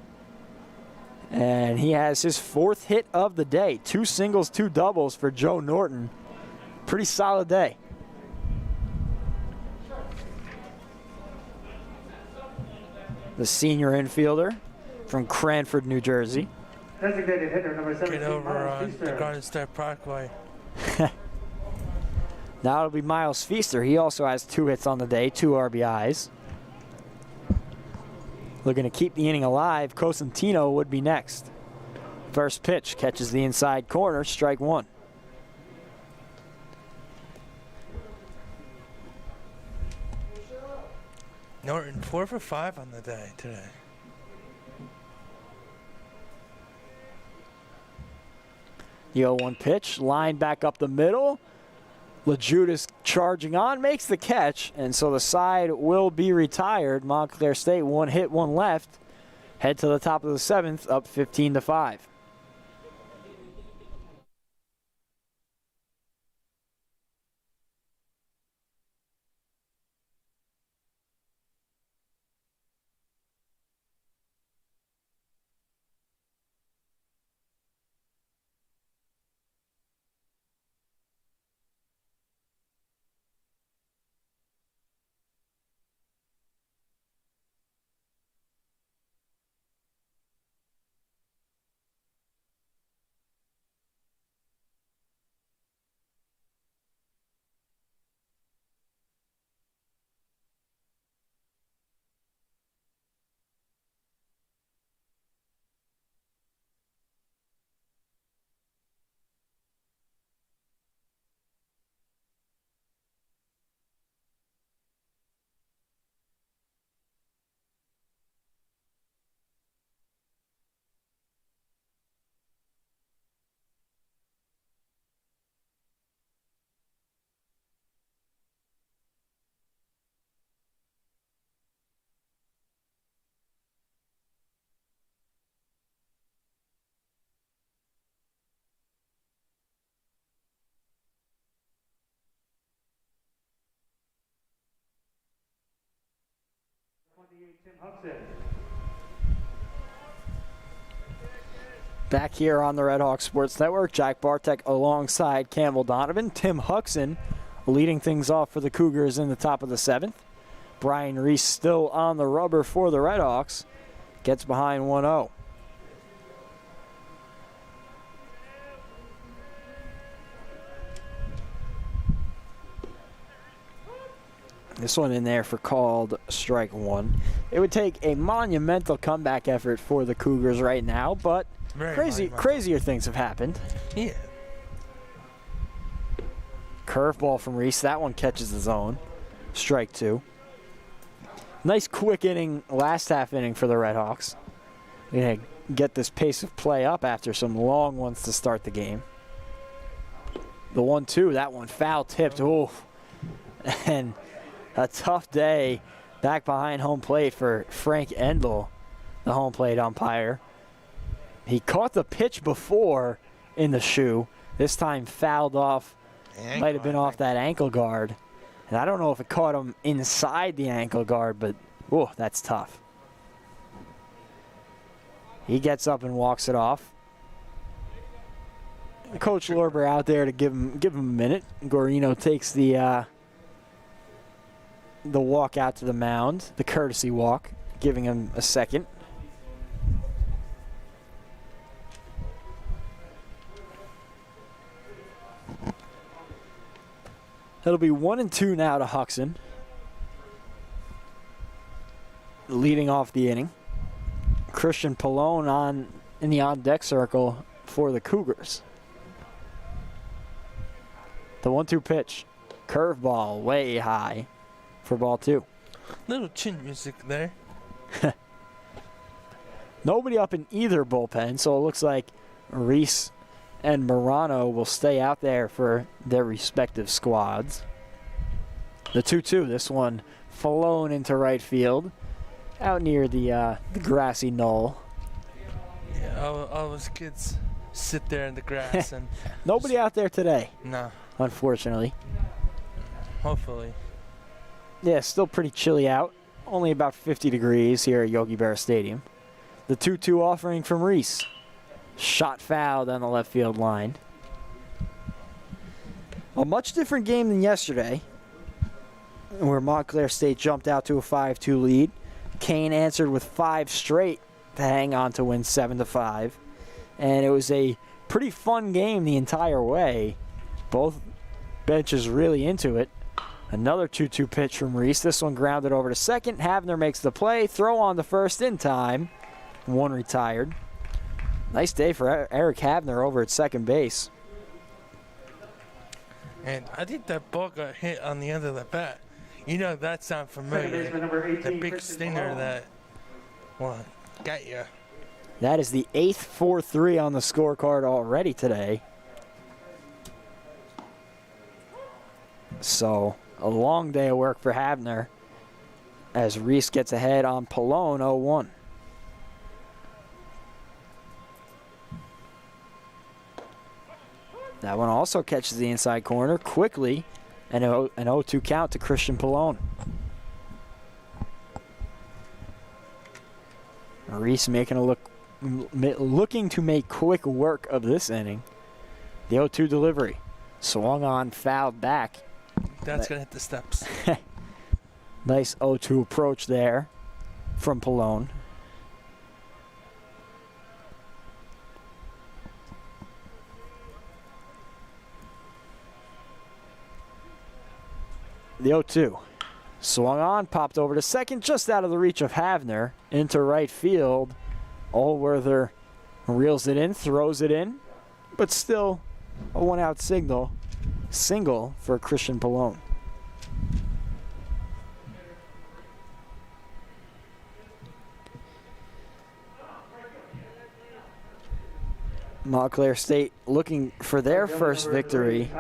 S1: And he has his 4th hit of the day. 2 singles, 2 doubles for Joe Norton. Pretty solid day. The senior infielder from Cranford, New Jersey.
S3: Designated hitter number 17.
S2: Get over the Garden State Parkway.
S1: Now it'll be Miles Feaster. He also has 2 hits on the day, 2 RBIs. Looking to keep the inning alive. Cosentino would be next. First pitch catches the inside corner, strike 1.
S2: Norton 4 for 5 on the day today.
S1: The 0-1 pitch, line back up the middle. LeJudas charging on, makes the catch, and so the side will be retired. Montclair State 1 hit, 1 left. Head to the top of the 7th, up 15-5.
S3: Tim Huxon.
S1: Back here on the Redhawks Sports Network, Jack Bartek alongside Campbell Donovan. Tim Huxon leading things off for the Cougars in the top of the 7th. Brian Reese still on the rubber for the Redhawks. Gets behind 1-0. This one in there for called strike 1. It would take a monumental comeback effort for the Cougars right now, but crazier things have happened.
S2: Yeah.
S1: Curveball from Reese. That one catches the zone. Strike 2. Nice quick inning, last half inning for the Redhawks. They're going to get this pace of play up after some long ones to start the game. The 1-2, that one foul tipped. Ooh. And a tough day back behind home plate for Frank Endel, the home plate umpire. He caught the pitch before in the shoe. This time fouled off. Might have been off that ankle guard. And I don't know if it caught him inside the ankle guard, but whoa, that's tough. He gets up and walks it off. Coach Lorber out there to give him a minute. Gorino takes the walk out to the mound, the courtesy walk, giving him a second. It'll be 1-2 now to Huxon, leading off the inning. Christian Pallone in the on-deck circle for the Cougars. The 1-2 pitch, curveball way high for ball 2.
S2: Little chin music there.
S1: Nobody up in either bullpen, so it looks like Reese and Morano will stay out there for their respective squads. The 2-2, this one flown into right field, out near the grassy knoll.
S2: Yeah, all those kids sit there in the grass and
S1: nobody out there today.
S2: No.
S1: Unfortunately.
S2: Hopefully.
S1: Yeah, still pretty chilly out. Only about 50 degrees here at Yogi Berra Stadium. The 2-2 offering from Reese. Shot foul down the left field line. A much different game than yesterday, where Montclair State jumped out to a 5-2 lead. Kean answered with 5 straight to hang on to win 7-5. And it was a pretty fun game the entire way. Both bench is really into it. Another 2-2 pitch from Reese. This one grounded over to second. Havner makes the play. Throw on the first in time. One retired. Nice day for Eric Havner over at second base.
S2: And I think that ball got hit on the end of the bat. You know that sound familiar. The big stinger that, well, got you.
S1: That is the 8th 4-3 on the scorecard already today. So, a long day of work for Havner as Reese gets ahead on Pallone 0-1. That one also catches the inside corner quickly, and an 0-2 count to Christian Pallone. Reese looking to make quick work of this inning. The 0-2 delivery. Swung on, fouled back.
S2: That's going to hit the steps.
S1: Nice 0-2 approach there from Pallone. The 0-2. Swung on, popped over to second, just out of the reach of Havner. Into right field. Allworther reels it in, throws it in, but still a one-out single for Christian Pallone. Montclair State looking for their first victory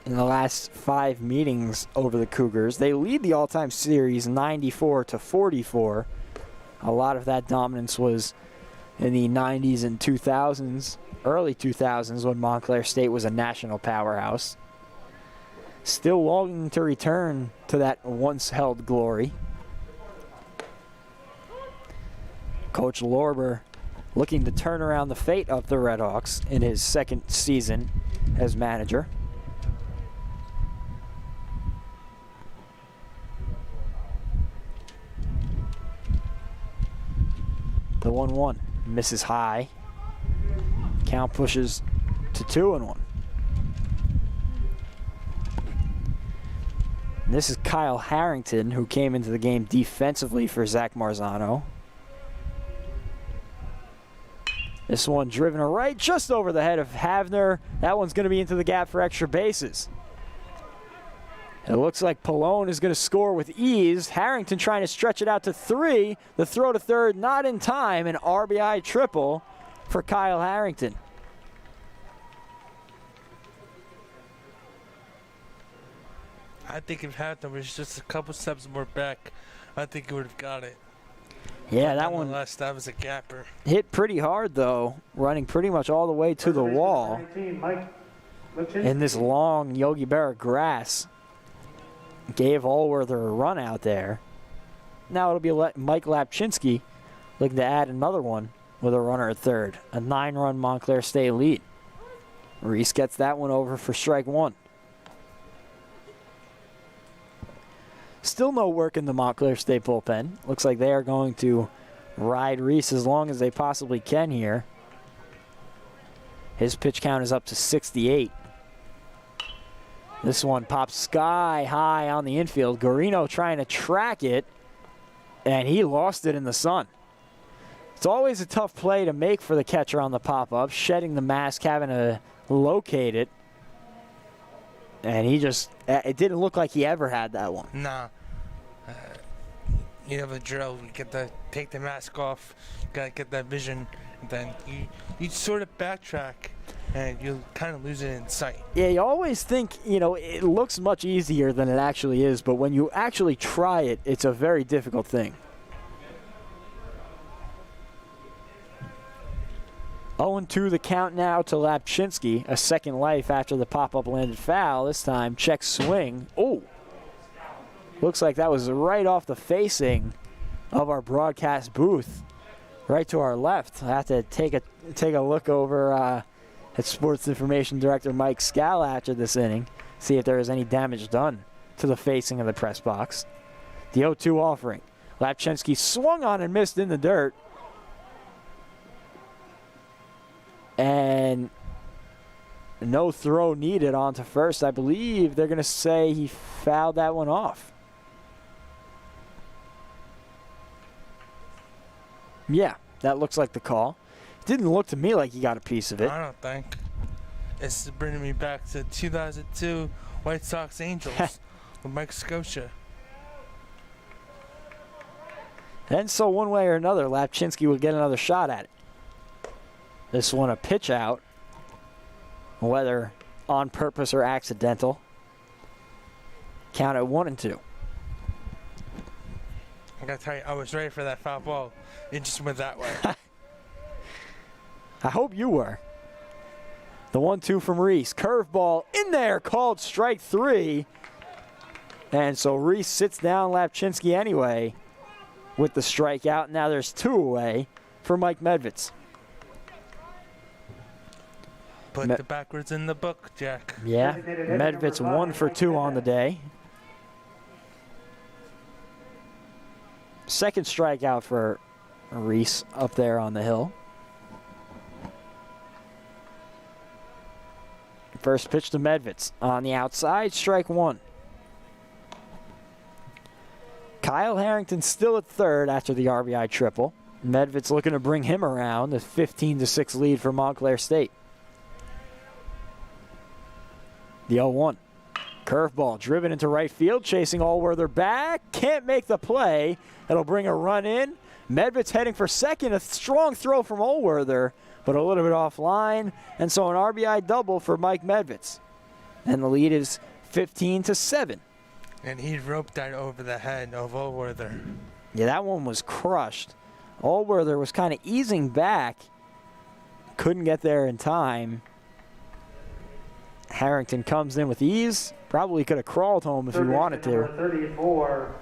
S1: in the last 5 meetings over the Cougars. They lead the all-time series 94-44. A lot of that dominance was in the 90s and 2000s, early 2000s, when Montclair State was a national powerhouse. Still longing to return to that once-held glory. Coach Lorber looking to turn around the fate of the Redhawks in his second season as manager. The 1-1 misses high. Count pushes to 2-1. This is Kyle Harrington, who came into the game defensively for Zach Marzano. This one driven right just over the head of Havner. That one's going to be into the gap for extra bases. It looks like Pallone is going to score with ease. Harrington trying to stretch it out to 3. The throw to third not in time. An RBI triple for Kyle Harrington.
S2: I think if Havner was just a couple steps more back, I think he would have got it.
S1: Yeah, that one
S2: that was a gapper.
S1: Hit pretty hard, though, running pretty much all the way to the wall in this long Yogi Berra grass. Gave Allworther a run out there. Now it'll be Mike Lapchinsky looking to add another one with a runner at third. A 9-run Montclair State lead. Reese gets that one over for strike one. Still no work in the Montclair State bullpen. Looks like they are going to ride Reese as long as they possibly can here. His pitch count is up to 68. This one pops sky high on the infield. Garino trying to track it, and he lost it in the sun. It's always a tough play to make for the catcher on the pop-up, shedding the mask, having to locate it. And he just, it didn't look like he ever had that one.
S2: Nah. You have a drill. You get the, take the mask off, you gotta get that vision, and then you sort of backtrack, and you kind of lose it in sight.
S1: Yeah, you always think, you know, it looks much easier than it actually is, but when you actually try it, it's a very difficult thing. 0-2 the count now to Lapchinsky. A second life after the pop-up landed foul. This time, check swing. Oh! Looks like that was right off the facing of our broadcast booth. Right to our left. I have to take a look over at Sports Information Director Mike Scal after this inning. See if there was any damage done to the facing of the press box. The 0-2 offering. Lapchinsky swung on and missed in the dirt. no throw needed onto first. I believe they're going to say he fouled that one off. Yeah, that looks like the call. Didn't look to me like he got a piece of it.
S2: I don't think. It's bringing me back to 2002 White Sox Angels with Mike Scotia.
S1: And so one way or another, Lapchinski would get another shot at it. This one a pitch out, whether on purpose or accidental. Count at 1-2.
S2: I gotta tell you, I was ready for that foul ball. It just went that way.
S1: I hope you were. The 1-2 from Reese. Curveball in there, called strike 3. And so Reese sits down Lapchinski anyway with the strikeout. Now there's 2 away for Mike Medvitz.
S2: Put the backwards in the book, Jack.
S1: Yeah, Medvitz 1 for 2 on the day. Second strikeout for Reese up there on the hill. First pitch to Medvitz on the outside, strike 1. Kyle Harrington still at third after the RBI triple. Medvitz looking to bring him around, a 15-6 lead for Montclair State. The 0-1. Curveball driven into right field, chasing Allworther back. Can't make the play. That'll bring a run in. Medvitz heading for second. A strong throw from Allworther, but a little bit offline. And so an RBI double for Mike Medvitz. And the lead is 15-7.
S2: And he roped that over the head of Allworther.
S1: Yeah, that one was crushed. Allworther was kind of easing back. Couldn't get there in time. Harrington comes in with ease. Probably could have crawled home if he wanted to.
S3: Number 34,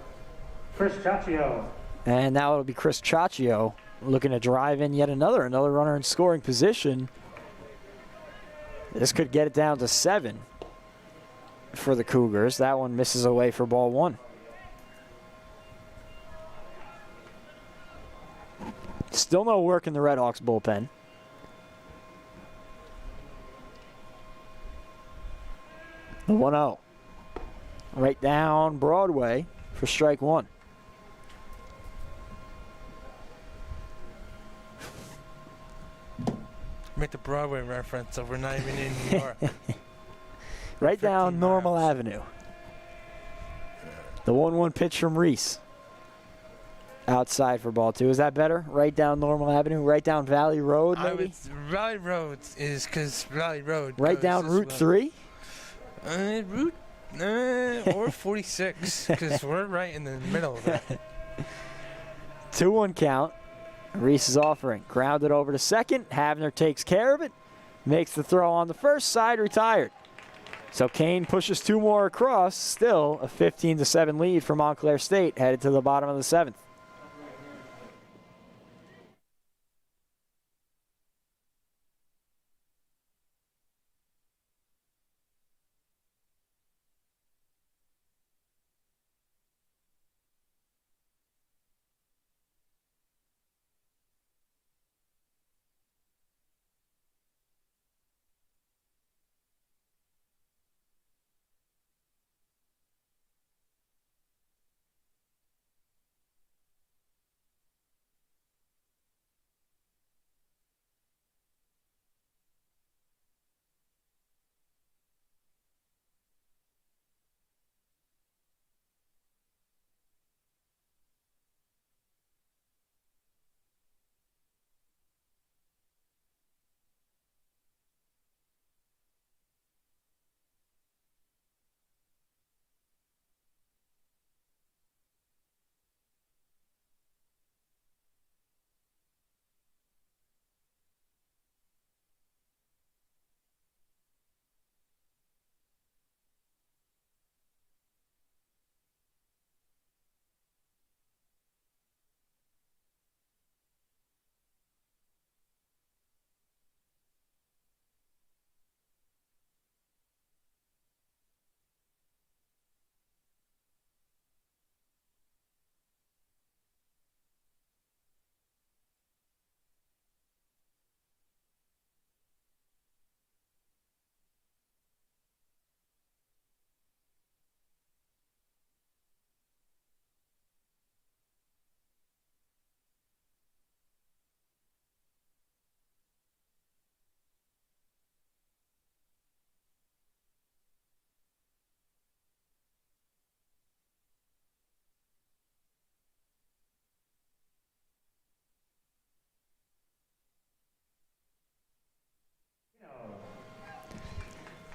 S3: Chris Chaccio.
S1: And now it'll be Chris Chaccio looking to drive in yet another runner in scoring position. This could get it down to 7 for the Cougars. That one misses away for ball 1. Still no work in the Redhawks bullpen. The 1-0. Right down Broadway for strike 1.
S2: Make the Broadway reference, so we're not even in New York.
S1: Right down
S2: 15
S1: Normal
S2: miles.
S1: Avenue. The 1-1 pitch from Reese. Outside for ball 2. Is that better? Right down Normal Avenue? Right down Valley Road, maybe?
S2: Valley Road is because Valley Road.
S1: Right
S2: goes
S1: down
S2: this
S1: Route
S2: way.
S1: 3?
S2: Route or 46, because we're right in the middle of it.
S1: 2-1 count. Reese is offering. Grounded over to second. Havner takes care of it. Makes the throw on the first side. Retired. So Kean pushes 2 more across. Still a 15-7 lead for Montclair State. Headed to the bottom of the 7th.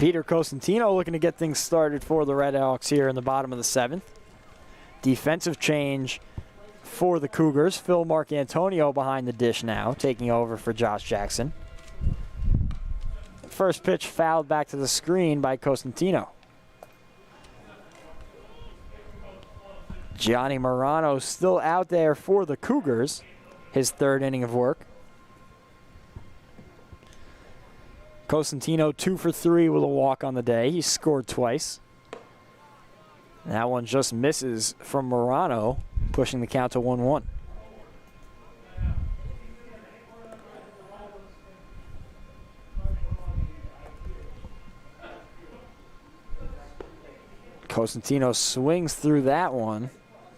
S1: Peter Cosentino looking to get things started for the Redhawks here in the bottom of the 7th. Defensive change for the Cougars. Phil Marcantonio behind the dish now, taking over for Josh Jackson. First pitch fouled back to the screen by Cosentino. Gianni Morano still out there for the Cougars, his 3rd inning of work. Cosentino 2 for 3 with a walk on the day. He scored twice. That one just misses from Morano, pushing the count to 1-1. Cosentino swings through that one,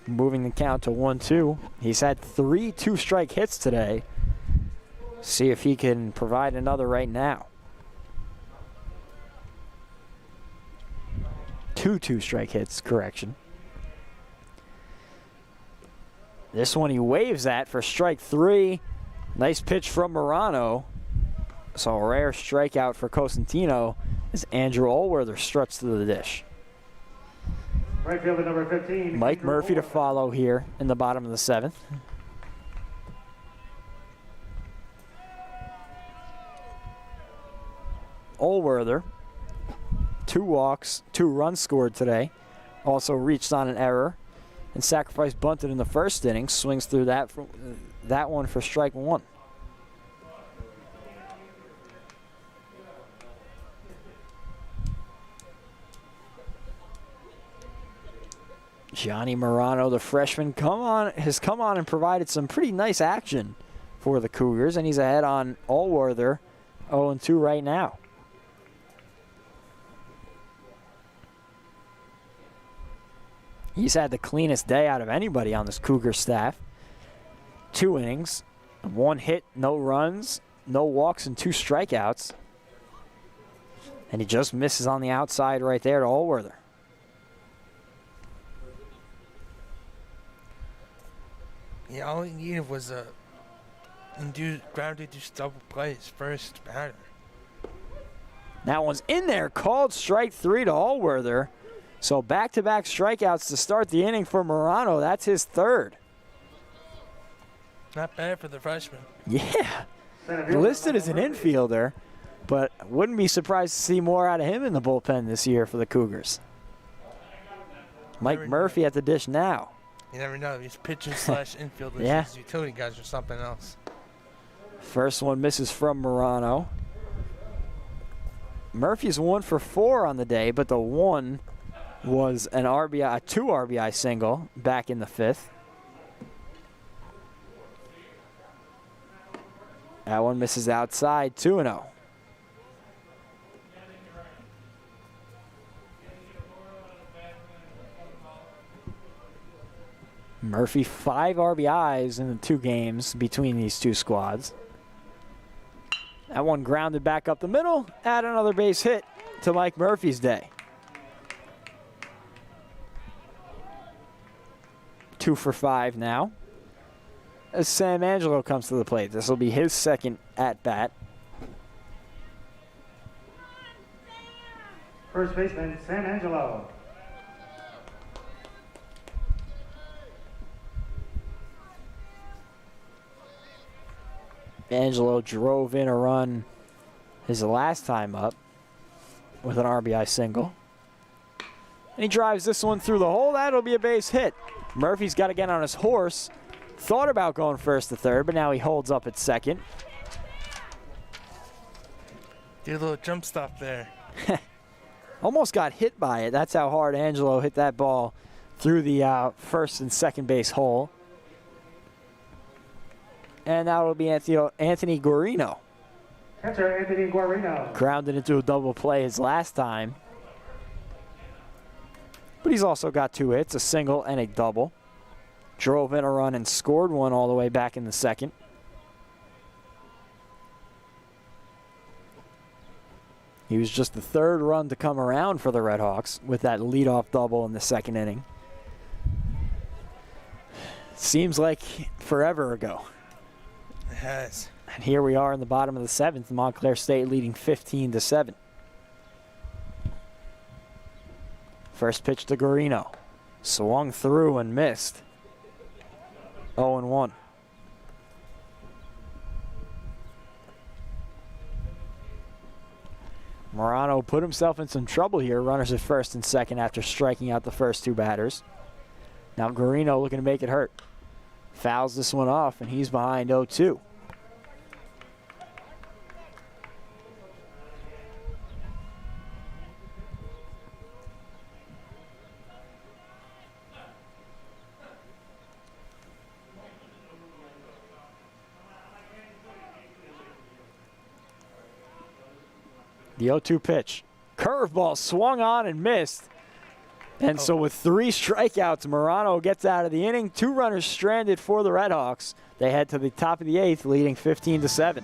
S1: moving the count to 1-2. He's had 3 two-strike hits today. See if he can provide another right now. 2 two-strike hits, correction. This one he waves at for strike 3. Nice pitch from Morano. So a rare strikeout for Cosentino as Andrew Allworther struts to the dish.
S3: Right fielder number 15.
S1: Mike Murphy to follow here in the bottom of the 7th. Allworther, 2 walks, 2 runs scored today. Also reached on an error and sacrifice bunted in the 1st inning. Swings through that one for strike 1. Gianni Morano, the freshman, has come on and provided some pretty nice action for the Cougars, and he's ahead on Allworther, 0-2 right now. He's had the cleanest day out of anybody on this Cougar staff. 2 innings, 1 hit, no runs, no walks, and 2 strikeouts. And he just misses on the outside right there to Allworther.
S2: Yeah, all he needed was a ground-induced double play his first batter.
S1: That one's in there, called strike 3 to Allworther. So back-to-back strikeouts to start the inning for Morano. That's his 3rd.
S2: Not bad for the freshman.
S1: Yeah, listed as an infielder, but wouldn't be surprised to see more out of him in the bullpen this year for the Cougars. Mike Murphy at the dish now.
S2: You never know. These pitchers slash infielders,
S1: Yeah.
S2: these utility guys or something else.
S1: First one misses from Morano. Murphy's 1 for 4 on the day, but the one was an RBI, a 2 RBI single back in the 5th. That one misses outside, 2-0. Murphy 5 RBIs in the 2 games between these 2 squads. That one grounded back up the middle. Add another base hit to Mike Murphy's day. 2 for 5 now. As Sam Angelo comes to the plate. This will be his 2nd at-bat.
S3: First baseman, Sam Angelo.
S1: Angelo drove in a run his last time up with an RBI single. And he drives this one through the hole. That'll be a base hit. Murphy's got to get on his horse. Thought about going 1st to 3rd, but now he holds up at 2nd.
S2: Did a little jump stop there.
S1: Almost got hit by it. That's how hard Angelo hit that ball through the 1st and 2nd base hole. And that will be Anthony Guarino.
S3: Catcher Anthony Guarino.
S1: Grounded into a double play his last time. But he's also got 2 hits, a single and a double. Drove in a run and scored one all the way back in the 2nd. He was just the 3rd run to come around for the Redhawks with that leadoff double in the 2nd inning. Seems like forever ago.
S2: It has.
S1: And here we are in the bottom of the 7th, Montclair State leading 15-7. First pitch to Guarino. Swung through and missed. 0-1. Morano put himself in some trouble here. Runners at first and second after striking out the first two batters. Now Guarino looking to make it hurt. Fouls this one off, and he's behind 0-2. The 0-2 pitch. Curveball swung on and missed. And so with 3 strikeouts, Morano gets out of the inning. 2 runners stranded for the Redhawks. They head to the top of the 8th, leading 15-7.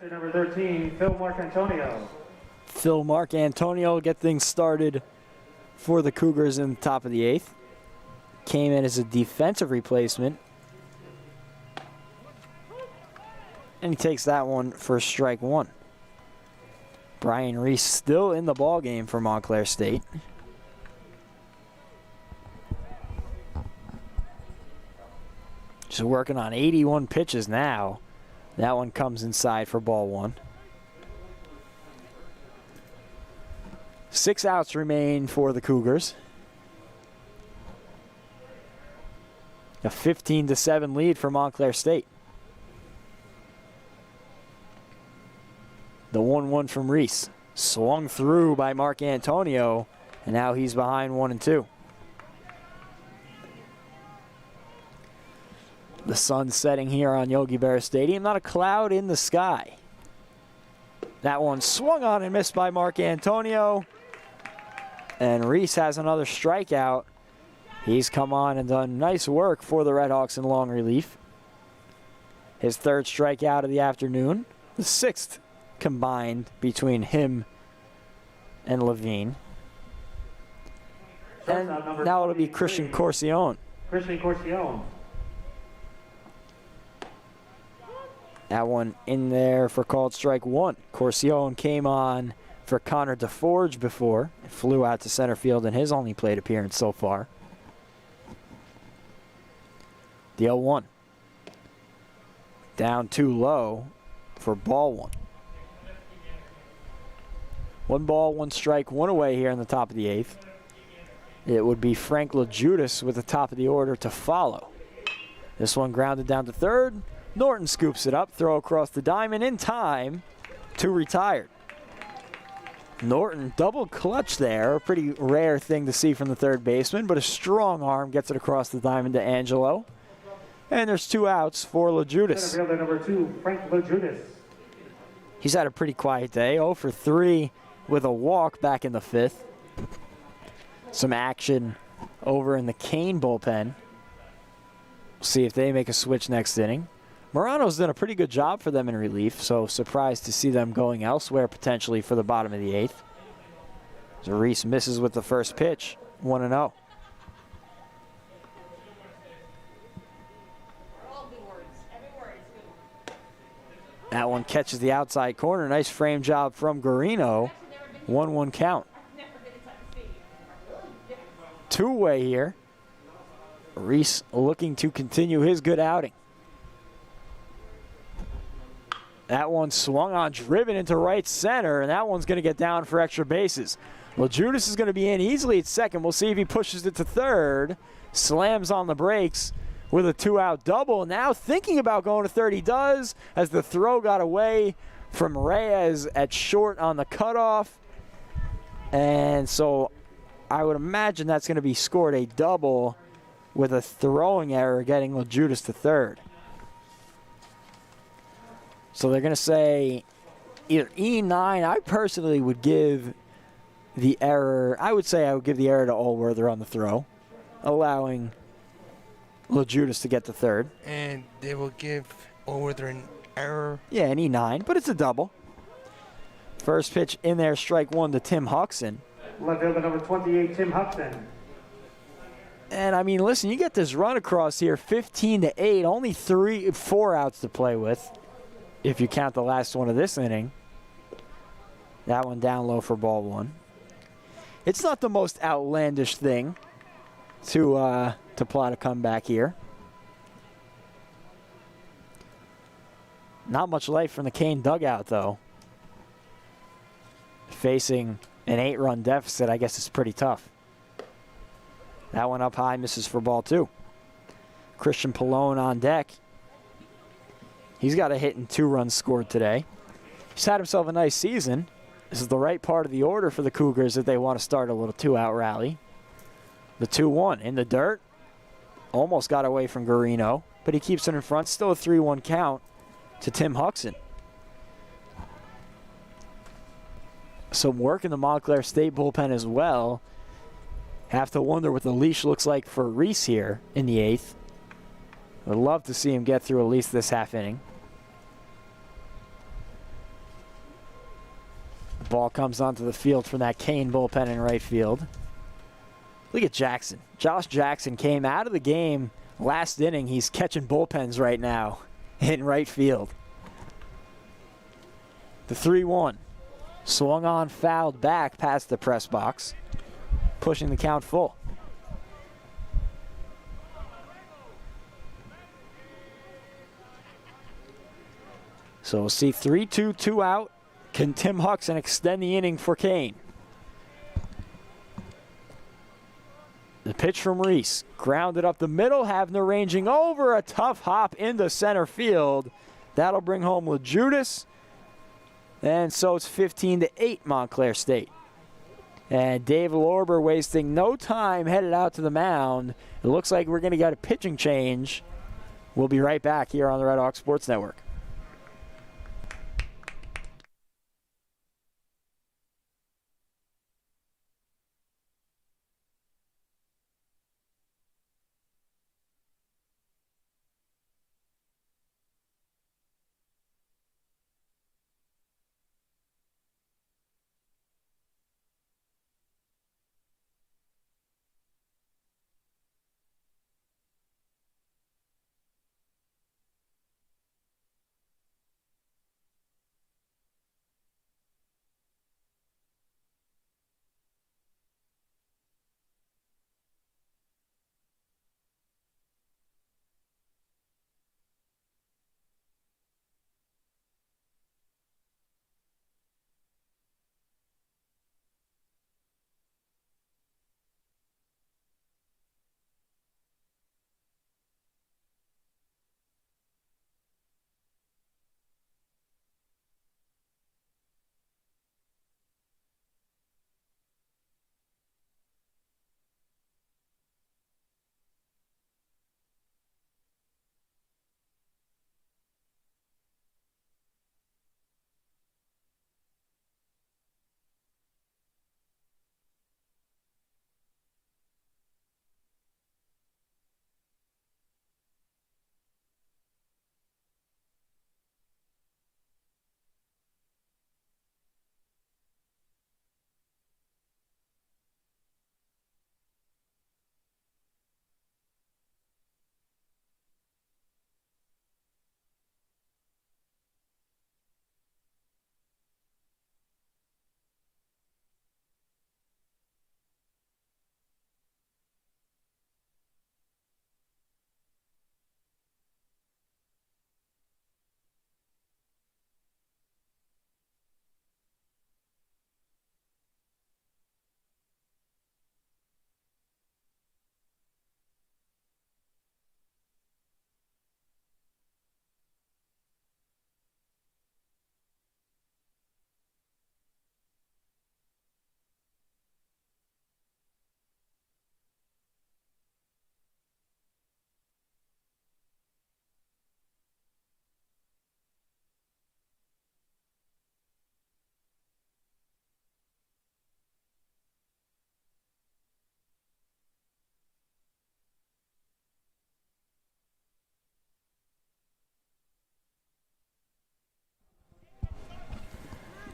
S3: Catcher number 13, Phil Marcantonio.
S1: Phil Marcantonio get things started for the Cougars in the top of the 8th. Came in as a defensive replacement. And he takes that one for strike 1. Brian Reese still in the ball game for Montclair State. Just working on 81 pitches now. That one comes inside for ball 1. 6 outs remain for the Cougars. A 15-7 lead for Montclair State. The 1-1 from Reese. Swung through by Marcantonio, and now he's behind 1-2. The sun setting here on Yogi Berra Stadium. Not a cloud in the sky. That one swung on and missed by Marcantonio. And Reese has another strikeout. He's come on and done nice work for the Redhawks in long relief. His 3rd strikeout of the afternoon. The 6th combined between him and Levine. And now it'll be Christian Corcione.
S3: Christian Corcione.
S1: That one in there for called strike 1. Corcione came on for Connor DeForge before. It flew out to center field in his only plate appearance so far. The 0-1. Down too low for ball 1. 1 ball, 1 strike, 1 away here in the top of the 8th. It would be Frank LaJudas with the top of the order to follow. This one grounded down to 3rd. Norton scoops it up, throw across the diamond in time to retired. Norton double clutch there, a pretty rare thing to see from the 3rd baseman, but a strong arm gets it across the diamond to Angelo. And there's 2 outs for LaJudas.
S3: Center fielder number 2, Frank LaJudas.
S1: He's had a pretty quiet day, 0 for 3 with a walk back in the 5th. Some action over in the Kean bullpen. We'll see if they make a switch next inning. Morano's done a pretty good job for them in relief, so surprised to see them going elsewhere potentially for the bottom of the 8th. So Reese misses with the first pitch, 1-0. That one catches the outside corner. Nice frame job from Guarino. 1-1 count. Two-way here. Reese looking to continue his good outing. That one swung on, driven into right center, and that one's going to get down for extra bases. Well, Judas is going to be in easily at second. We'll see if he pushes it to third. Slams on the brakes with a 2-out double. Now thinking about going to third, he does, as the throw got away from Reyes at short on the cutoff. And so I would imagine that's going to be scored a double with a throwing error getting Judas to third. So they're going to say either E9. I personally would give the error. I would say I would give the error to Allworther on the throw, allowing Judas to get to third.
S2: And they will give Allworther an error.
S1: Yeah, an E9, but it's a double. First pitch in there, strike one to Tim Huxon.
S3: Left fielder number 28, Tim Huxon.
S1: And I mean, listen, you get this run across here, 15-8, only 4 outs to play with, if you count the last one of this inning. That one down low for ball 1. It's not the most outlandish thing to plot a comeback here. Not much life from the Kean dugout, though. Facing an 8-run deficit, I guess it's pretty tough. That one up high, misses for ball 2. Christian Pallone on deck. He's got a hit and 2 runs scored today. He's had himself a nice season. This is the right part of the order for the Cougars if they want to start a little 2-out rally. The 2-1 in the dirt. Almost got away from Guarino, but he keeps it in front. Still a 3-1 count to Tim Huxon. Some work in the Montclair State bullpen as well. Have to wonder what the leash looks like for Reese here in the 8th. Would love to see him get through at least this half inning. Ball comes onto the field from that Kean bullpen in right field. Look at Jackson. Josh Jackson came out of the game last inning. He's catching bullpens right now in right field. The 3-1. Swung on, fouled back past the press box, pushing the count full. So we'll see 3-2, 2 out. Can Tim Huxon extend the inning for Kean? The pitch from Reese, grounded up the middle, Havner ranging over, a tough hop into center field. That'll bring home LeJudas. And so it's 15-8 Montclair State. And Dave Lorber wasting no time, headed out to the mound. It looks like we're going to get a pitching change. We'll be right back here on the Redhawks Sports Network.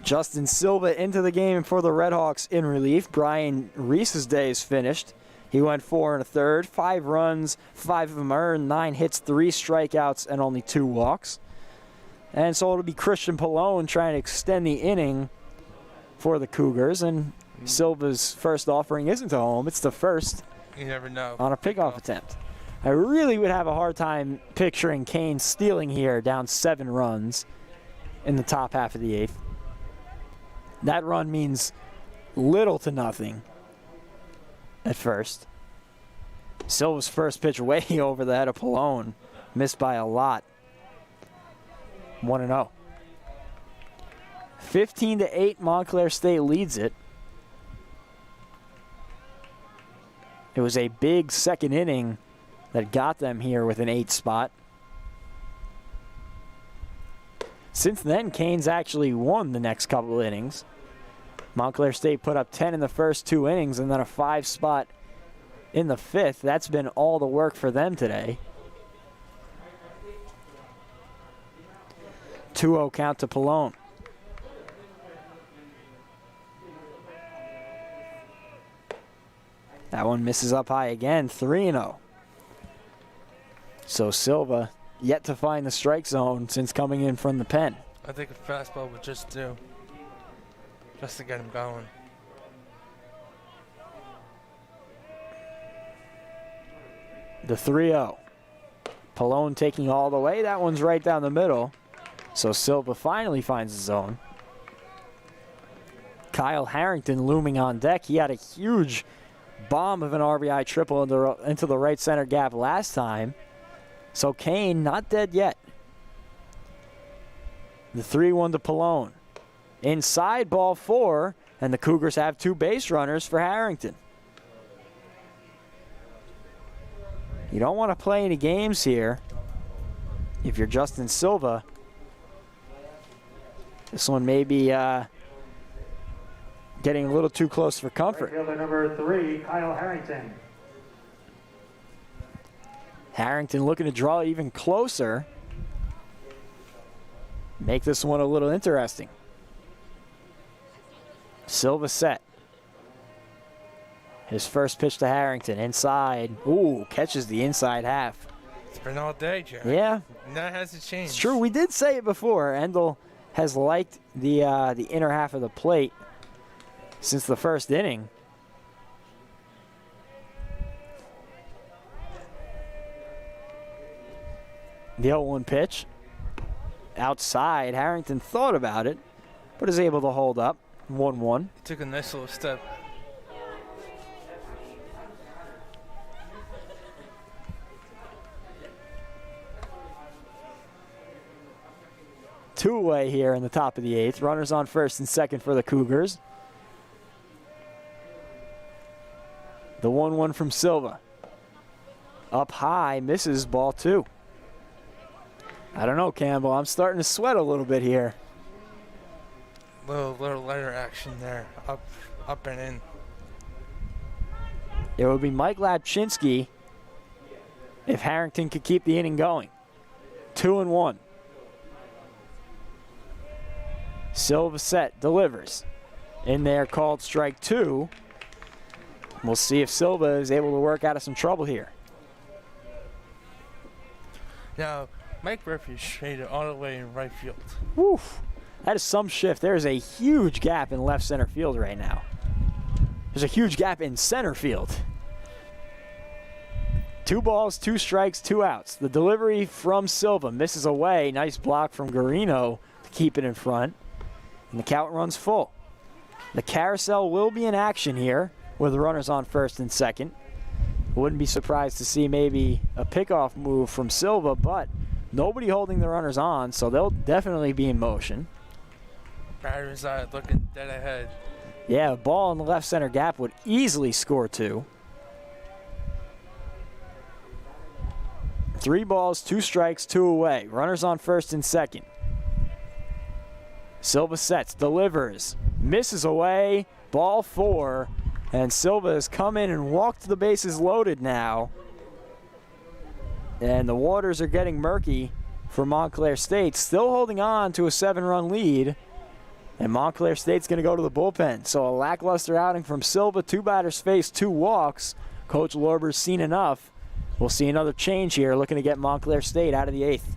S1: Justin Silva into the game for the Redhawks in relief. Brian Reese's day is finished. He went 4 1/3, 5 runs, 5 of them earned, 9 hits, 3 strikeouts, and only 2 walks. And so it'll be Christian Pallone trying to extend the inning for the Cougars. And Silva's first offering isn't to home. It's the first.
S2: You never know.
S1: On a pickoff attempt. I really would have a hard time picturing Kean stealing here down 7 runs in the top half of the 8th. That run means little to nothing at first. Silva's first pitch way over the head of Pallone. Missed by a lot. 1-0. 15-8, Montclair State leads it. It was a big second inning that got them here with an 8 spot. Since then, Kean's actually won the next couple innings. Montclair State put up 10 in the first 2 innings and then a 5 spot in the 5th. That's been all the work for them today. 2-0 count to Pallone. That one misses up high again, 3-0. So Silva yet to find the strike zone since coming in from the pen.
S2: I think a fastball would just do, just to get him going.
S1: The 3-0. Pallone taking all the way. That one's right down the middle. So Silva finally finds the zone. Kyle Harrington looming on deck. He had a huge bomb of an RBI triple into the right center gap last time. So Kean not dead yet. The 3-1 to Pallone. Inside, ball 4, and the Cougars have 2 base runners for Harrington. You don't want to play any games here if you're Justin Silva. This one may be getting a little too close for comfort.
S3: Right fielder number 3, Kyle Harrington.
S1: Harrington looking to draw even closer. Make this one a little interesting. Silva set. His first pitch to Harrington, inside. Ooh, catches the inside half.
S2: It's been all day, Jerry.
S1: Yeah.
S2: That hasn't changed.
S1: It's true, we did say it before. Endel has liked the inner half of the plate since the first inning. The 0-1 pitch. Outside, Harrington thought about it, but is able to hold up. 1-1.
S2: He took a nice little step.
S1: Two-away here in the top of the 8th. Runners on first and second for the Cougars. The 1-1 from Silva. Up high, misses, ball 2. I don't know, Campbell. I'm starting to sweat a little bit here.
S2: Little lighter action there. Up and in.
S1: It would be Mike Lapchinsky if Harrington could keep the inning going. 2-1. Silva set, delivers. In there, called strike 2. We'll see if Silva is able to work out of some trouble here.
S2: Now, Mike Murphy is traded all the way in right field.
S1: Woof. That is some shift. There is a huge gap in left center field right now. There's a huge gap in center field. 2 balls, 2 strikes, 2 outs. The delivery from Silva misses away. Nice block from Garino to keep it in front. And the count runs full. The carousel will be in action here with the runners on first and second. Wouldn't be surprised to see maybe a pickoff move from Silva, but nobody holding the runners on, so they'll definitely be in motion.
S2: Batter's eye looking dead ahead.
S1: Yeah, a ball in the left center gap would easily score 2. 3 balls, 2 strikes, 2 away. Runners on first and second. Silva sets, delivers, misses away, ball 4, and Silva has come in and walked the bases loaded now. And the waters are getting murky for Montclair State, still holding on to a 7-run lead And Montclair State's going to go to the bullpen. So a lackluster outing from Silva, 2 batters faced, 2 walks. Coach Lorber's seen enough. We'll see another change here, looking to get Montclair State out of the 8th.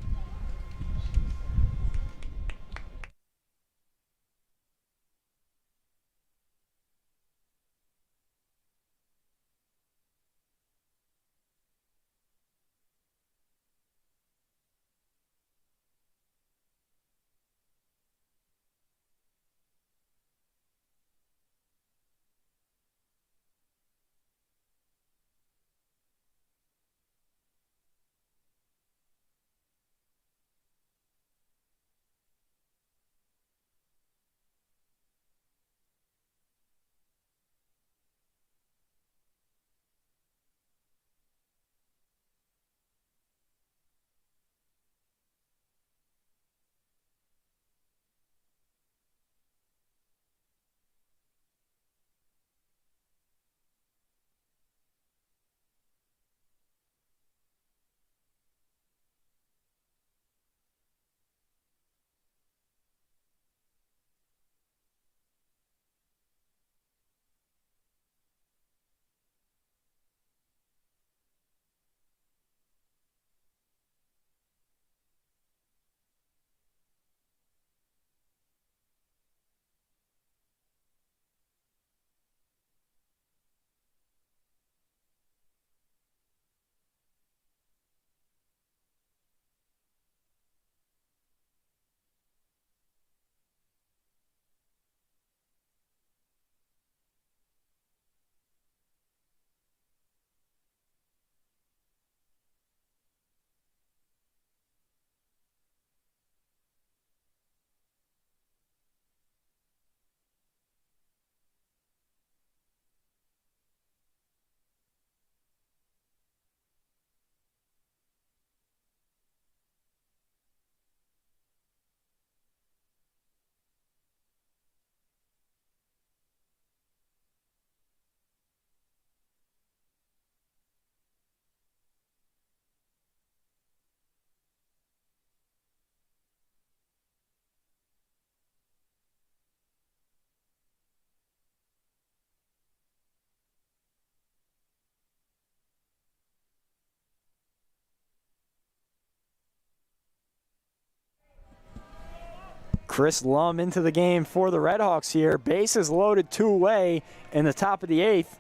S1: Chris Lum into the game for the Redhawks here. Bases loaded, 2 away in the top of the 8th.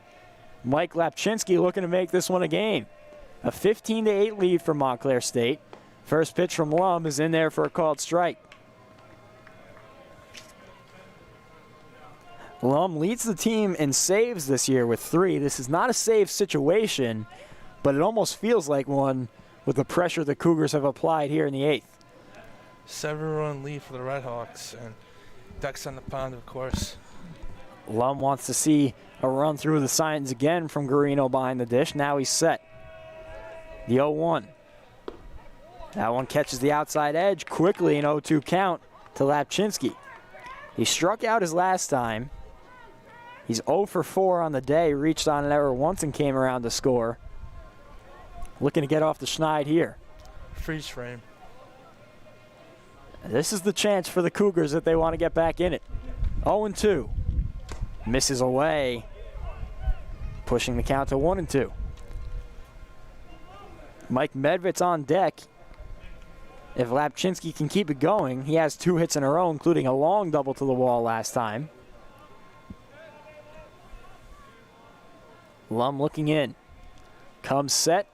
S1: Mike Lapchinsky looking to make this one a game. A 15-8 lead for Montclair State. First pitch from Lum is in there for a called strike. Lum leads the team in saves this year with 3. This is not a save situation, but it almost feels like one with the pressure the Cougars have applied here in the 8th.
S2: 7-run lead for the Redhawks, and Ducks on the pond, of course.
S1: Lum wants to see a run through the signs again from Garino behind the dish. Now he's set. The 0-1. That one catches the outside edge quickly, an 0-2 count to Lapchinsky. He struck out his last time. He's 0 for 4 on the day, reached on an error once and came around to score. Looking to get off the schneid here.
S2: Freeze frame.
S1: This is the chance for the Cougars if they want to get back in it. 0-2. Misses away. Pushing the count to 1-2. Mike Medved's on deck. If Lapchinsky can keep it going, he has 2 hits in a row, including a long double to the wall last time. Lum looking in. Comes set.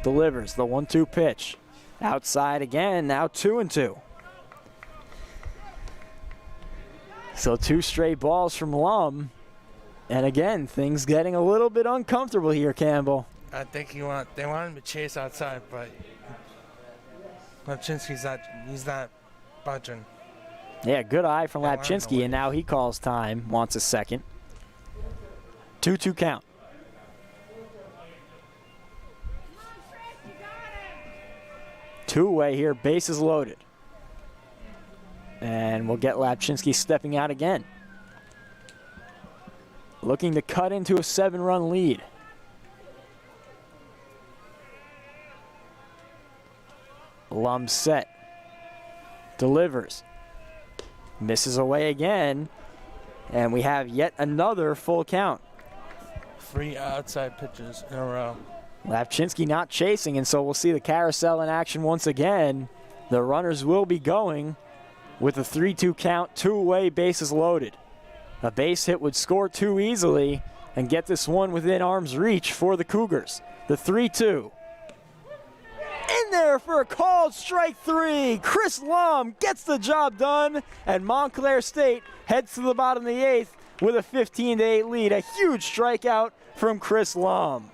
S1: Delivers the 1-2 pitch. Outside again, now 2-2. So 2 straight balls from Lum. And again, things getting a little bit uncomfortable here, Campbell.
S2: I think they want him to chase outside, but Lapchinsky's not budging.
S1: Yeah, good eye from Lapchinsky, and now he calls time, wants a second. 2-2 count. Two-way here, bases loaded. And we'll get Lapchinsky stepping out again. Looking to cut into a 7-run lead. Lum set. Delivers. misses away again, and we have yet another full count.
S2: 3 outside pitches in a row.
S1: Lapchinsky not chasing, and so we'll see the carousel in action once again. The runners will be going with a 3-2 count, 2-away, bases loaded. A base hit would score 2 easily and get this one within arm's reach for the Cougars. The 3-2. In there for a called strike 3. Chris Lum gets the job done, and Montclair State heads to the bottom of the 8th with a 15-8 lead. A huge strikeout from Chris Lum.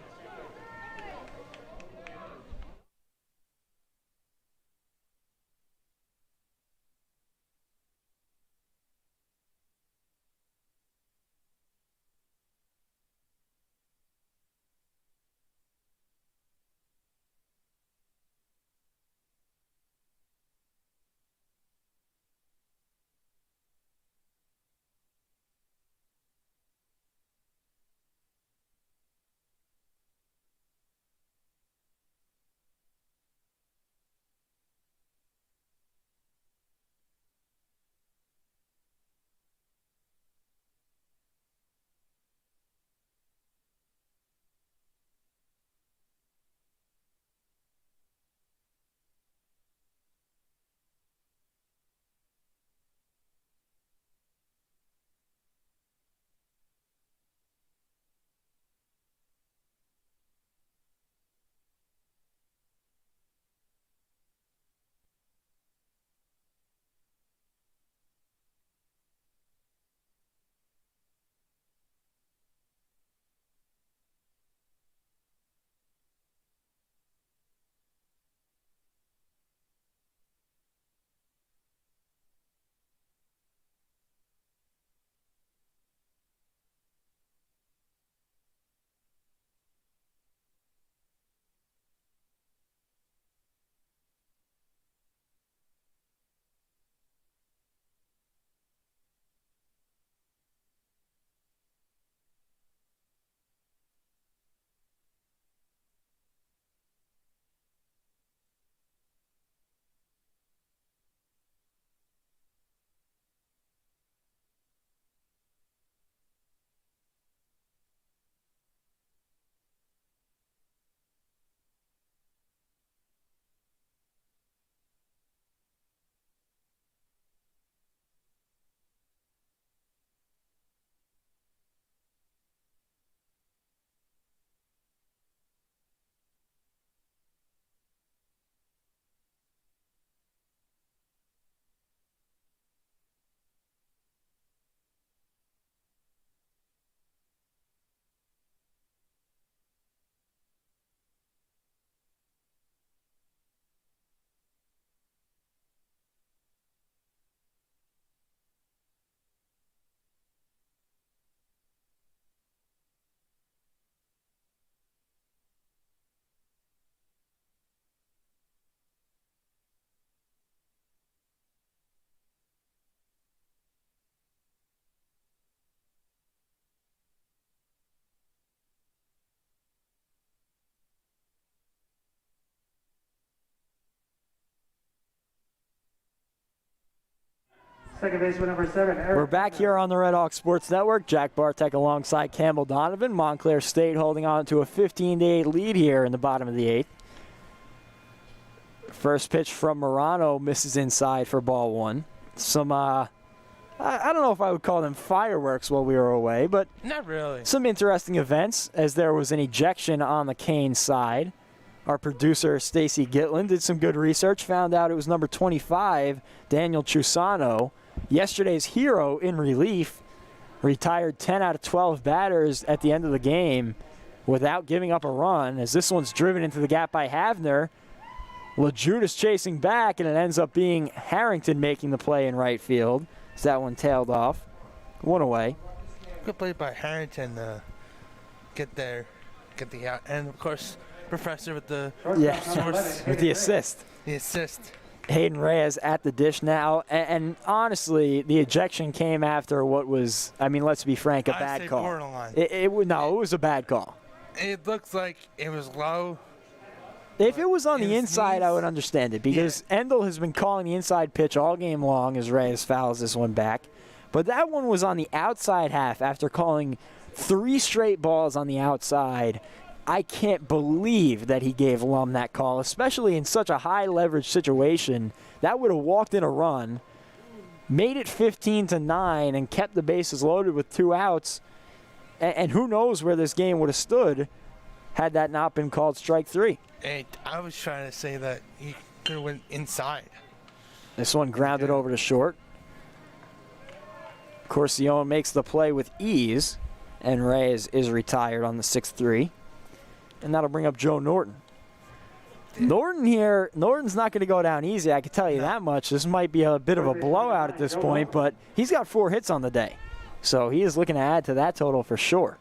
S3: Second baseman number 7, Eric.
S1: We're back here on the Redhawks Sports Network. Jack Bartek alongside Campbell Donovan. Montclair State holding on to a 15-8 lead here in the bottom of the 8th. First pitch from Morano misses inside for ball 1. Some, I don't know if I would call them fireworks while we were away, but
S2: not really.
S1: Some interesting events as there was an ejection on the Kean side. Our producer, Stacy Gitlin, did some good research, found out it was number 25, Daniel Chusano. Yesterday's hero in relief, retired 10 out of 12 batters at the end of the game without giving up a run, as this one's driven into the gap by Havner. LaJudas chasing back, and it ends up being Harrington making the play in right field as that one tailed off. 1 away.
S2: Good play by Harrington to get there, get the out, and of course, Professor with the source.
S1: With the assist.
S2: The assist.
S1: Hayden Reyes at the dish now, and honestly, the ejection came after what was, I mean, let's be frank, a bad call.
S2: Borderline.
S1: It was a bad call.
S2: It looks like it was low,
S1: If it was on the
S2: his
S1: inside, I
S2: knees-
S1: would understand it because Endel has been calling the inside pitch all game long as Reyes fouls this one back. But that one was on the outside half after calling 3 straight balls on the outside. I can't believe that he gave Lum that call, especially in such a high leverage situation. That would have walked in a run, made it 15-9, and kept the bases loaded with 2 outs. And who knows where this game would have stood had that not been called strike 3.
S2: And I was trying to say that he could have went inside.
S1: This one grounded over to short. Corcione makes the play with ease, and Reyes is retired on the 6-3. And that'll bring up Joe Norton. Norton's not going to go down easy, I can tell you that much. This might be a bit of a blowout at this point, but he's got 4 hits on the day. So he is looking to add to that total for sure.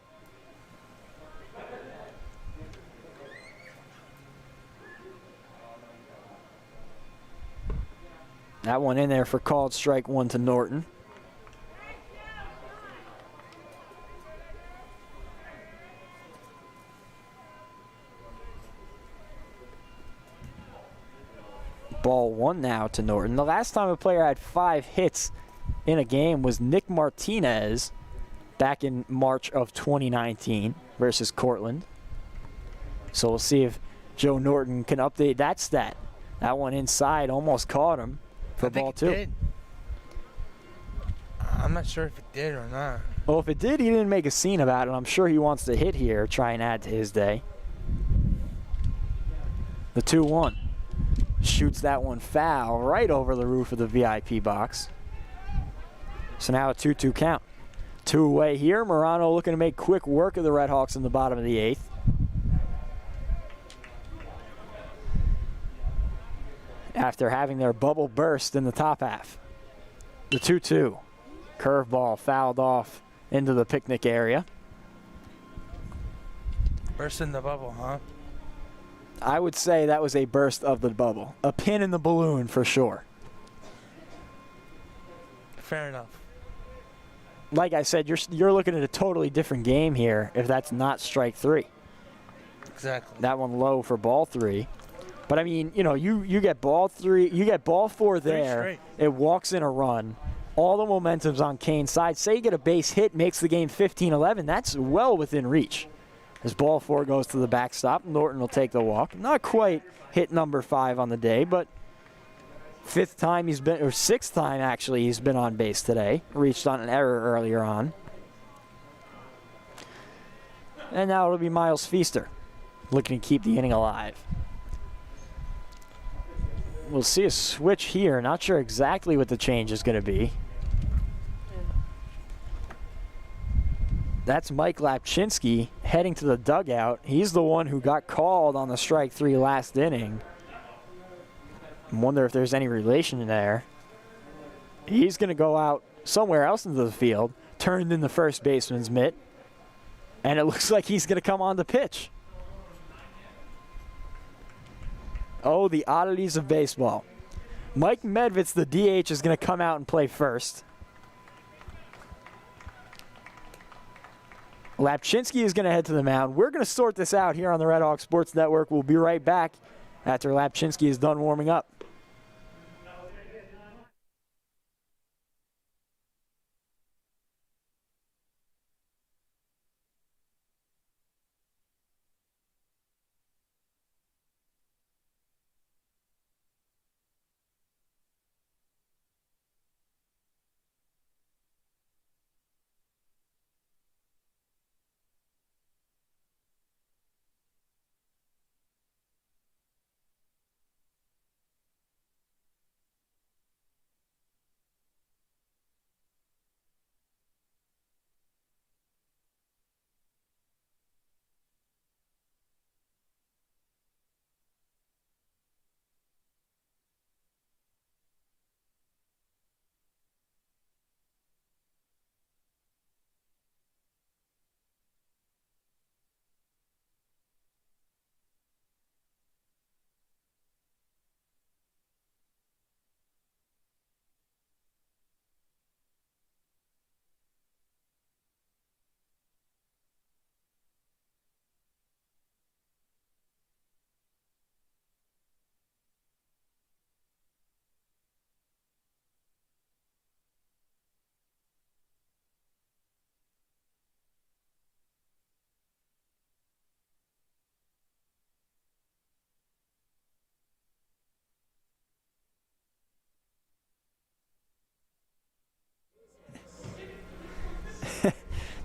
S1: That one in there for called strike 1 to Norton. Ball 1 now to Norton. The last time a player had 5 hits in a game was Nick Martinez back in March of 2019 versus Cortland. So we'll see if Joe Norton can update that stat. That one inside almost caught him for ball 2.
S2: Did. I'm not sure if it did or not.
S1: Well, if it did, he didn't make a scene about it. I'm sure he wants to hit here, try and add to his day. The 2-1. Shoots that one foul right over the roof of the VIP box. So now a 2-2 count. 2 away here. Morano looking to make quick work of the Redhawks in the bottom of the 8th. After having their bubble burst in the top half. The 2-2. Curveball fouled off into the picnic area.
S2: Burst in the bubble, huh?
S1: I would say that was a burst of the bubble. A pin in the balloon for sure.
S2: Fair enough.
S1: Like I said, you're looking at a totally different game here if that's not strike 3.
S2: Exactly.
S1: That one low for ball 3. But I mean, you get ball 3, you get ball 4 there. It walks in a run. All the momentum's on Kean's side. Say you get a base hit, makes the game 15-11. That's well within reach. As ball 4 goes to the backstop, Norton will take the walk. Not quite hit number 5 on the day, but 6th time actually he's been on base today. Reached on an error earlier on. And now it'll be Miles Feaster looking to keep the inning alive. We'll see a switch here. Not sure exactly what the change is going to be. That's Mike Lapchinsky heading to the dugout. He's the one who got called on the strike 3 last inning. I wonder if there's any relation there. He's going to go out somewhere else into the field, turned in the first baseman's mitt, and it looks like he's going to come on the pitch. Oh, the oddities of baseball. Mike Medvitz, the DH, is going to come out and play first. Lapchinsky is going to head to the mound. We're going to sort this out here on the Redhawks Sports Network. We'll be right back after Lapchinsky is done warming up.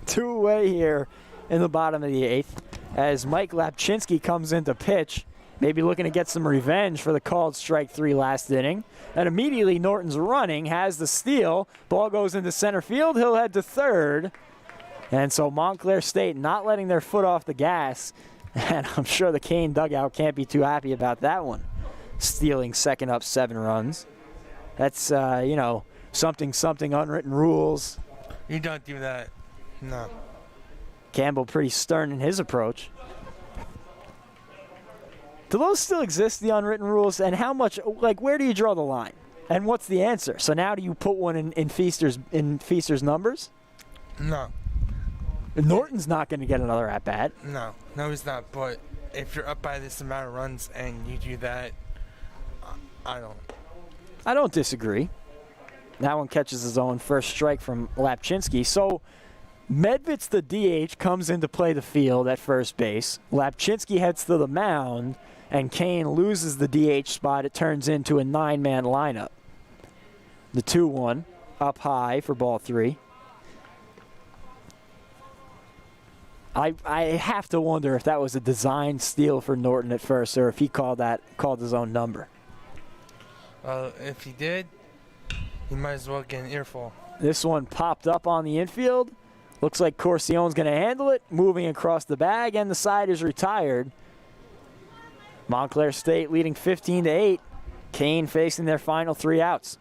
S1: two away here in the bottom of the 8th as Mike Lapchinsky comes into pitch, maybe looking to get some revenge for the called strike 3 last inning. And immediately Norton's running, has the steal. Ball goes into center field. He'll head to third. And so Montclair State not letting their foot off the gas. And I'm sure the Kean dugout can't be too happy about that one. Stealing second up 7 runs. That's, something unwritten rules.
S2: You don't do that. No.
S1: Campbell pretty stern in his approach. Do those still exist, the unwritten rules? And how much, where do you draw the line? And what's the answer? So now do you put one in Feaster's numbers?
S2: No.
S1: Norton's not going to get another at-bat.
S2: No, he's not. But if you're up by this amount of runs and you do that, I don't
S1: disagree. That one catches his own first strike from Lapchinsky. So Medvitz, the DH, comes in to play the field at first base. Lapchinsky heads to the mound, and Kean loses the DH spot. It turns into a 9-man lineup. The 2-1 up high for ball 3. I have to wonder if that was a design steal for Norton at first, or if he called his own number.
S2: If he did, he might as well get an earful.
S1: This one popped up on the infield. Looks like Corcione's going to handle it, moving across the bag, and the side is retired. Montclair State leading 15-8. Kean facing their final 3 outs.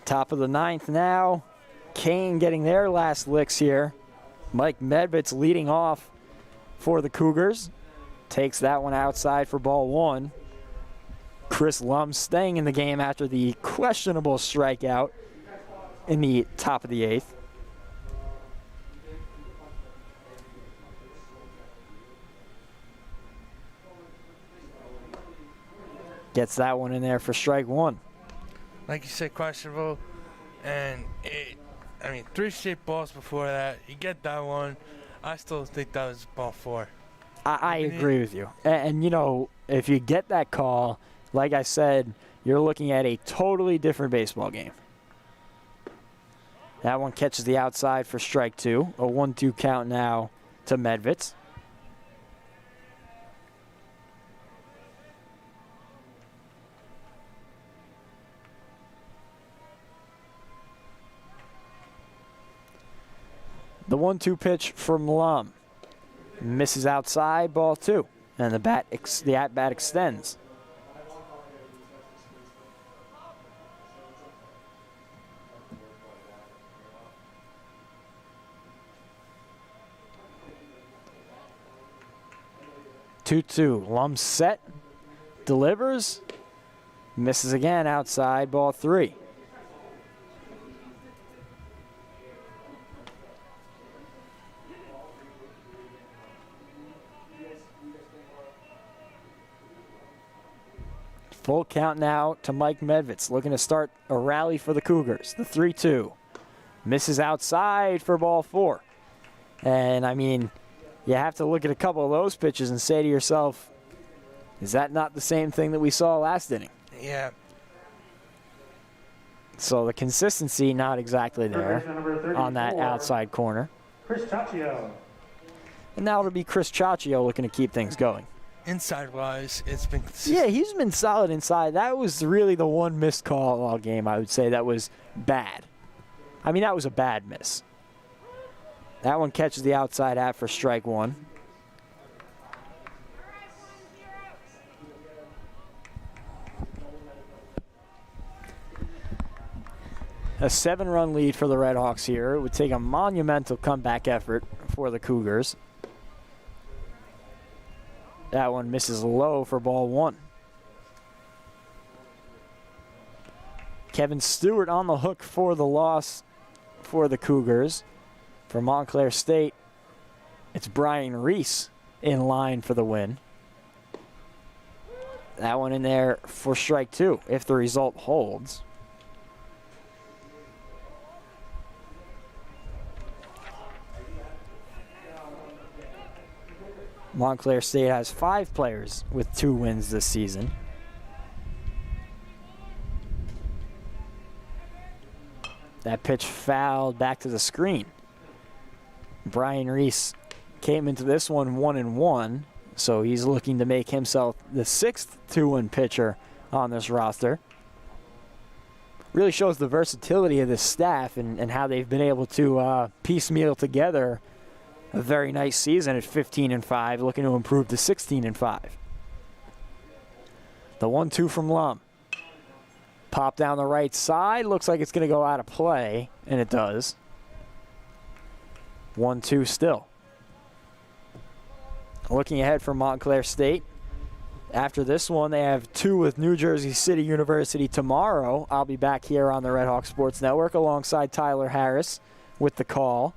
S1: Top of the 9th now. Kean getting their last licks here. Mike Medvitz leading off for the Cougars. Takes that one outside for ball 1. Chris Lum staying in the game after the questionable strikeout in the top of the 8th. Gets that one in there for strike 1.
S2: Like you said, questionable, and 3 straight balls before that. You get that one. I still think that was ball 4.
S1: I agree with you. And, if you get that call, like I said, you're looking at a totally different baseball game. That one catches the outside for strike 2. A 1-2 count now to Medvitz. The 1-2 pitch from Lum misses outside, ball 2, and the at-bat extends. Two-two. Lum set, delivers, misses again outside, ball 3. Full count now to Mike Medvitz, looking to start a rally for the Cougars. The 3-2. Misses outside for ball 4. And, I mean, you have to look at a couple of those pitches and say to yourself, is that not the same thing that we saw last inning?
S2: Yeah.
S1: So the consistency not exactly there on that outside corner.
S3: Chris Chaccio.
S1: And now it'll be Chris Chaccio looking to keep things going.
S2: Inside-wise, it's been consistent.
S1: Yeah, he's been solid inside. That was really the one missed call all game, I would say, that was bad. I mean, that was a bad miss. That one catches the outside half for strike 1. A 7-run lead for the Redhawks here. It would take a monumental comeback effort for the Cougars. That one misses low for ball 1. Kevin Stewart on the hook for the loss for the Cougars. For Montclair State, it's Brian Reese in line for the win. That one in there for strike 2 if the result holds. Montclair State has 5 players with 2 wins this season. That pitch fouled back to the screen. Brian Reese came into this one 1-1, so he's looking to make himself the 6th 2-win pitcher on this roster. Really shows the versatility of this staff and how they've been able to piecemeal together a very nice season at 15-5, looking to improve to 16-5. The 1-2 from Lum. Pop down the right side. Looks like it's going to go out of play, and it does. 1-2 still. Looking ahead for Montclair State. After this one, they have 2 with New Jersey City University tomorrow. I'll be back here on the Redhawks Sports Network alongside Tyler Harris with the call.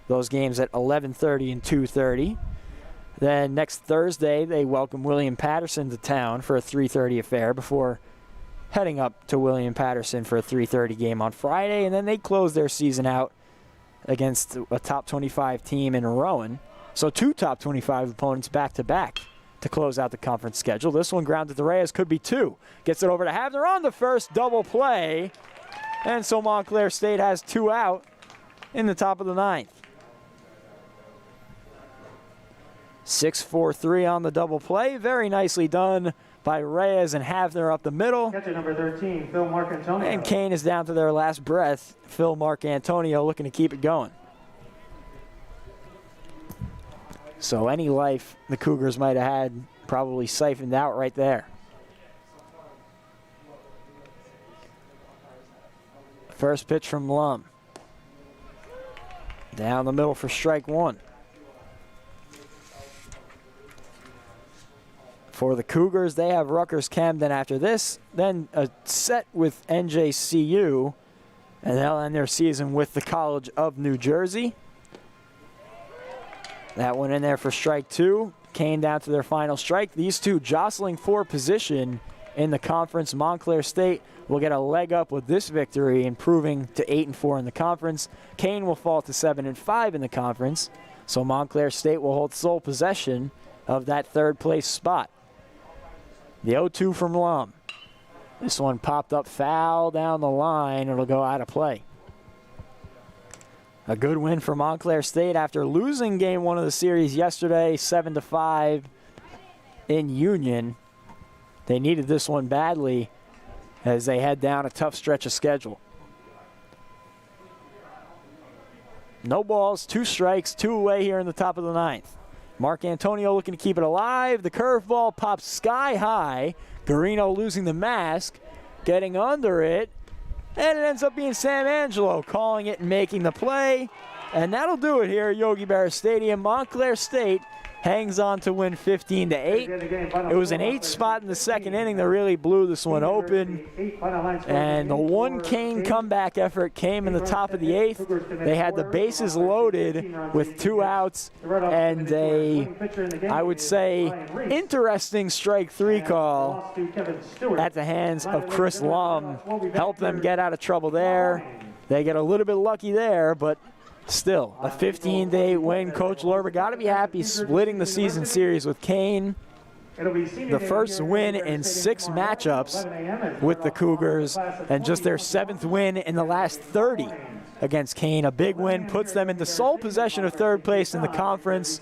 S1: Those games at 11:30 and 2:30. Then next Thursday, they welcome William Patterson to town for a 3:30 affair before heading up to William Patterson for a 3:30 game on Friday. And then they close their season out against a top 25 team in Rowan. So 2 top 25 opponents back-to-back to close out the conference schedule. This one grounded to Reyes, could be 2. Gets it over to Havner on the first, double play. And so Montclair State has 2 out in the top of the 9th. 6-4-3 on the double play. Very nicely done by Reyes and Havner up the middle.
S3: Catcher number 13, Phil Marcantonio.
S1: And Kean is down to their last breath. Phil Marcantonio looking to keep it going. So any life the Cougars might have had probably siphoned out right there. First pitch from Lum. Down the middle for strike 1. For the Cougars, they have Rutgers Camden after this, then a set with NJCU, and they'll end their season with the College of New Jersey. That one in there for strike 2. Kean down to their final strike. These 2 jostling for position in the conference. Montclair State will get a leg up with this victory, improving to 8-4 in the conference. Kean will fall to 7-5 in the conference, so Montclair State will hold sole possession of that 3rd place spot. The 0-2 from Lum. This one popped up foul down the line. It'll go out of play. A good win for Montclair State after losing game 1 of the series yesterday, 7-5 in Union. They needed this one badly as they head down a tough stretch of schedule. No balls, 2 strikes, 2 away here in the top of the 9th. Marcantonio looking to keep it alive. The curveball pops sky high. Garino losing the mask, getting under it, and it ends up being Sam Angelo calling it and making the play. And that'll do it here at Yogi Berra Stadium. Montclair State hangs on to win 15-8. It was an 8 spot in the second inning that really blew this one open. And the one Kean comeback effort came in the top of the 8th. They had the bases loaded with 2 outs and I would say, interesting strike 3 call at the hands of Chris Lum. Helped them get out of trouble there. They get a little bit lucky there, but still, a 15-8 win. Coach Lorber got to be happy splitting the season series with Kean. The first win in 6 matchups with the Cougars, and just their 7th win in the last 30 against Kean. A big win puts them into sole possession of 3rd place in the conference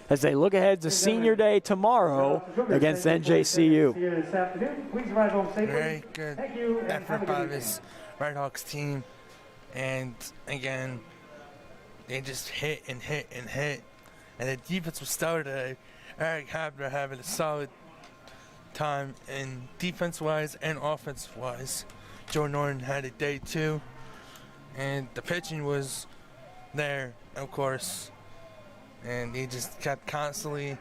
S1: as they look ahead to Senior Day tomorrow against NJCU.
S2: Very good effort by this Redhawks team. And again, they just hit and hit and hit. And the defense was stellar today. Eric Habner having a solid time in defense-wise and offense-wise. Joe Norton had a day too. And the pitching was there, of course. And he just kept constantly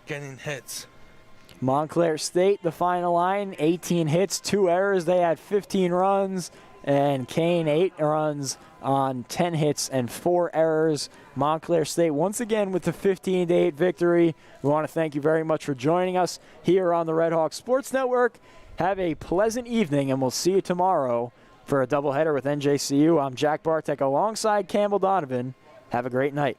S2: getting hits.
S1: Montclair State, the final line, 18 hits, 2 errors. They had 15 runs. And Kean 8 runs on 10 hits and 4 errors. Montclair State once again with the 15-8 victory. We want to thank you very much for joining us here on the Redhawks Sports Network. Have a pleasant evening, and we'll see you tomorrow for a doubleheader with NJCU. I'm Jack Bartek alongside Campbell Donovan. Have a great night.